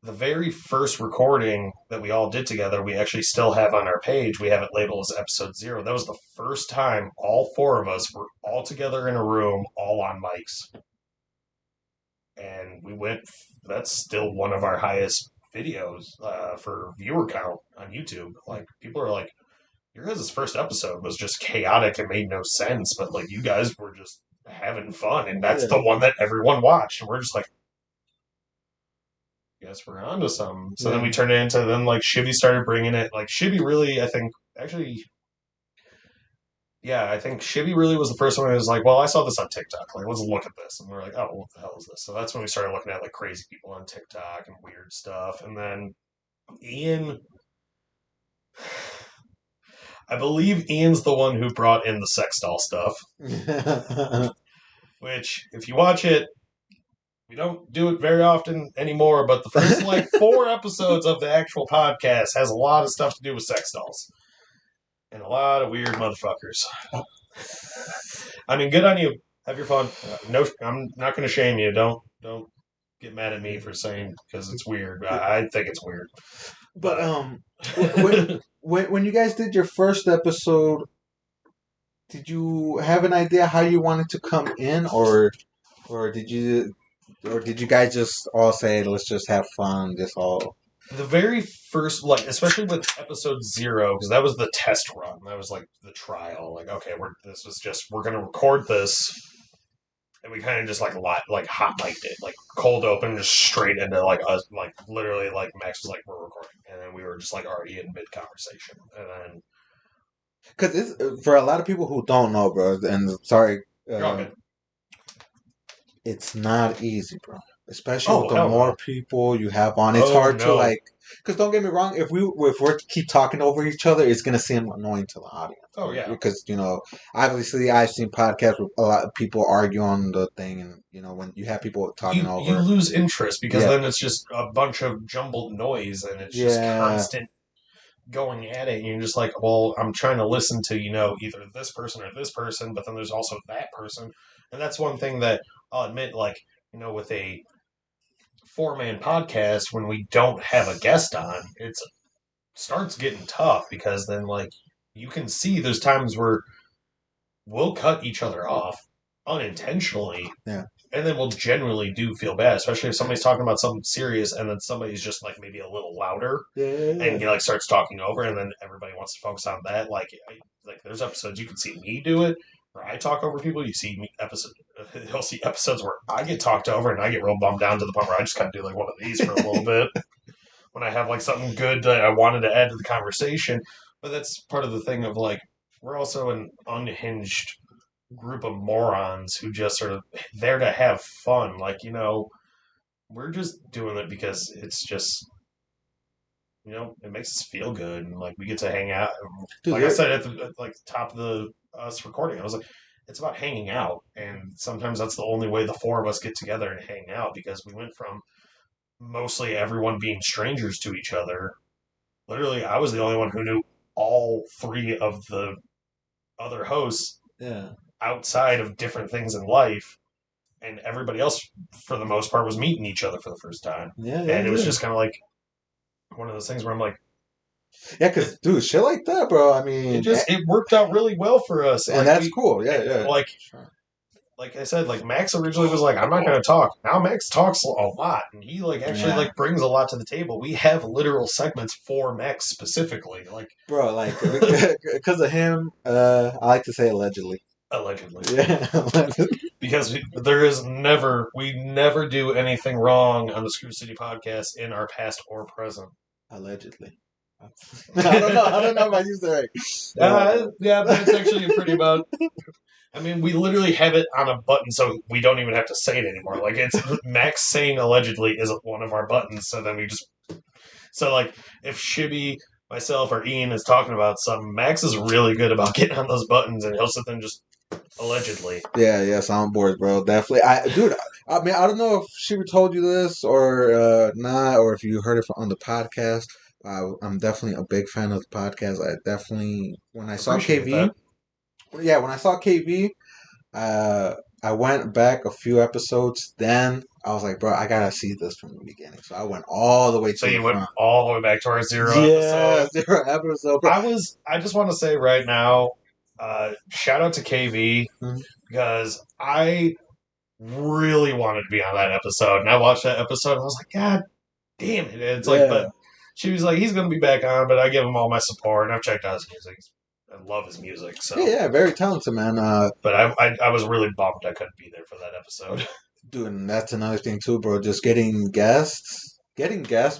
The very first recording that we all did together, we actually still have on our page. We have it labeled as episode 0. That was the first time all four of us were all together in a room, all on mics. And we went, that's still one of our highest videos for viewer count on YouTube. Like, people are like, your guys' first episode was just chaotic and made no sense, but like, you guys were just having fun. And that's the
Yeah.
one that everyone watched. And we're just like, guess we're onto something. So then
Yeah.
we turned it into then like Shibby started bringing it. Like Shibby really, I think actually, yeah, I think Shibby really was the first one who was like, well, I saw this on TikTok. Like, let's look at this. And we're like, oh, what the hell is this? So that's when we started looking at like crazy people on TikTok and weird stuff. And then Ian, I believe Ian's the one who brought in the sex doll stuff. Which, if you watch it, we don't do it very often anymore, but the first like 4 episodes of the actual podcast has a lot of stuff to do with sex dolls. And a lot of weird motherfuckers. I mean, good on you. Have your fun. No, I'm not going to shame you. Don't get mad at me for saying because it's weird. I think it's weird.
But when you guys did your first episode, did you have an idea how you wanted to come in, or did you guys just all say, let's just have fun, just all?
The very first, like, especially with episode 0, because that was the test run. That was like the trial. Like, okay, we're gonna record this, and we kind of just like hot mic'd it, like cold open, just straight into like us, like literally, like Max was like, we're recording, and then we were just like already in mid conversation, and then
Because it's for a lot of people who don't know, bro. And sorry,
you're all good.
it's not easy, bro. especially with the more people you have on. It's hard to like, because don't get me wrong, if we're keep talking over each other, it's gonna seem annoying to the audience.
Oh yeah,
because obviously I've seen podcasts with a lot of people argue on the thing, and when you have people talking over,
you lose interest because then it's just a bunch of jumbled noise and it's just constant going at it, and you're just like, well, I'm trying to listen to either this person or this person, but then there's also that person, and that's one thing that I'll admit, like with a 4-man podcast, when we don't have a guest on, it starts getting tough because then like you can see there's times where we'll cut each other off unintentionally.
Yeah.
And then we'll generally do feel bad, especially if somebody's talking about something serious and then somebody's just like maybe a little louder. And he like starts talking over, and then everybody wants to focus on that. Like there's episodes you can see me do it where I talk over people. You'll see episodes where I get talked over and I get real bummed down to the point where I just kind of do like one of these for a little bit when I have like something good that I wanted to add to the conversation. But that's part of the thing of like we're also an unhinged group of morons who just are there to have fun. Like, we're just doing it because it's just, it makes us feel good. And like, we get to hang out. Dude, like I said at the top of us recording, I was like, it's about hanging out. And sometimes that's the only way the four of us get together and hang out, because we went from mostly everyone being strangers to each other. Literally, I was the only one who knew all three of the other hosts.
Yeah.
Outside of different things in life, and everybody else for the most part was meeting each other for the first time. And it was just kind of like one of those things where I'm like,
because dude, shit like that, bro, I mean,
it worked out really well for us,
and that's cool.
Like I said, like Max originally was like, I'm not going to talk. Now Max talks a lot, and he actually brings a lot to the table. We have literal segments for Max specifically, like
bro, because of him. I like to say allegedly.
Yeah, because we never do anything wrong on the Screw City podcast in our past or present.
Allegedly. I don't know if I used that right.
Yeah, but it's actually pretty about. I mean, we literally have it on a button, so we don't even have to say it anymore. Like, it's Max saying allegedly is one of our buttons, so then we just. So, like, if Shibby, myself, or Ian is talking about something, Max is really good about getting on those buttons, and he'll sit there and just. Allegedly.
Yeah, soundboards, bro. Definitely. I mean, I don't know if Shibby told you this or not, or if you heard it on the podcast. I'm definitely a big fan of the podcast. I definitely, when I saw KV, when I saw KV, I went back a few episodes. Then I was like, bro, I gotta see this from the beginning. So I went all the way to.
So you went all the way back to our zero episode. Bro. I just want to say right now, shout out to KV, because I really wanted to be on that episode, and I watched that episode and I was like, God damn it! It's like, but she was like, he's gonna be back on, but I give him all my support, and I've checked out his music. I love his music. So
yeah, very talented, man.
But I was really bummed I couldn't be there for that episode.
Dude, and that's another thing too, bro. Just getting guests,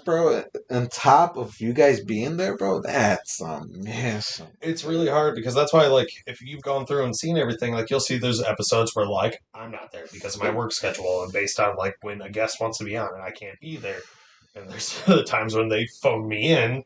bro, on top of you guys being there, bro. That's amazing.
It's really hard because that's why, like, if you've gone through and seen everything, like, you'll see there's episodes where, like, I'm not there because of my work schedule and based on, like, when a guest wants to be on and I can't be there. And there's times when they phone me in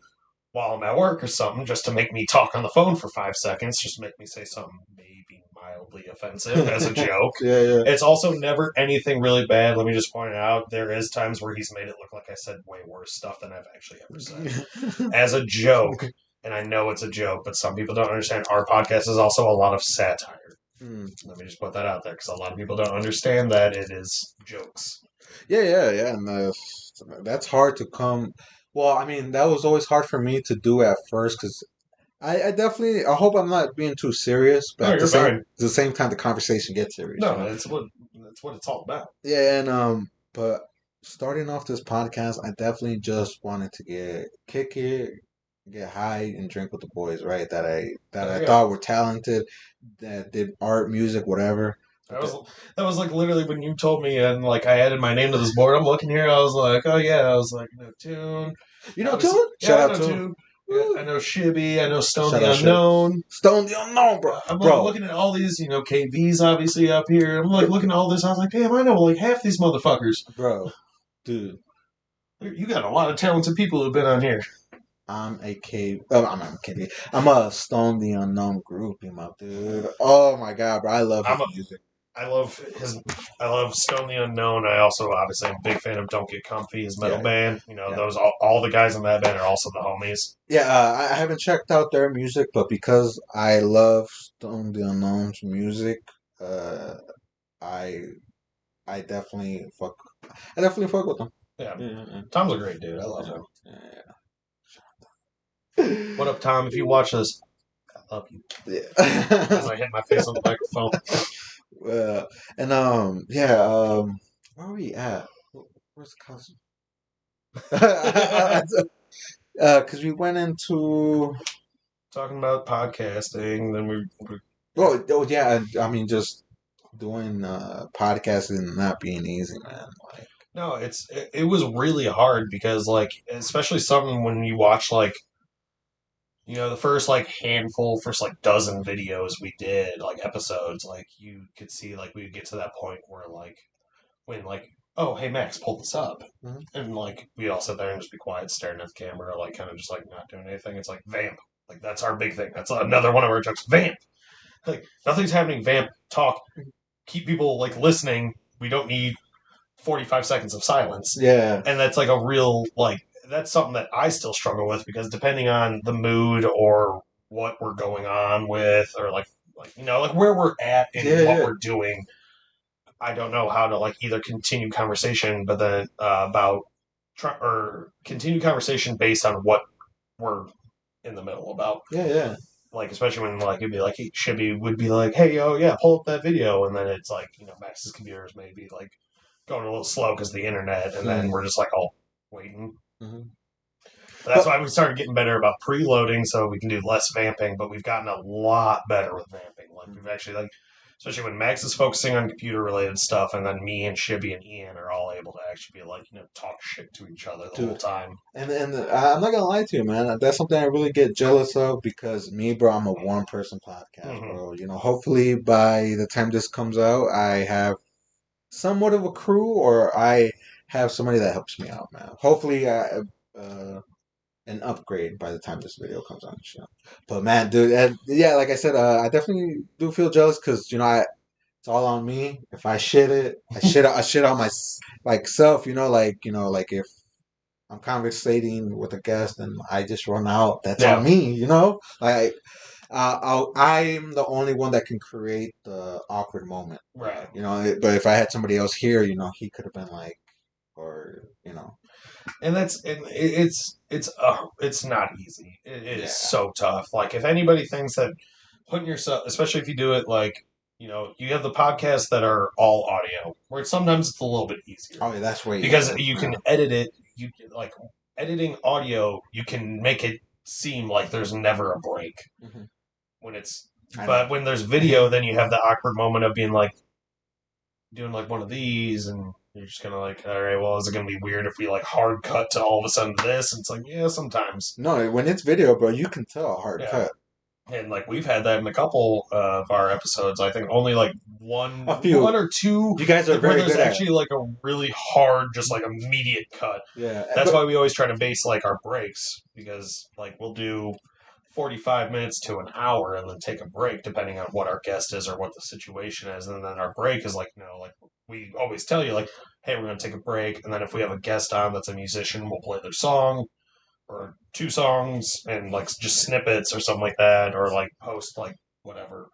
while I'm at work or something just to make me talk on the phone for 5 seconds, just to make me say something maybe mildly offensive as a joke.
Yeah.
It's also never anything really bad. Let me just point it out. There is times where he's made it look like I said way worse stuff than I've actually ever said. As a joke, and I know it's a joke, but some people don't understand. Our podcast is also a lot of satire. Let me just put that out there, because a lot of people don't understand that it is jokes.
Yeah. And that's hard to come... Well, I mean, that was always hard for me to do at first, because I definitely... I hope I'm not being too serious, but at the same time, the conversation gets serious.
No, that's what it's all about.
Yeah, and but starting off this podcast, I definitely just wanted to kick it, get high, and drink with the boys, right? That I thought were talented, that did art, music, whatever.
That was like literally when you told me, and like I added my name to this board. I'm looking here. I was like, oh yeah. I was like, no Tune.
You know Tune? Shout out
Tune. Yeah, I know Shibby. I know Stone
Shout
the
out
Unknown.
Stone the Unknown, bro.
I'm like looking at all these, KVs obviously up here. I'm like looking at all this. I was like, damn, I know like half these motherfuckers.
Bro, dude.
You got a lot of talented people who've been on here.
I'm I'm kidding. I'm a Stone the Unknown groupie, my dude. Oh my god, bro. I love his music.
I love Stone the Unknown. I also obviously am a big fan of Don't Get Comfy, his metal band. Those all the guys in that band are also the homies.
Yeah, I haven't checked out their music, but because I love Stone the Unknown's music, uh, I I definitely fuck. I definitely fuck with them.
Yeah, Tom's a great dude. I love him.
Yeah.
What up, Tom? If you watch this, I love you.
Yeah.
As I hit my face on the microphone.
Where are we at? Where's the cousin? Because we went into
talking about podcasting, then we
oh yeah, I mean just doing podcasting and not being easy, man. Like
no, it was really hard because like especially something when you watch like the first like first like dozen videos we did, like episodes, like you could see like we would get to that point where like when like, oh hey Max, pull this up.
mm-hmm.
And like we all sit there and just be quiet staring at the camera, like kind of just like not doing anything. It's like vamp. Like that's our big thing. That's another one of our jokes. Vamp. Like nothing's happening, vamp, talk, keep people like listening. We don't need 45 seconds of silence.
Yeah.
And that's like a real like that's something that I still struggle with because depending on the mood or what we're going on with or like like where we're at and what we're doing, I don't know how to like either continue conversation but then or continue conversation based on what we're in the middle about.
Yeah.
Like especially when like it'd be like Shibby would be like, hey yo yeah, pull up that video, and then it's like Max's computers may be like going a little slow because of the internet, and then we're just like all waiting. Mm-hmm. That's why we started getting better about preloading, so we can do less vamping. But we've gotten a lot better with vamping. Like we've actually like, especially when Max is focusing on computer related stuff, and then me and Shibby and Ian are all able to actually be like talk shit to each other the whole time.
And I'm not gonna lie to you, man. That's something I really get jealous of because me, bro, I'm a one person podcast, bro. Hopefully by the time this comes out, I have somewhat of a crew, or I have somebody that helps me out, man. Hopefully, an upgrade by the time this video comes out. But man, dude, like I said, I definitely do feel jealous because it's all on me. If I shit it, I shit on my like self. Like if I'm conversating with a guest and I just run out, that's on me. Like. I'm the only one that can create the awkward moment,
right?
But if I had somebody else here, he could have been like, or.
And it's not easy. It is so tough. Like if anybody thinks that putting yourself, especially if you do it like you have the podcasts that are all audio, where sometimes it's a little bit easier.
Oh, yeah, that's way
because you can edit it. You like editing audio. You can make it seem like there's never a break when it's. But when there's video, then you have the awkward moment of being like doing like one of these and. You're just kind of like, all right, well, is it going to be weird if we like hard cut to all of a sudden this? And it's like, yeah, sometimes.
No, when it's video, bro, you can tell a hard cut.
And like we've had that in a couple of our episodes. I think only like one or two.
You guys are very good. There's
actually like a really hard, just like immediate cut.
Yeah,
that's why we always try to base like our breaks because like we'll do 45 minutes to an hour and then take a break depending on what our guest is or what the situation is, and then our break is like like we always tell you like, hey, we're going to take a break, and then if we have a guest on that's a musician, we'll play their song or two songs and like just snippets or something like that, or like post like whatever,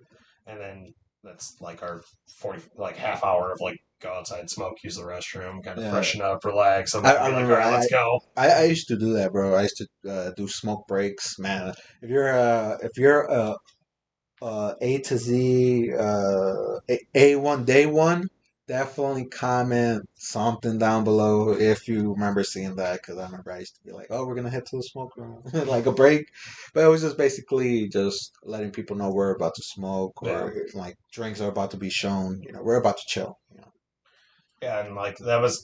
and then that's like our 40 like half hour of like go outside, smoke, use the restroom, kind of freshen up, relax, and then be like, all right, let's go.
I used to do that, bro. I used to do smoke breaks, man. If you're A to Z A1 day one, definitely comment something down below if you remember seeing that, because I remember I used to be like, oh, we're gonna head to the smoke room like a break, but it was just basically just letting people know we're about to smoke, or like drinks are about to be shown, we're about to chill.
Yeah, and like that's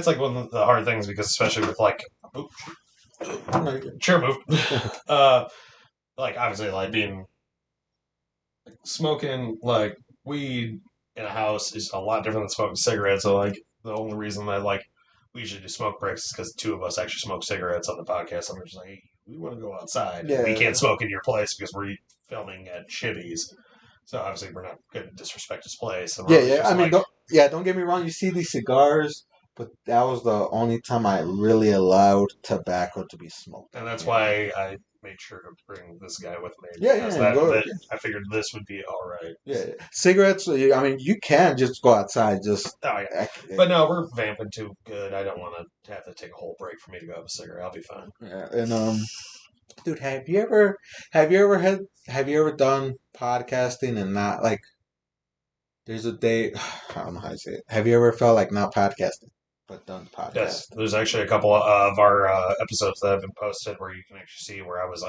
like one of the hard things, because especially with like Chair move. Like obviously, like being smoking like weed in a house is a lot different than smoking cigarettes. So like the only reason that like we usually do smoke breaks is because two of us actually smoke cigarettes on the podcast. I'm just like, hey, we want to go outside. Yeah. We can't smoke in your place because we're filming at Chivi's. So obviously we're not going to disrespect his place.
Yeah, yeah. I mean, don't get me wrong. You see these cigars, but that was the only time I really allowed tobacco to be smoked.
And that's why I made sure to bring this guy with me.
Yeah, yeah.
I figured this would be all right.
Yeah, cigarettes. I mean, you can just go outside. Just
but no, we're vamping too good. I don't want to have to take a whole break for me to go have a cigarette. I'll be fine.
Yeah, and dude, have you ever done podcasting and not like? There's a day. I don't know how to say it. Have you ever felt like not podcasting, but done podcasting?
Yes, there's actually a couple of our episodes that have been posted where you can actually see where I was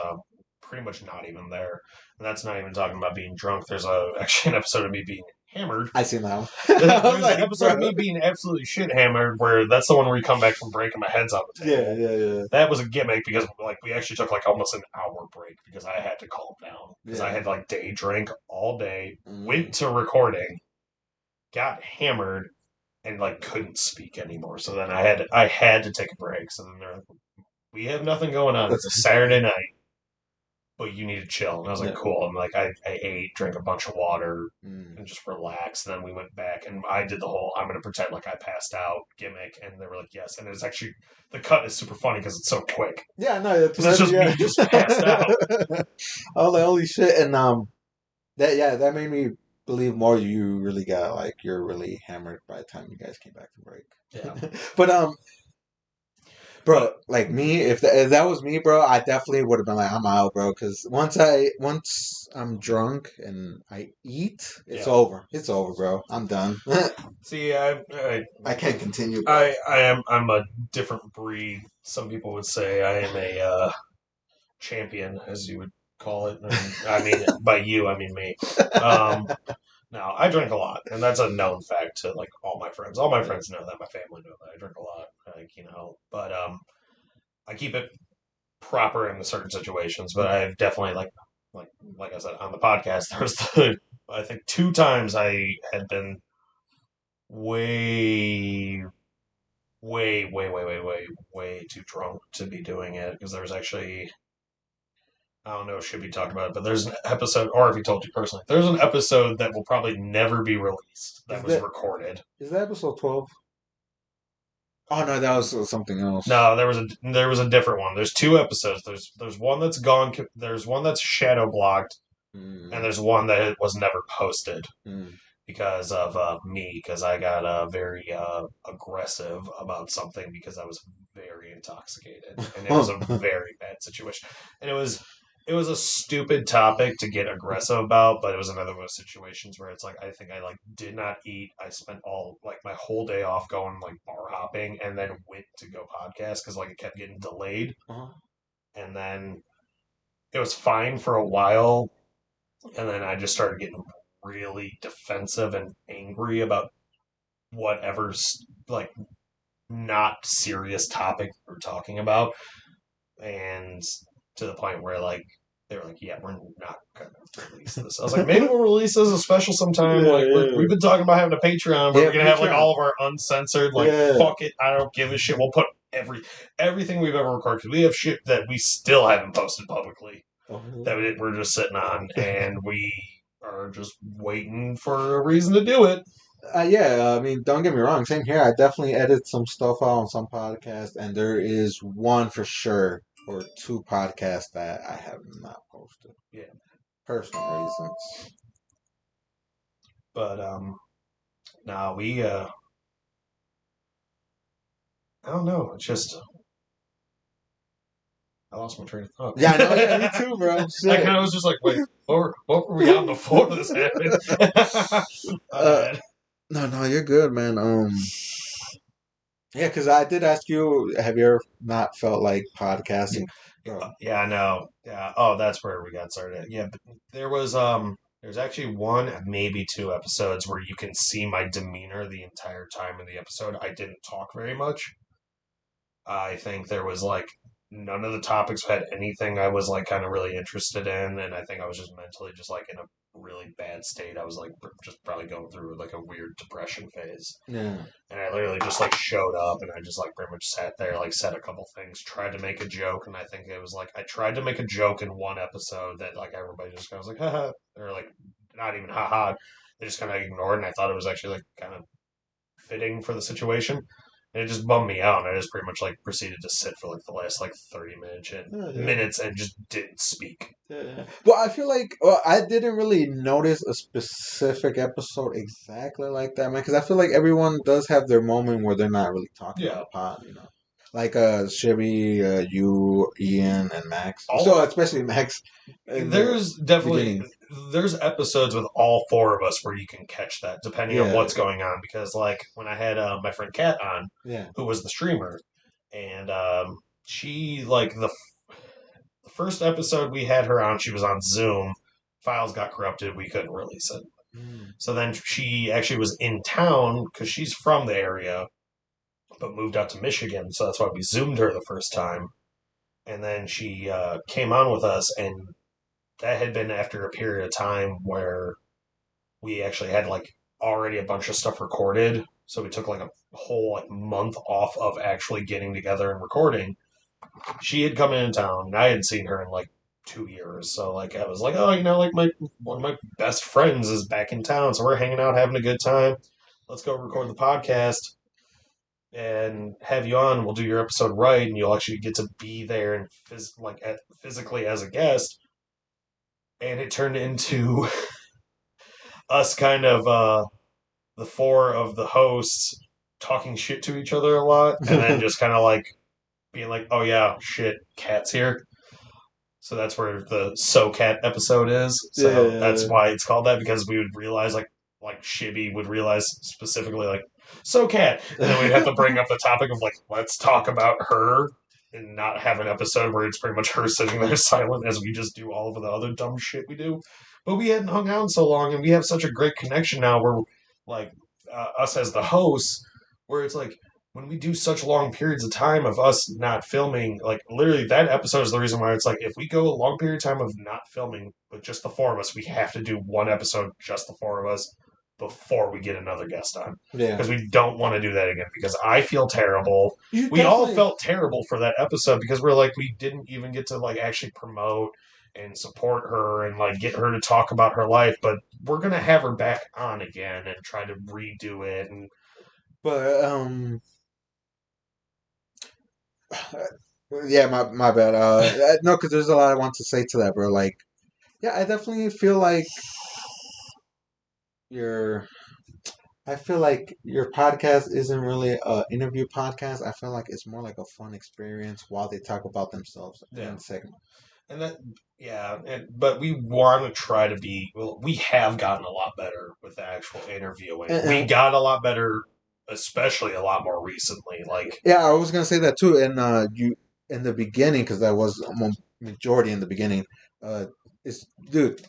pretty much not even there, and that's not even talking about being drunk. There's actually an episode of me being hammered.
I seen that one.
There's an episode of me being absolutely shit hammered where that's the one where you come back from breaking my head's on the table. Yeah. That was a gimmick because like we actually took like almost an hour break because I had to calm down because I had like day drink all day, went to recording, got hammered, and like couldn't speak anymore. So then I had to take a break. So then they're like, we have nothing going on. It's a Saturday night, but you need to chill. And I was like, cool. And like I ate, drank a bunch of water, and just relaxed. And then we went back, and I did the whole I'm going to pretend like I passed out gimmick. And they were like, yes. And it's actually the cut is super funny because it's so quick.
Yeah, no, it's
just me just passed out.
I was like, holy shit! And that made me believe more. You really got like you're really hammered by the time you guys came back from break.
Yeah,
but bro, like me, if that was me, bro, I definitely would have been like, I'm out, bro. Because once I'm drunk and I eat, it's over. It's over, bro. I'm done.
See, I
can't continue. Bro.
I'm a different breed. Some people would say I am a champion, as you would call it. And, I mean, by you, I mean me. Now, I drink a lot, and that's a known fact to like all my friends. All my friends know that. My family know that I drink a lot, but I keep it proper in certain situations. But I've definitely like I said on the podcast, there was I think 2 times I had been way too drunk to be doing it because there was actually. I don't know if should be talked about it, but there's an episode, or if he told you personally, there's an episode that will probably never be released that was recorded.
Is that episode 12? Oh no, that was something else.
No, there was a different one. There's 2 episodes. There's one that's gone. There's one that's shadow blocked, and there's one that was never posted because of me, because I got very aggressive about something because I was very intoxicated, and it was a very bad situation, and it was a stupid topic to get aggressive about, but it was another one of those situations where it's like I think I like did not eat. I spent all like my whole day off going like bar hopping, and then went to go podcast because like it kept getting delayed, and then it was fine for a while, and then I just started getting really defensive and angry about whatever's like not serious topic we're talking about, and to the point where like they were like, yeah, we're not gonna release this. I was like, maybe we'll release this as a special sometime. We've been talking about having a Patreon where we're gonna have like all of our uncensored, fuck it, I don't give a shit. We'll put everything we've ever recorded because we have shit that we still haven't posted publicly that we're just sitting on, and we are just waiting for a reason to do it.
I mean, don't get me wrong. Same here. I definitely edit some stuff out on some podcasts, and there is one for sure or 2 podcasts that I have not posted.
Yeah,
personal reasons.
But no, we I don't know. It's just I lost my train of thought.
Yeah, I know. Yeah, me too, bro.
I kind of was just like, wait, what were we on before this happened?
No, you're good, man. Yeah, because I did ask you, have you ever not felt like podcasting?
Yeah, I know. Yeah. Oh, that's where we got started. Yeah, but there's actually 1, maybe 2 episodes where you can see my demeanor the entire time in the episode. I didn't talk very much. I think there was like none of the topics had anything I was like kind of really interested in, and I think I was just mentally just like in a really bad state. I was like just probably going through like a weird depression phase.
Yeah.
And I literally just like showed up and I just like pretty much sat there, like said a couple things, tried to make a joke, and I think it was like I tried to make a joke in one episode that like everybody just kind of was like haha, or like not even haha, they just kind of ignored, and I thought it was actually like kind of fitting for the situation. And it just bummed me out, and I just pretty much like proceeded to sit for like the last like 30 minutes and just didn't speak.
Yeah. Well, I feel like I didn't really notice a specific episode exactly like that, man. Because I feel like everyone does have their moment where they're not really talking on the pod, you know. Like Chevy, you, Ian, and Max. So especially Max.
There's definitely there's episodes with all four of us where you can catch that depending on what's going on. Because like when I had my friend Kat on, who was the streamer, and she like the first episode we had her on, she was on Zoom. Files got corrupted. We couldn't release it. So then she actually was in town because she's from the area, but moved out to Michigan. So that's why we Zoomed her the first time. And then she came on with us, and that had been after a period of time where we actually had like already a bunch of stuff recorded. So we took like a whole like month off of actually getting together and recording. She had come in town, and I hadn't seen her in like 2 years. So like I was like, oh, you know, like one of my best friends is back in town, so we're hanging out, having a good time. Let's go record the podcast and have you on. We'll do your episode right, and you'll actually get to be there and physically as a guest. And it turned into us kind of the four of the hosts talking shit to each other a lot, and then just kind of like being like, "Oh yeah, shit, Cat's here." So that's where the So Cat episode is. So that's why it's called that, because we would realize like Shibby would realize specifically like So Cat, and then we'd have to bring up the topic of like let's talk about her and not have an episode where it's pretty much her sitting there silent as we just do all of the other dumb shit we do. But we hadn't hung out in so long, and we have such a great connection now where like us as the hosts, where it's like when we do such long periods of time of us not filming, like literally that episode is the reason why it's like if we go a long period of time of not filming with just the four of us, we have to do one episode just the four of us before we get another guest on. Because we don't want to do that again, because I feel terrible. We all felt terrible for that episode because we're like, we didn't even get to like actually promote and support her and like get her to talk about her life, but we're gonna have her back on again and try to redo it. And
but yeah, my bad. No, because there's a lot I want to say to that, bro. Like, yeah, I definitely feel like I feel like your podcast isn't really an interview podcast. I feel like it's more like a fun experience while they talk about themselves in the segment.
And that, but we want to try to be. Well, we have gotten a lot better with the actual interviewing. We got a lot better, especially a lot more recently. Like,
yeah, I was gonna say that too. And you in the beginning, because that was a majority in the beginning. Dude,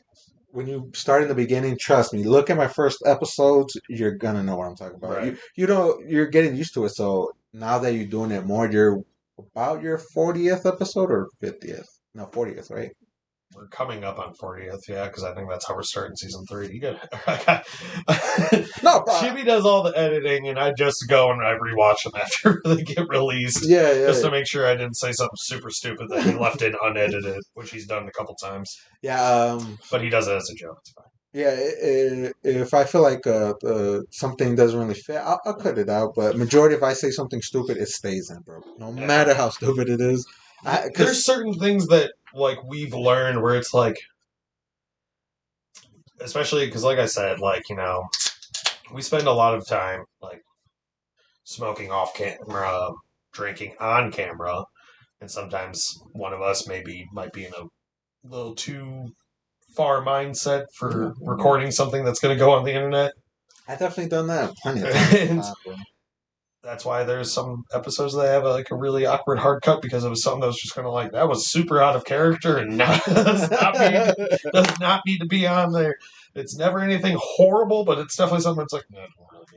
when you start in the beginning, trust me. Look at my first episodes. You're gonna know what I'm talking about.
Right.
You're getting used to it. So now that you're doing it more, you're about your 40th episode or 50th. No, 40th, right?
We're coming up on 40th, yeah, because I think that's how we're starting season 3. You got
no,
Shibby does all the editing, and I just go and I rewatch them after they get released.
Yeah,
just to make sure I didn't say something super stupid that he left in unedited, which he's done a couple times.
Yeah,
but he does it as a joke. It's fine.
Yeah, if I feel like something doesn't really fit, I'll cut it out. But majority, if I say something stupid, it stays in, bro. No matter how stupid it is.
There's certain things that like we've learned where it's like, especially because, like I said, like, you know, we spend a lot of time like smoking off camera, drinking on camera, and sometimes one of us might be in a little too far mindset for recording something that's going to go on the internet.
I've definitely done that plenty of times.
That's why there's some episodes that have a really awkward hard cut, because it was something that was just kind of like, that was super out of character and does not need to be on there. It's never anything horrible, but it's definitely something that's like, no,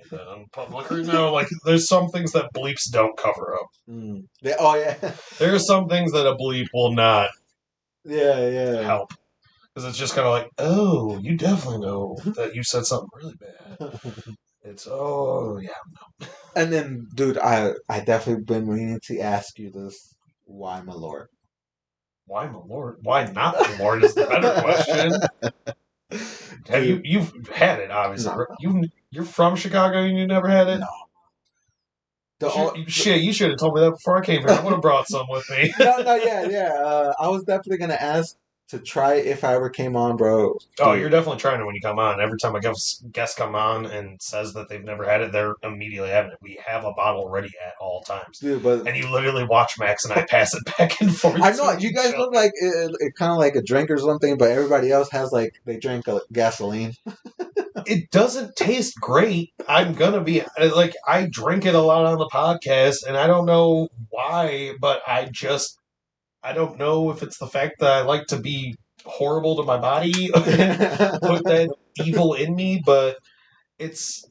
that on public right now. Like, there's some things that bleeps don't cover up.
Oh yeah.
There are some things that a bleep will not.
Yeah.
Help. Because it's just kind of like, oh, you definitely know that you said something really bad. It's, oh, yeah.
And then, dude, I definitely been meaning to ask you this. Why, my lord?
Why, my lord? Why not, my lord? Is the better question. Have you've had it, obviously. No. You're from Chicago and you never had it?
No.
You should have told me that before I came here. I would have brought some with me.
Yeah. I was definitely gonna ask to try it if I ever came on, bro. Dude.
Oh, you're definitely trying it when you come on. Every time a guest come on and says that they've never had it, they're immediately having it. We have a bottle ready at all times.
Dude,
and you literally watch Max and I pass it back and forth.
I know, you guys look like it kind of like a drink or something, but everybody else has like, they drink gasoline.
It doesn't taste great. I'm gonna be like, I drink it a lot on the podcast, and I don't know why, but I don't know if it's the fact that I like to be horrible to my body and put that evil in me, but it's.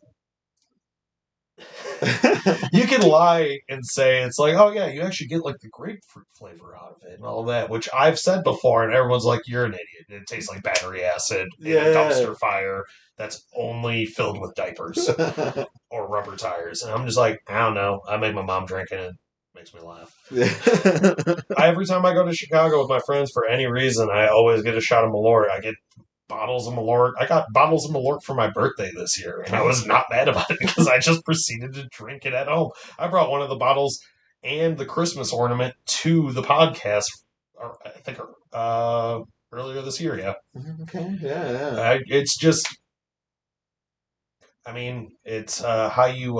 You can lie and say it's like, oh yeah, you actually get like the grapefruit flavor out of it and all that, which I've said before, and everyone's like, you're an idiot. It tastes like battery acid in a dumpster fire that's only filled with diapers or rubber tires. And I'm just like, I don't know. I make my mom drink it and it makes me laugh. Every time I go to Chicago with my friends for any reason, I always get a shot of Malort. I get bottles of Malort. I got bottles of Malort for my birthday this year, and I was not mad about it because I just proceeded to drink it at home. I brought one of the bottles and the Christmas ornament to the podcast, I think, earlier this year, yeah.
Okay, yeah.
It's just, I mean, it's how you,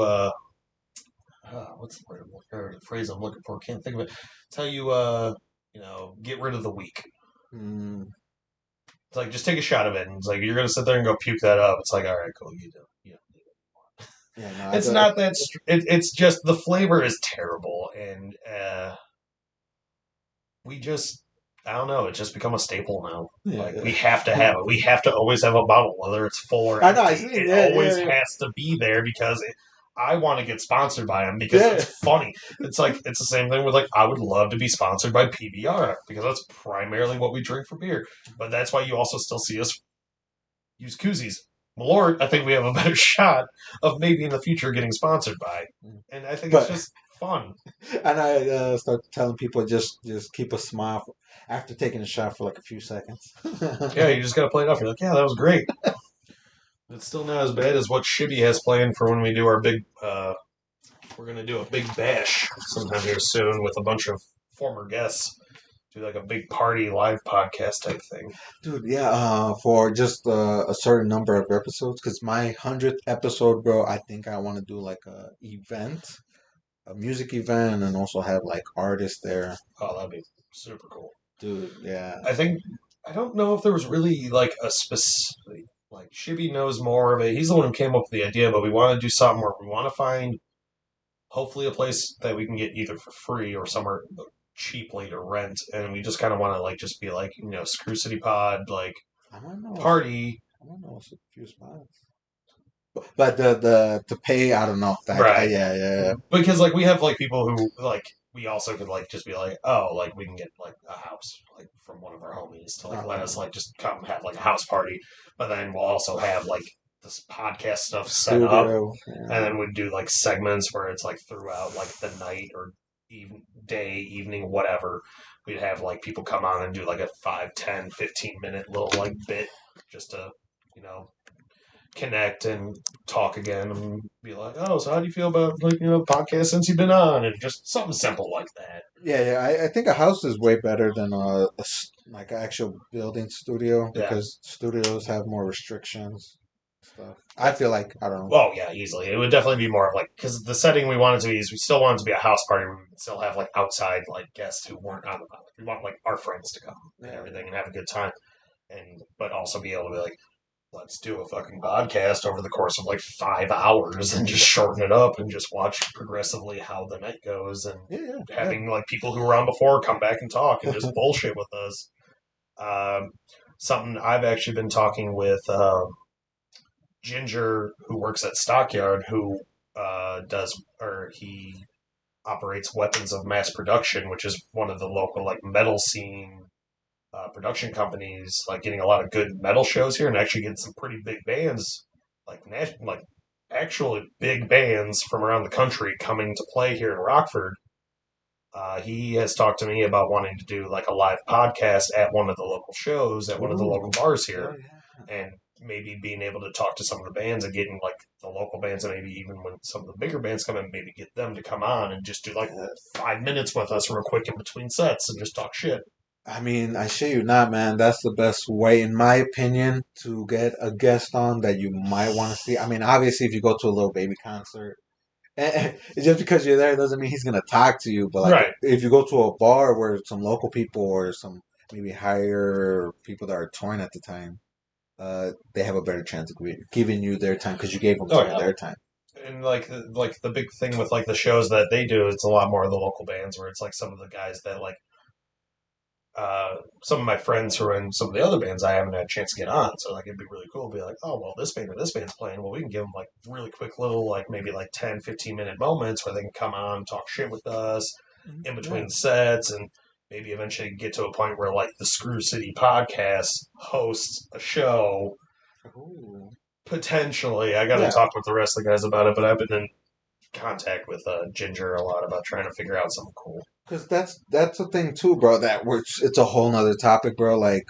what's the phrase I'm looking for? Can't think of it. It's how you, get rid of the weak. It's like, just take a shot of it, and it's like, you're gonna sit there and go puke that up. It's like, all right, cool, you do. Yeah, no, it's not that. It's just the flavor is terrible, and we just, I don't know. It's just become a staple now. We have to have it. We have to always have a bottle, whether it's full or empty. It always has to be there because I want to get sponsored by them because it's funny. It's like, it's the same thing with like, I would love to be sponsored by PBR because that's primarily what we drink for beer. But that's why you also still see us use koozies. Malort, I think we have a better shot of maybe in the future getting sponsored by. And I think it's just fun.
And I start telling people just keep a smile after taking a shot for like a few seconds.
Yeah, you just got to play it off. You're like, yeah, that was great. It's still not as bad as what Shibby has planned for when we do our big, we're going to do a big bash sometime here soon with a bunch of former guests. Do like a big party live podcast type thing.
Dude, yeah, for just a certain number of episodes, because my 100th episode, bro, I think I want to do like a music event, and also have like artists there.
Oh, that'd be super cool.
Dude, yeah.
I don't know if there was really like a specific, like Shibby knows more of it. He's the one who came up with the idea, but we want to do something where we want to find hopefully a place that we can get either for free or somewhere cheaply to rent, and we just kind of want to like just be like, Screw City Pod, like party.
I don't know, a few spots. But the to pay, I don't know.
Right.
Yeah.
Because like we have like people who like we also could like just be like, oh, like we can get like a house like from one of our homies to like let us like just come have like a house party, but then we'll also have like this podcast stuff set up, and then we'd do like segments where it's like throughout like the night or evening, whatever. We'd have like people come on and do like a 5, 10, 15-minute little like bit just to, connect and talk again and be like, oh, so how do you feel about like, podcast since you've been on, and just something simple like that.
Yeah. I think a house is way better than like an actual building studio because studios have more restrictions. Stuff. I feel like, I don't know.
Well, yeah, easily. It would definitely be more of like, because the setting we wanted to be is we still wanted to be a house party. We would still have like outside like guests who weren't on the podcast. We want like our friends to come and everything and have a good time, but also be able to be like, let's do a fucking podcast over the course of like 5 hours and just shorten it up and just watch progressively how the night goes, and having like people who were on before come back and talk and just bullshit with us. Something I've actually been talking with Ginger, who works at Stockyard, who he operates Weapons of Mass Production, which is one of the local like metal scene production companies, like getting a lot of good metal shows here, and actually getting some pretty big bands, like actually big bands from around the country coming to play here in Rockford. He has talked to me about wanting to do like a live podcast at one of the local shows at one of the local bars here, and maybe being able to talk to some of the bands and getting like the local bands, and maybe even when some of the bigger bands come in, maybe get them to come on and just do like 5 minutes with us real quick in between sets and just talk shit.
I mean, I shit you not, man. That's the best way, in my opinion, to get a guest on that you might want to see. I mean, obviously, if you go to a little baby concert, just because you're there doesn't mean he's gonna talk to you. But like,
Right.
if you go to a bar where some local people or some maybe higher people that are touring at the time, they have a better chance of giving you their time because you gave them some of their time.
And like the big thing with like the shows that they do, it's a lot more of the local bands where it's like some of the guys that like some of my friends who are in some of the other bands I haven't had a chance to get on. So like it'd be really cool to be like, oh well, this band or this band's playing. Well, we can give them like really quick little like maybe like 10, 15-minute moments where they can come on, talk shit with us in between sets, and maybe eventually get to a point where like the Screw City podcast hosts a show.
Ooh.
Potentially, I got to talk with the rest of the guys about it, but I've been in contact with Ginger a lot about trying to figure out something cool.
Because that's the thing too, bro. It's a whole nother topic, bro. Like,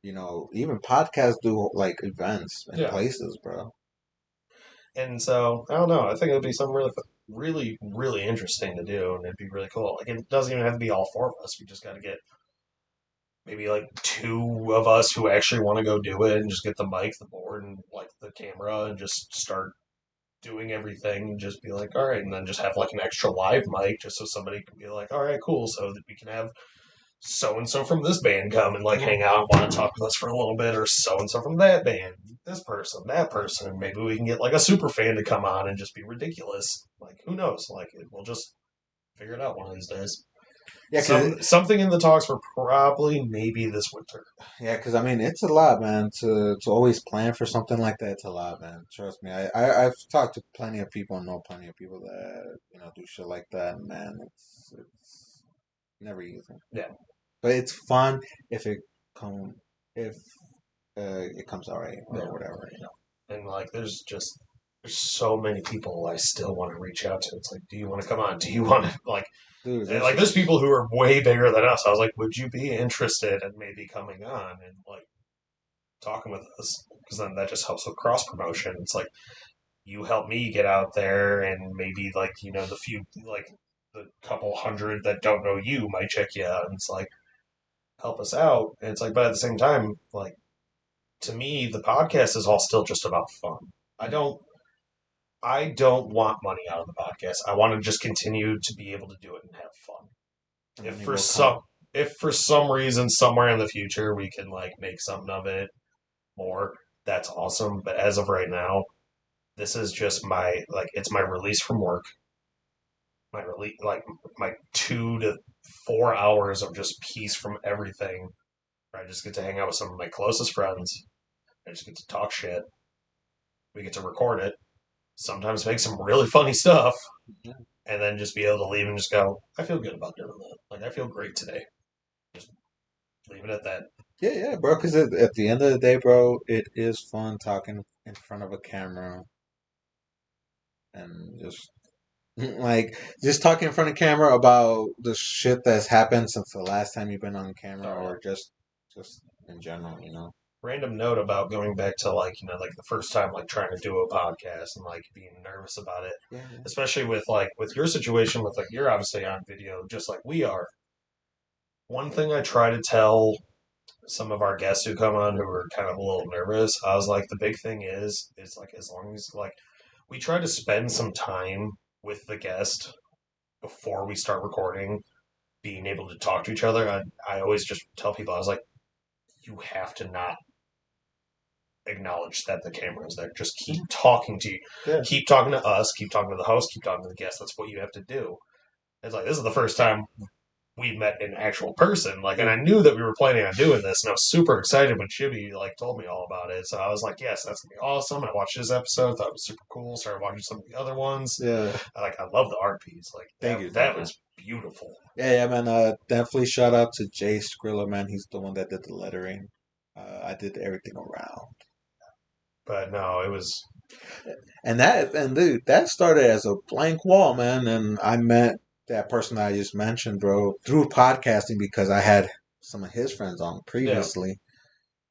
even podcasts do like events and places, bro.
And so I don't know. I think it'd be something really, really, really interesting to do, and it'd be really cool. Like it doesn't even have to be all four of us. We just got to get maybe like two of us who actually want to go do it, and just get the mic, the board, and like the camera, and just start doing everything. And just be like, all right, and then just have like an extra live mic, just so somebody can be like, all right, cool, so that we can have so and so from this band come and like hang out and want to talk with us for a little bit, or so and so from that band, this person, that person. Maybe we can get like a super fan to come on and just be ridiculous. Like who knows? Like we'll just figure it out one of these days. Yeah, something in the talks for probably maybe this winter.
Yeah, because I mean it's a lot, man. To always plan for something like that, it's a lot, man. Trust me. I've talked to plenty of people and know plenty of people that do shit like that. And man, it's never easy.
Yeah.
But it's fun if it comes all right or whatever.
And like, there's so many people I still want to reach out to. It's like, do you want to come on? Do you want to like? Dude, like, there's people who are way bigger than us. I was like, would you be interested in maybe coming on and like talking with us? Because then that just helps with cross promotion. It's like you help me get out there, and maybe like the few like the couple hundred that don't know you might check you out, and it's like help us out. And it's like, but at the same time, like to me, the podcast is all still just about fun. I don't want money out of the podcast. I want to just continue to be able to do it and have fun. If for some reason somewhere in the future we can like make something of it more, that's awesome. But as of right now, this is just it's my release from work. My release, like my 2 to 4 hours of just peace from everything. Where I just get to hang out with some of my closest friends. I just get to talk shit. We get to record it. Sometimes make some really funny stuff. Yeah. And then just be able to leave and just go, I feel good about doing that. Like, I feel great today. Just leave it at that.
Yeah, bro. Because at the end of the day, bro, it is fun talking in front of a camera. And just talking in front of camera about the shit that's happened since the last time you've been on camera, or just in general.
Random note about going back to like the first time like trying to do a podcast and like being nervous about it, especially with your situation with like you're obviously on video just like we are. One thing I try to tell some of our guests who come on who are kind of a little nervous, I was like, the big thing is like as long as like we try to spend some time with the guest before we start recording, being able to talk to each other. I always just tell people, I was like, you have to not acknowledge that the camera is there. Just keep talking to you. Yeah. Keep talking to us. Keep talking to the host. Keep talking to the guest. That's what you have to do. It's like, this is the first time we met an actual person. Like, and I knew that we were planning on doing this, and I was super excited when Chibi like told me all about it. So I was like, yes, that's gonna be awesome. I watched this episode, thought it was super cool. Started watching some of the other ones.
Yeah.
I love the art piece. Like,
Thank you.
That was beautiful.
Yeah, man. Definitely shout out to Jay Skrilla, man. He's the one that did the lettering. I did everything around.
But no, it was.
And dude, that started as a blank wall, man. And I met that person I just mentioned, bro, through podcasting because I had some of his friends on previously.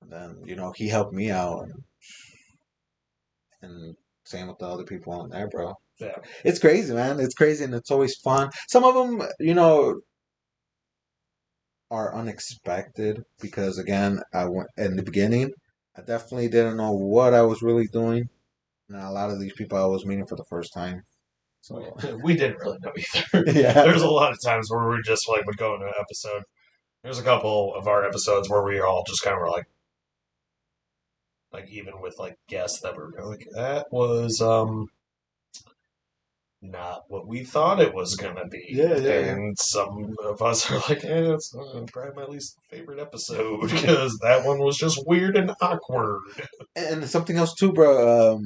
Yeah. And then, he helped me out. And same with the other people on there, bro.
Yeah.
It's crazy, man. It's crazy and it's always fun. Some of them, are unexpected because, again, I went in the beginning. I definitely didn't know what I was really doing. Now, a lot of these people I was meeting for the first time. So
we didn't really know either. Yeah. There's a lot of times where we just would go into an episode. There's a couple of our episodes where we all just kind of were like even with guests that were like, that was not what we thought it was gonna be.
Yeah.
And some of us are like, it's probably my least favorite episode because that one was just weird and awkward.
And something else too, bro.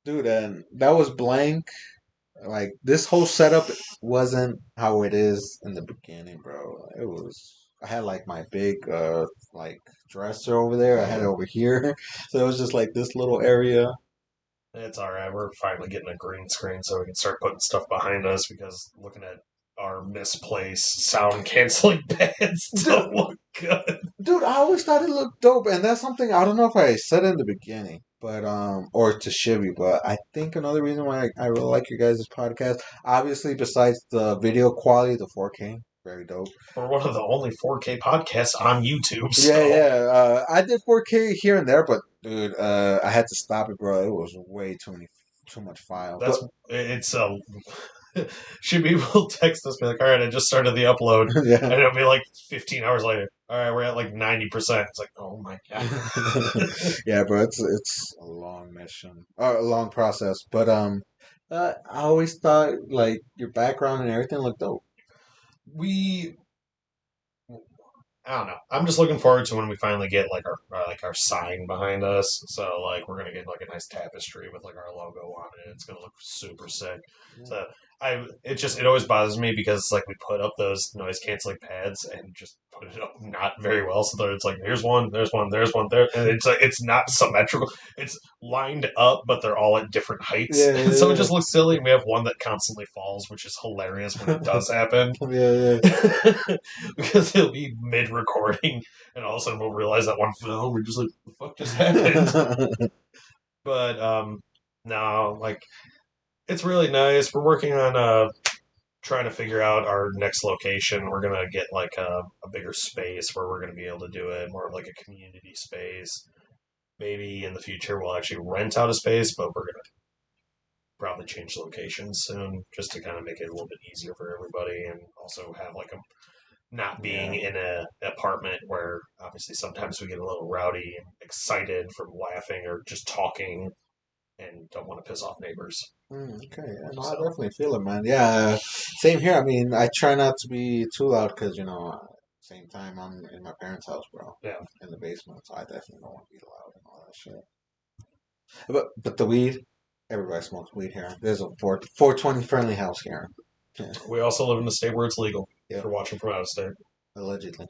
Dude, and that was blank. Like, this whole setup wasn't how it is in the beginning, bro. I had my big dresser over there. I had it over here. So it was just this little area.
It's alright. We're finally getting a green screen so we can start putting stuff behind us because looking at our misplaced sound canceling pads don't look good.
Dude, I always thought it looked dope, and that's something I don't know if I said in the beginning, but or to Shibby, but I think another reason why I really like your guys' podcast, obviously besides the video quality, the 4K, very dope.
We're one of the only 4K podcasts on YouTube.
So. Yeah. I did 4K here and there, but dude, I had to stop it, bro. It was way too much file.
It's Shibby will text us, be like, all right, I just started the upload.
Yeah.
And it'll be 15 hours later. All right, we're at 90%. It's like, oh my God.
Yeah, bro, it's a long mission, or a long process. But I always thought your background and everything looked dope.
I don't know. I'm just looking forward to when we finally get our sign behind us. So we're gonna get a nice tapestry with our logo on it. It's gonna look super sick. Yeah. So it always bothers me because we put up those noise canceling pads and just put it up not very well. So that it's here's one, there's one, there's one there, and it's not symmetrical. It's lined up, but they're all at different heights. Yeah. So it just looks silly. We have one that constantly falls, which is hilarious when it does happen. Yeah. Because it'll be mid recording, and all of a sudden we'll realize that one fell. We're just like, the fuck just happened? But no, it's really nice. We're working on trying to figure out our next location. We're gonna get a bigger space where we're gonna be able to do it more of a community space. Maybe in the future we'll actually rent out a space, but we're gonna probably change locations soon just to kind of make it a little bit easier for everybody, and also have a not being in an apartment where obviously sometimes we get a little rowdy and excited from laughing or just talking and don't want to piss off neighbors.
Okay, yeah, no, I definitely feel it, man. Yeah, same here. I mean, I try not to be too loud because, same time I'm in my parents' house, bro. Yeah. In the basement, so I definitely don't want to be loud and all that shit. But the weed, everybody smokes weed here. There's a 420 friendly house here.
Yeah. We also live in a state where it's legal. Yep. If you're watching from out of state.
Allegedly.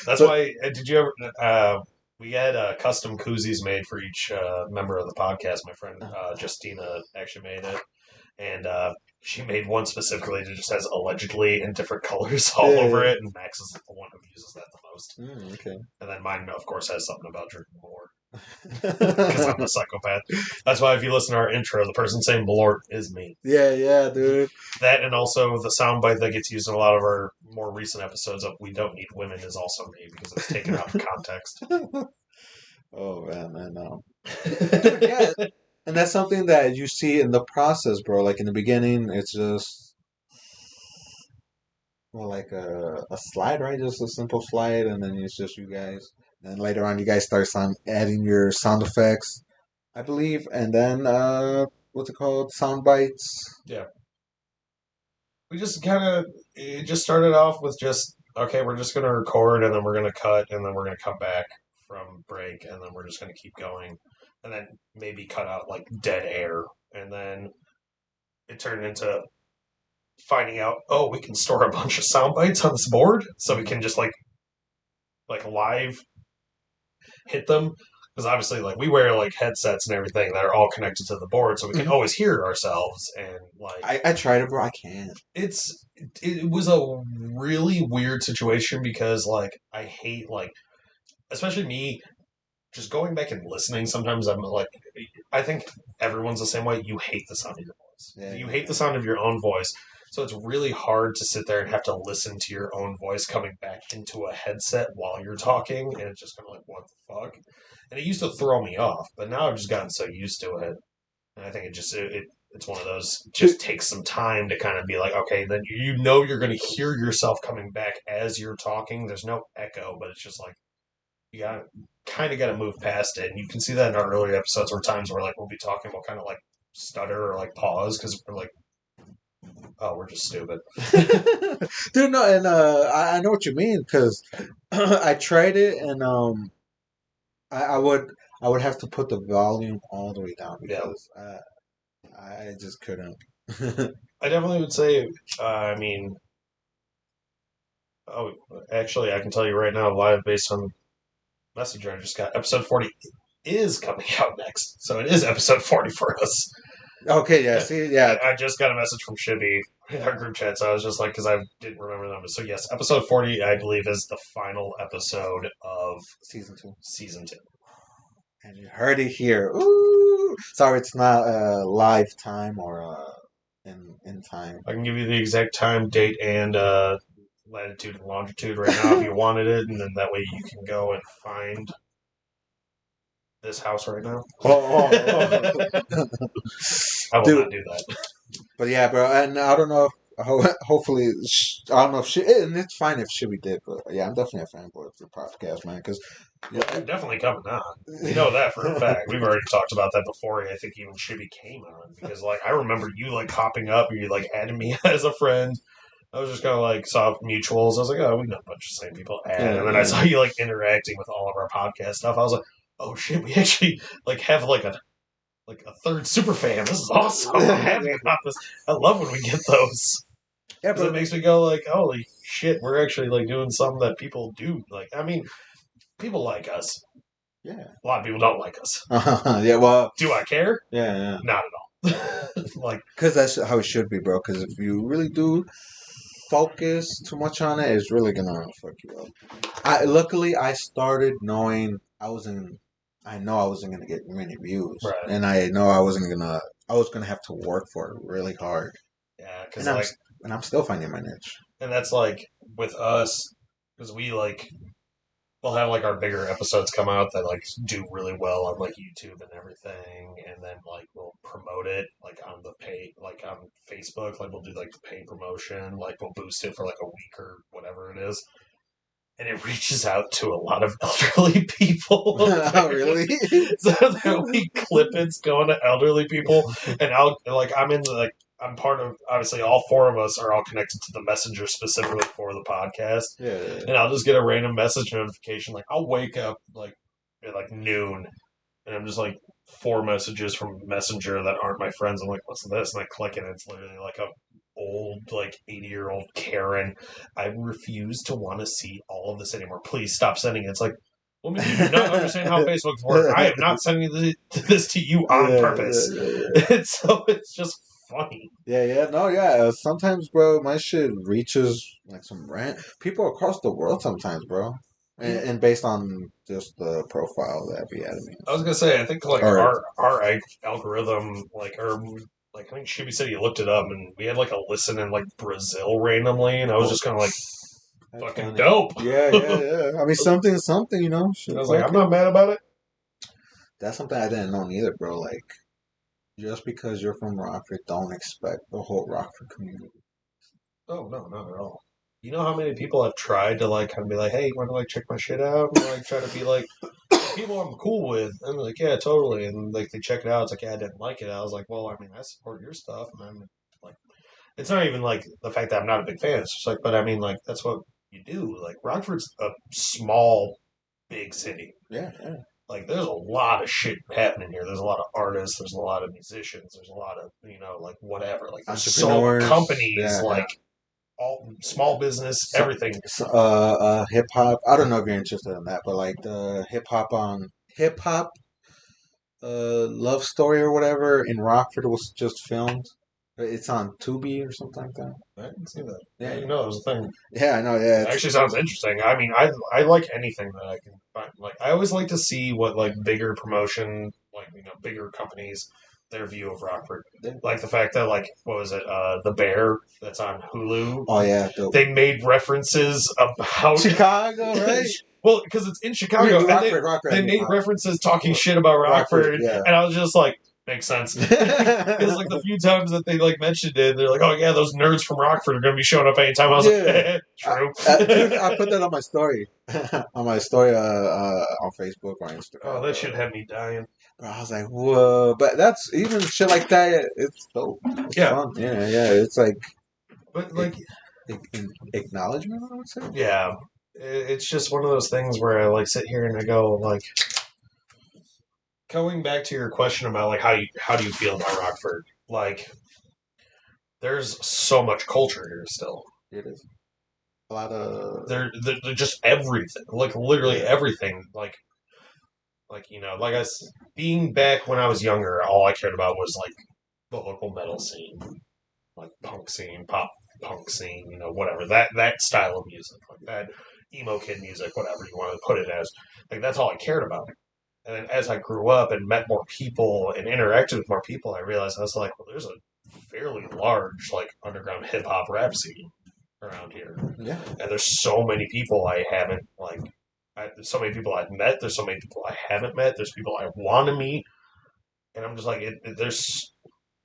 That's why. Did you ever? We had custom koozies made for each member of the podcast. My friend Justina actually made it, and she made one specifically that just has allegedly in different colors all over it. And Max is the one who uses that the most.
Okay.
And then mine, of course, has something about drinking more. Because I'm a psychopath. That's why if you listen to our intro, the person saying Blort is me.
Yeah, dude.
That, and also the soundbite that gets used in a lot of our more recent episodes of We Don't Need Women is also me because it's taken out of context.
Oh, man, I know. Dude, yeah. And that's something that you see in the process, bro. In the beginning, it's just a slide, right? Just a simple slide, and then it's just you guys. And later on, you guys start adding your sound effects, I believe, and then what's it called? Sound bites.
Yeah. we just it just started off with just, okay, we're just going to record and then we're going to cut and then we're going to come back from break and then we're just going to keep going. And then maybe cut out like dead air. And then it turned into finding out, oh, we can store a bunch of sound bites on this board so we can just like live hit them, because obviously like we wear like headsets and everything that are all connected to the board so we can always hear ourselves. And like
I tried it, bro. I can't.
It was a really weird situation because like I hate, like, especially me, just going back and listening. Sometimes I'm like, I think everyone's the same way. You hate the sound of your voice.
Yeah,
You hate the sound of your own voice. So it's really hard to sit there and have to listen to your own voice coming back into a headset while you're talking, and it's just kind of like, what the fuck? And it used to throw me off, but now I've just gotten so used to it, and I think it's one of those. Just takes some time to kind of be like, okay, then you know you're going to hear yourself coming back as you're talking. There's no echo, but it's just like you got kind of got to move past it. And you can see that in our earlier episodes, where times where like we'll be talking, we'll kind of like stutter or like pause because we're like, oh, we're just stupid.
Dude, no, and I know what you mean because I tried it, and I would have to put the volume all the way down because I just couldn't.
I definitely would say, I mean, oh, actually, I can tell you right now, live based on Messenger, I just got episode 40 is coming out next, so it is episode 40 for us.
Okay, yeah, see, yeah.
I just got a message from Shibby in our group chat, so I was just like, because I didn't remember the numbers. So yes, episode 40, I believe, is the final episode of
Season 2.
Season 2.
And you heard it here. Ooh! Sorry, it's not live time or in time.
I can give you the exact time, date, and latitude and longitude right now if you wanted it, and then that way you can go and find this house right now. I will not do that.
But yeah, bro, and I don't know if hopefully I don't know if and it's fine if Shibby did, but yeah, I'm definitely a fanboy of the podcast, man, because
they're definitely coming on. We know that for a fact. We've already talked about that before. I think even Shibby came on because like I remember you like popping up and you like adding me as a friend. I was just kind of like saw mutuals. I was like, oh, we know a bunch of the same people. And then I saw you like interacting with all of our podcast stuff. I was like, oh shit, we actually like have like a third super fan. This is awesome. I'm happy about this. I love when we get those. Yeah, but it makes me go like, holy shit, we're actually like doing something that people do. Like, I mean, people like us.
Yeah.
A lot of people don't like us.
Yeah, well.
Do I care?
Yeah.
Not at all. Like,
because that's how it should be, bro. Because if you really do focus too much on it, it's really gonna fuck you up. Luckily I started knowing I wasn't gonna get many views,
right.
And I know I was gonna have to work for it really hard.
Yeah, because
I'm still finding my niche.
And that's like with us, because we'll have like our bigger episodes come out that like do really well on like YouTube and everything, and then like we'll promote it like on the pay, like on Facebook, like we'll do like the paid promotion, like we'll boost it for like a week or whatever it is, and it reaches out to a lot of elderly people.
Oh, really?
So that we clip it's going to elderly people, and I'm part of, obviously all four of us are all connected to the messenger specifically for the podcast.
Yeah.
And I'll just get a random message notification. Like I'll wake up like at like noon and I'm just like 4 messages from Messenger that aren't my friends. I'm like, what's this? And I click it and it's literally like a old, like 80-year-old Karen. I refuse to want to see all of this anymore. Please stop sending it. It's like, woman, you do not understand how Facebook's work. I am not sending this to you on purpose. And so it's just funny.
Yeah. Sometimes, bro, my shit reaches like some rant people across the world. Sometimes, bro, and based on just the profile that we had.
I was gonna say, I think like our algorithm, like I think Shibby said he looked it up, and we had like a listen in like Brazil randomly, and I was just kind of like, fucking funny. Dope.
Yeah. I mean, something, you know.
I was like, I'm not mad about it.
That's something I didn't know neither, bro. Like, just because you're from Rockford, don't expect the whole Rockford community.
Oh, no, not at all. You know how many people have tried to like kind of be like, hey, you want to like check my shit out? And like try to be like people I'm cool with. And they're like, yeah, totally. And like they check it out. It's like, yeah, I didn't like it. I was like, well, I mean, I support your stuff, and I'm like, it's not even like the fact that I'm not a big fan. It's just like, but I mean, like that's what you do. Like Rockford's a small, big city.
Yeah, yeah.
Like there's a lot of shit happening here. There's a lot of artists. There's a lot of musicians. There's a lot of like whatever. Like there's so
Entrepreneurs.
companies.
Yeah, yeah.
Like all small business,
So,
everything.
hip hop. I don't know if you're interested in that, but like the hip hop love story or whatever in Rockford was just filmed. It's on Tubi or something like that.
I didn't see that.
Yeah,
You know, it was a thing.
yeah, I know. Yeah,
It actually sounds interesting. I mean, I like anything that I can find. Like, I always like to see what like bigger promotion, like bigger companies, their view of Rockford. Like the fact that like what was it, The Bear that's on Hulu.
oh yeah,
They made references about
Chicago, right?
well, because it's in Chicago, and
Rockford,
they made references talking shit about Rockford,
yeah.
and I was just like, makes sense. Because like the few times that they like mentioned it, they're like, "Oh yeah, those nerds from Rockford are going to be showing up anytime." I was like, "True."
Dude, I put that on my story, on Facebook or Instagram.
Oh, that should have me dying.
But I was like, whoa! But that's even shit like that. It's dope. It's fun. Yeah, yeah. It's like,
but like
acknowledgement. I would say.
Yeah, it's just one of those things where I like sit here and I go like, going back to your question about like how do you feel about Rockford? Like, there's so much culture here still.
It is a lot of
they're just everything, like literally everything. Like being back when I was younger, all I cared about was like the local metal scene, like punk scene, pop punk scene, whatever that style of music, like that emo kid music, whatever you want to put it as. Like that's all I cared about. And then as I grew up and met more people and interacted with more people, I realized I was like, well, there's a fairly large like underground hip hop rap scene around here.
Yeah.
And there's so many people I haven't there's so many people I've met. There's so many people I haven't met. There's people I want to meet, and I'm just like,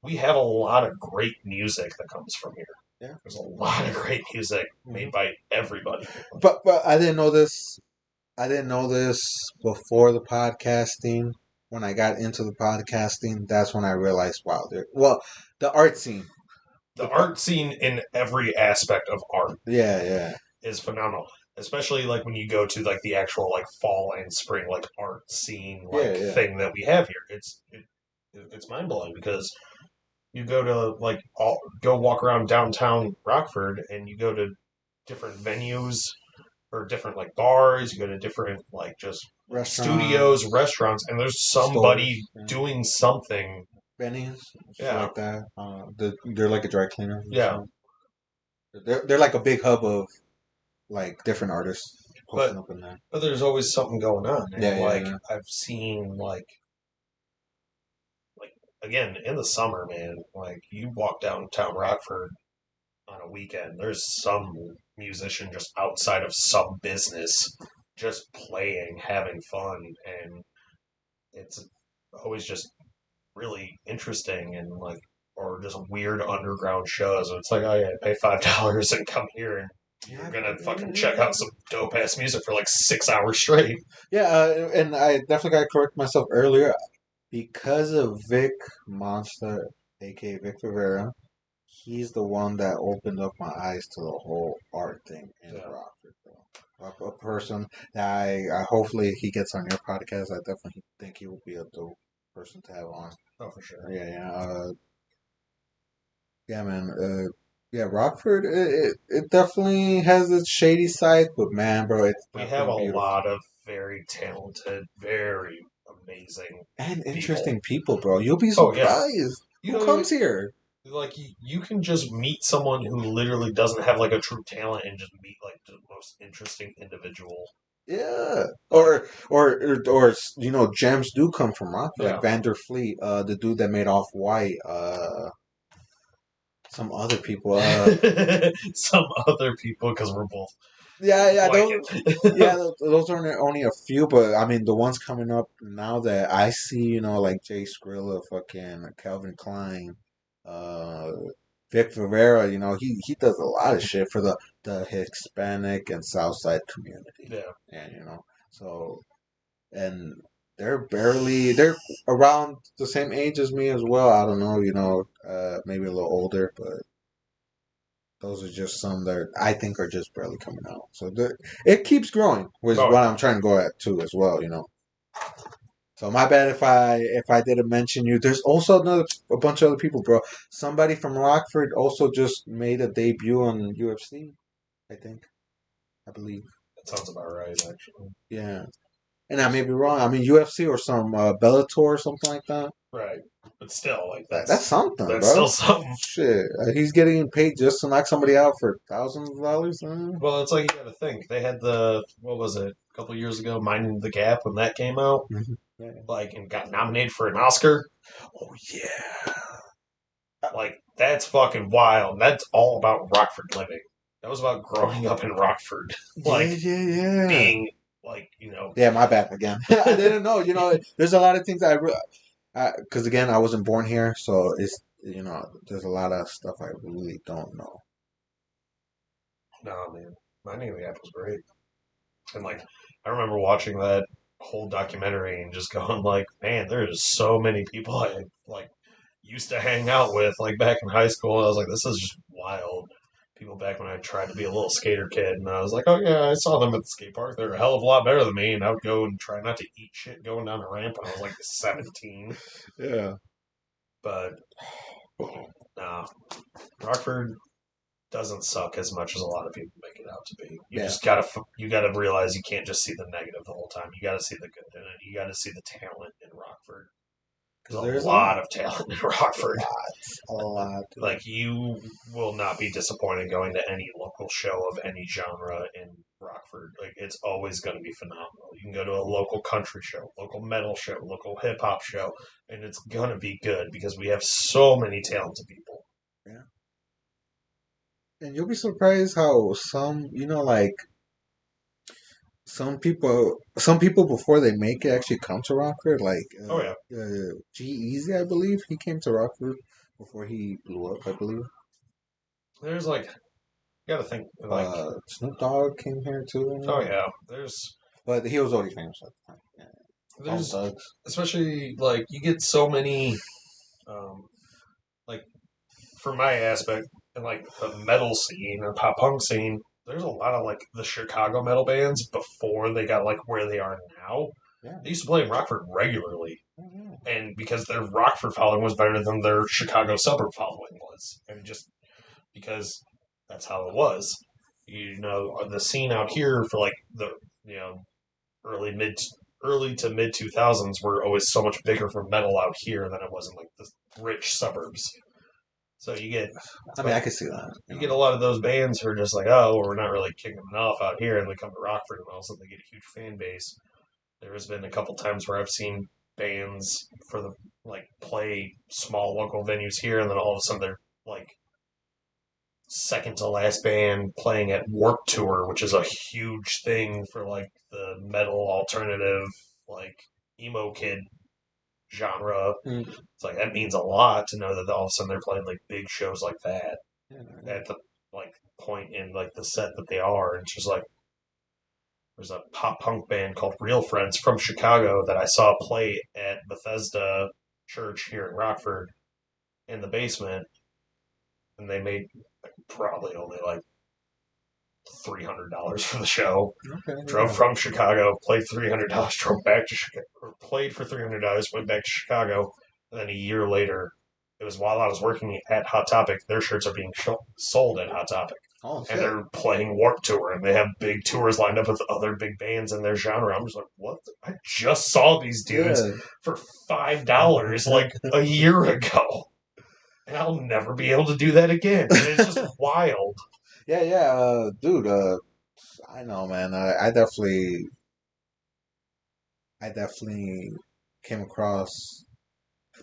we have a lot of great music that comes from here.
Yeah.
There's a lot of great music made by everybody.
But I didn't know this. I didn't know this before the podcasting. When I got into the podcasting, that's when I realized, wow, the art scene.
The art scene in every aspect of art.
Yeah.
Is phenomenal. Especially like when you go to like the actual like fall and spring like art scene thing that we have here. It's mind blowing because you go to go walk around downtown Rockford and you go to different venues or different like bars, you go to different like just studios, restaurants, and there's somebody doing something.
Benny's, like that. They're like a dry cleaner.
Yeah,
they're like a big hub of like different artists posting up in there.
But there's always something going on. And
yeah.
I've seen like again in the summer, man. Like you walk downtown Rockford on a weekend, there's some musician just outside of some business, just playing, having fun, and it's always just really interesting and like or just weird underground shows. It's like, oh yeah, pay $5 and come here and you're gonna fucking check out some dope ass music for like 6 hours straight.
Yeah, and I definitely gotta correct myself earlier. Because of Vic Monster, aka Vic Rivera, he's the one that opened up my eyes to the whole art thing in Rockford. A person that I hopefully he gets on your podcast. I definitely think he will be a dope person to have on.
Oh, for sure.
Yeah. Yeah, man. Yeah, Rockford. It definitely has its shady side, but man, bro,
we have a lot of very talented, very amazing
and interesting people, bro. You'll be surprised. Who comes here?
Like you can just meet someone who literally doesn't have like a true talent and just meet like the most interesting individual.
Yeah, or gems do come from Rockford. Like Vanderfleet, the dude that made Off White, some other people,
some other people because we're both.
Yeah, those are only a few, but I mean the ones coming up now that I see, like Jay Skrilla, fucking Calvin Klein, Vic Rivera, he does a lot of shit for the Hispanic and Southside community.
Yeah,
and so and they're around the same age as me as well. I don't know, maybe a little older, but Those are just some that I think are just barely coming out. So it keeps growing, was
Oh,
what I'm trying to go at too as well. So my bad if I didn't mention you. There's also a bunch of other people, bro. Somebody from Rockford also just made a debut on UFC. I think, I believe.
that sounds about right, actually.
Yeah, and I may be wrong. I mean UFC or some Bellator or something like that.
Right, but still, like
That's something,
that's
bro.
still something.
Shit, he's getting paid just to knock somebody out for thousands of dollars.
Well, it's like you got to think they had the what was it a couple years ago, Minding the Gap when that came out,
Yeah.
like and got nominated for an Oscar.
Oh yeah.
Like that's fucking wild. That's all about Rockford living. That was about growing up in Rockford,
Yeah,
like
yeah, yeah.
being
Yeah, my bad again. I didn't know. There's a lot of things because again, I wasn't born here, so there's a lot of stuff I really don't know.
No, man, Minding the Gap was great, and like I remember watching that whole documentary and just going like, man, there's so many people I like used to hang out with like back in high school. I was like, this is just wild. People back when I tried to be a little skater kid, and I was like, oh yeah, I saw them at the skate park. They're a hell of a lot better than me, and I would go and try not to eat shit going down a ramp when I was like 17.
Yeah.
But nah, Rockford doesn't suck as much as a lot of people make it out to be.
Yeah.
You gotta realize you can't just see the negative the whole time. You got to see the good in it. You got to see the talent in Rockford.
Because
There's
there's
a lot of talent in Rockford.
a lot.
Like you will not be disappointed going to any local show of any genre in Rockford. Like it's always going to be phenomenal. You can go to a local country show, local metal show, local hip hop show, and it's going to be good because we have so many talented people.
Yeah. And you'll be surprised how like some people before they make it actually come to Rockford. Like,
Oh yeah,
G Easy, I believe he came to Rockford before he blew up. I believe.
there's like you got to think like
Snoop Dogg came here too.
oh yeah, there's
But he was already famous at the time. Yeah.
there's especially like you get so many um, like for my aspect and like the metal scene or pop punk scene, there's a lot of like the Chicago metal bands before they got like where they are now.
Yeah.
They used to play in Rockford regularly,
Mm-hmm.
and because their Rockford following was better than their Chicago suburb following was, and just because that's how it was. The scene out here for like the you know early mid early to mid 2000s were always so much bigger for metal out here than it was in like the rich suburbs. So you get,
I mean, I can see that.
you get a lot of those bands who are just like, oh, we're not really kicking enough out here, and they come to Rockford, and all of a sudden they get a huge fan base. There has been a couple times where I've seen bands for the like play small local venues here, and then all of a sudden they're like second to last band playing at Warp Tour, which is a huge thing for like the metal alternative like emo kid genre.
Mm.
It's like that means a lot to know that all of a sudden they're playing like big shows like that at the like point in like the set that they are. And it's just like there's a pop punk band called Real Friends from Chicago that I saw play at Bethesda Church here in Rockford in the basement, and they made probably only like $300 for the show.
Okay,
Drove
yeah.
from Chicago, played $300, drove back to Chicago, or played for $300, went back to Chicago, and then a year later, it was while I was working at Hot Topic. Their shirts are being sold at Hot Topic,
Oh
and
shit.
they're playing Warp Tour, and they have big tours lined up with other big bands in their genre. I'm just like, what? I just saw these dudes
Yeah.
for $5 like a year ago, and I'll never be able to do that again. And it's just wild.
Yeah, yeah, dude. I know, man. I definitely came across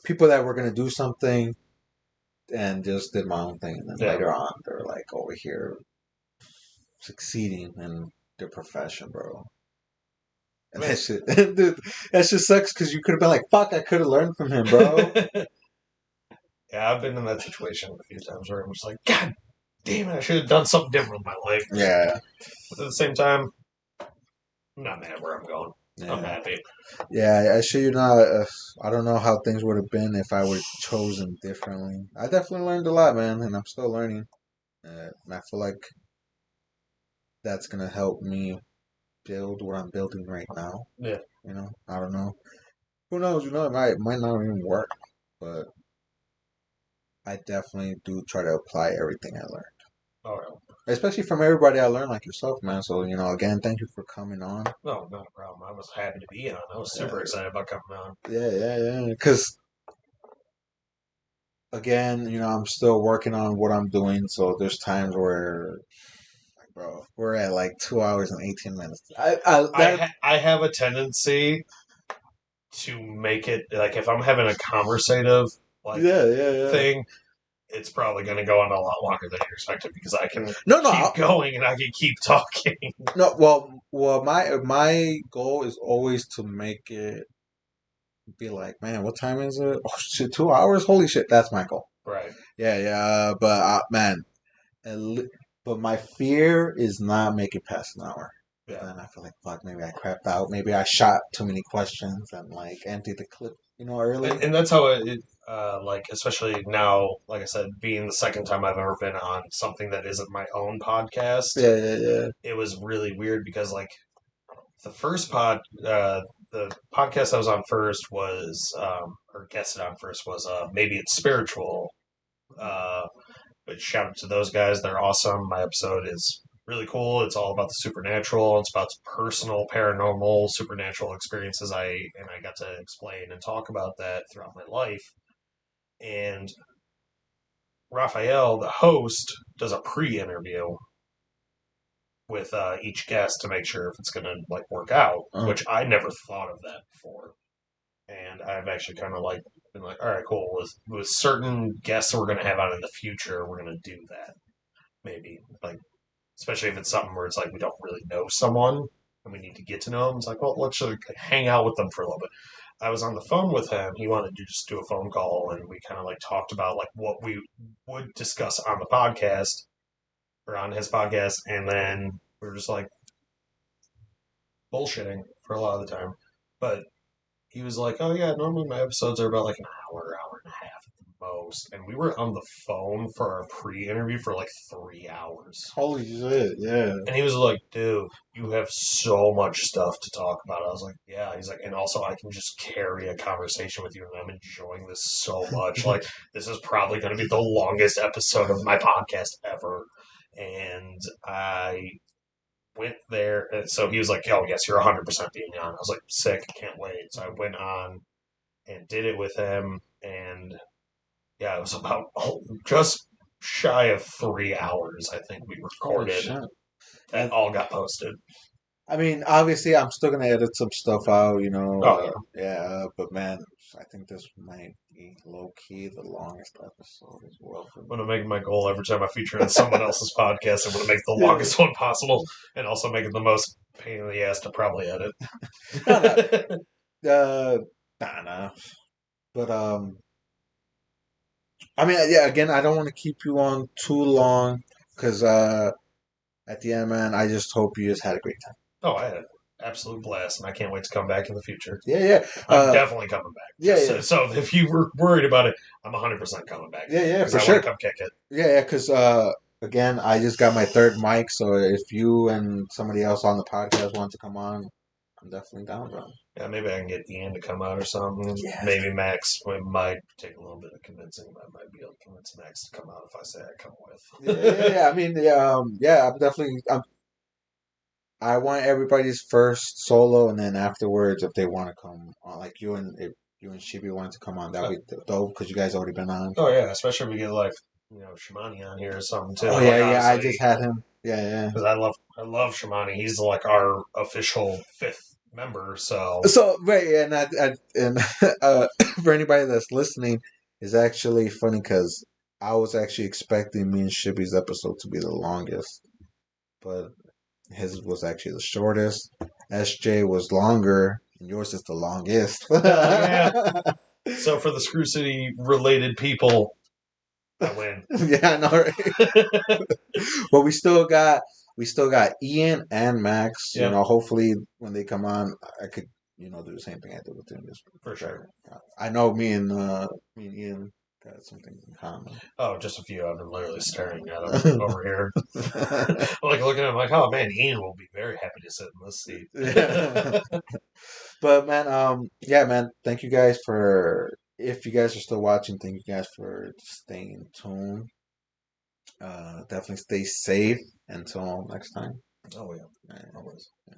people that were gonna do something and just did my own thing, and then
Yeah.
later on they're like over here succeeding in their profession, bro. And
Man.
that shit, dude, that shit sucks because you could have been like, "Fuck, I could have learned from him, bro."
Yeah, I've been in that situation a few times where I'm just like, God damn it, I should have done something different with my life.
Yeah.
But at the same time, I'm not mad where I'm going.
Yeah.
I'm happy.
Yeah, I sure you not. I don't know how things would have been if I would have chosen differently. I definitely learned a lot, man, and I'm still learning. And I feel like that's gonna help me build what I'm building right now.
Yeah.
I don't know. Who knows? It might not even work, but I definitely do try to apply everything I learned.
Oh, yeah.
Especially from everybody I learned, like yourself, man. So, again, thank you for coming on.
No, not a problem. I was happy to be on. I was super excited about coming on.
Yeah. Because, again, I'm still working on what I'm doing. So there's times where, like, bro, we're at like 2 hours and 18 minutes.
I have a tendency to make it, like, if I'm having a conversative, like, thing, it's probably going to go on a lot longer than you expected because I can keep going and I can keep talking.
No, well, my goal is always to make it be like, man, what time is it? Oh shit, 2 hours! Holy shit, that's my goal.
Right.
Yeah. But man, but my fear is not making past an hour. Yeah. Then I feel like, fuck, maybe I crapped out. Maybe I shot too many questions and like emptied the clip, early.
And that's how it like, especially now, like I said, being the second time I've ever been on something that isn't my own podcast.
Yeah.
It was really weird because, like, the the podcast I was on first was, or guested on first was, Maybe It's Spiritual. But shout out to those guys. They're awesome. My episode is really cool. It's all about the supernatural. It's about personal paranormal supernatural experiences I got to explain and talk about that throughout my life. And Raphael, the host, does a pre-interview with each guest to make sure if it's going to like work out, which I never thought of that before. And I've actually kind of like been like, all right, cool. With certain guests we're going to have on in the future, we're going to do that. Maybe like, especially if it's something where it's like we don't really know someone and we need to get to know them. It's like, well, let's just hang out with them for a little bit. I was on the phone with him. He wanted to just do a phone call, and we kind of like talked about like what we would discuss on the podcast or on his podcast, and then we were just like bullshitting for a lot of the time. But he was like, "Oh yeah, normally my episodes are about like an hour and a half at the most." And we were on the phone for our pre-interview for like 3 hours.
Holy shit, yeah.
And he was like, "Dude, you have so much stuff to talk about." I was like, "Yeah." He's like, "And also, I can just carry a conversation with you, and I'm enjoying this so much. Like, this is probably going to be the longest episode of my podcast ever." And I went there. And so he was like, "Oh, yes, you're 100% being on." I was like, "Sick, can't wait." So I went on and did it with him. And yeah, it was about just shy of 3 hours, I think we recorded. That all got posted.
I mean, obviously, I'm still gonna edit some stuff out, but man, I think this might be low key the longest episode as well.
I'm gonna make my goal every time I feature in someone else's podcast. I'm gonna make the longest one possible, and also make it the most pain in the ass to probably edit.
Nah. But I mean, yeah. Again, I don't want to keep you on too long because at the end, man, I just hope you just had a great time.
Oh, I had an absolute blast, and I can't wait to come back in the future.
Yeah.
I'm definitely coming back. Yeah. So if you were worried about it, I'm 100% coming back.
Yeah, for
sure. I want to come kick it.
Yeah, because again, I just got my third mic, so if you and somebody else on the podcast want to come on, I'm definitely down, bro.
Yeah, maybe I can get Ian to come out or something. Yeah. Maybe Max. It might take a little bit of convincing, but I might be able to convince Max to come out if I say I come with.
Yeah. I mean, I'm definitely. I want everybody's first solo, and then afterwards, if they want to come on, like if you and Shibi wanted to come on, that would be dope because you guys already been on.
Oh yeah, especially if we get like Shimani on here or something too.
Oh yeah. I just had him. Yeah.
Because I love Shimani. He's like our official fifth member. So
right, and for anybody that's listening, it's actually funny because I was actually expecting me and Shibi's episode to be the longest, but his was actually the shortest. SJ was longer, and yours is the longest.
Yeah. So for the Screw City related people, I win.
Yeah, I know, right? But we still got Ian and Max. Yep. Hopefully when they come on, I could do the same thing I did with them.
For sure.
I know me and Ian got some things in common.
Oh, just a few. I've been literally staring at them over here. Like looking at them like, oh man, Ian will be very happy to sit in this seat.
Yeah. But man, yeah, man, thank you guys for, if you guys are still watching, thank you guys for staying tuned. Definitely stay safe until next time.
Oh yeah, always.
Yeah.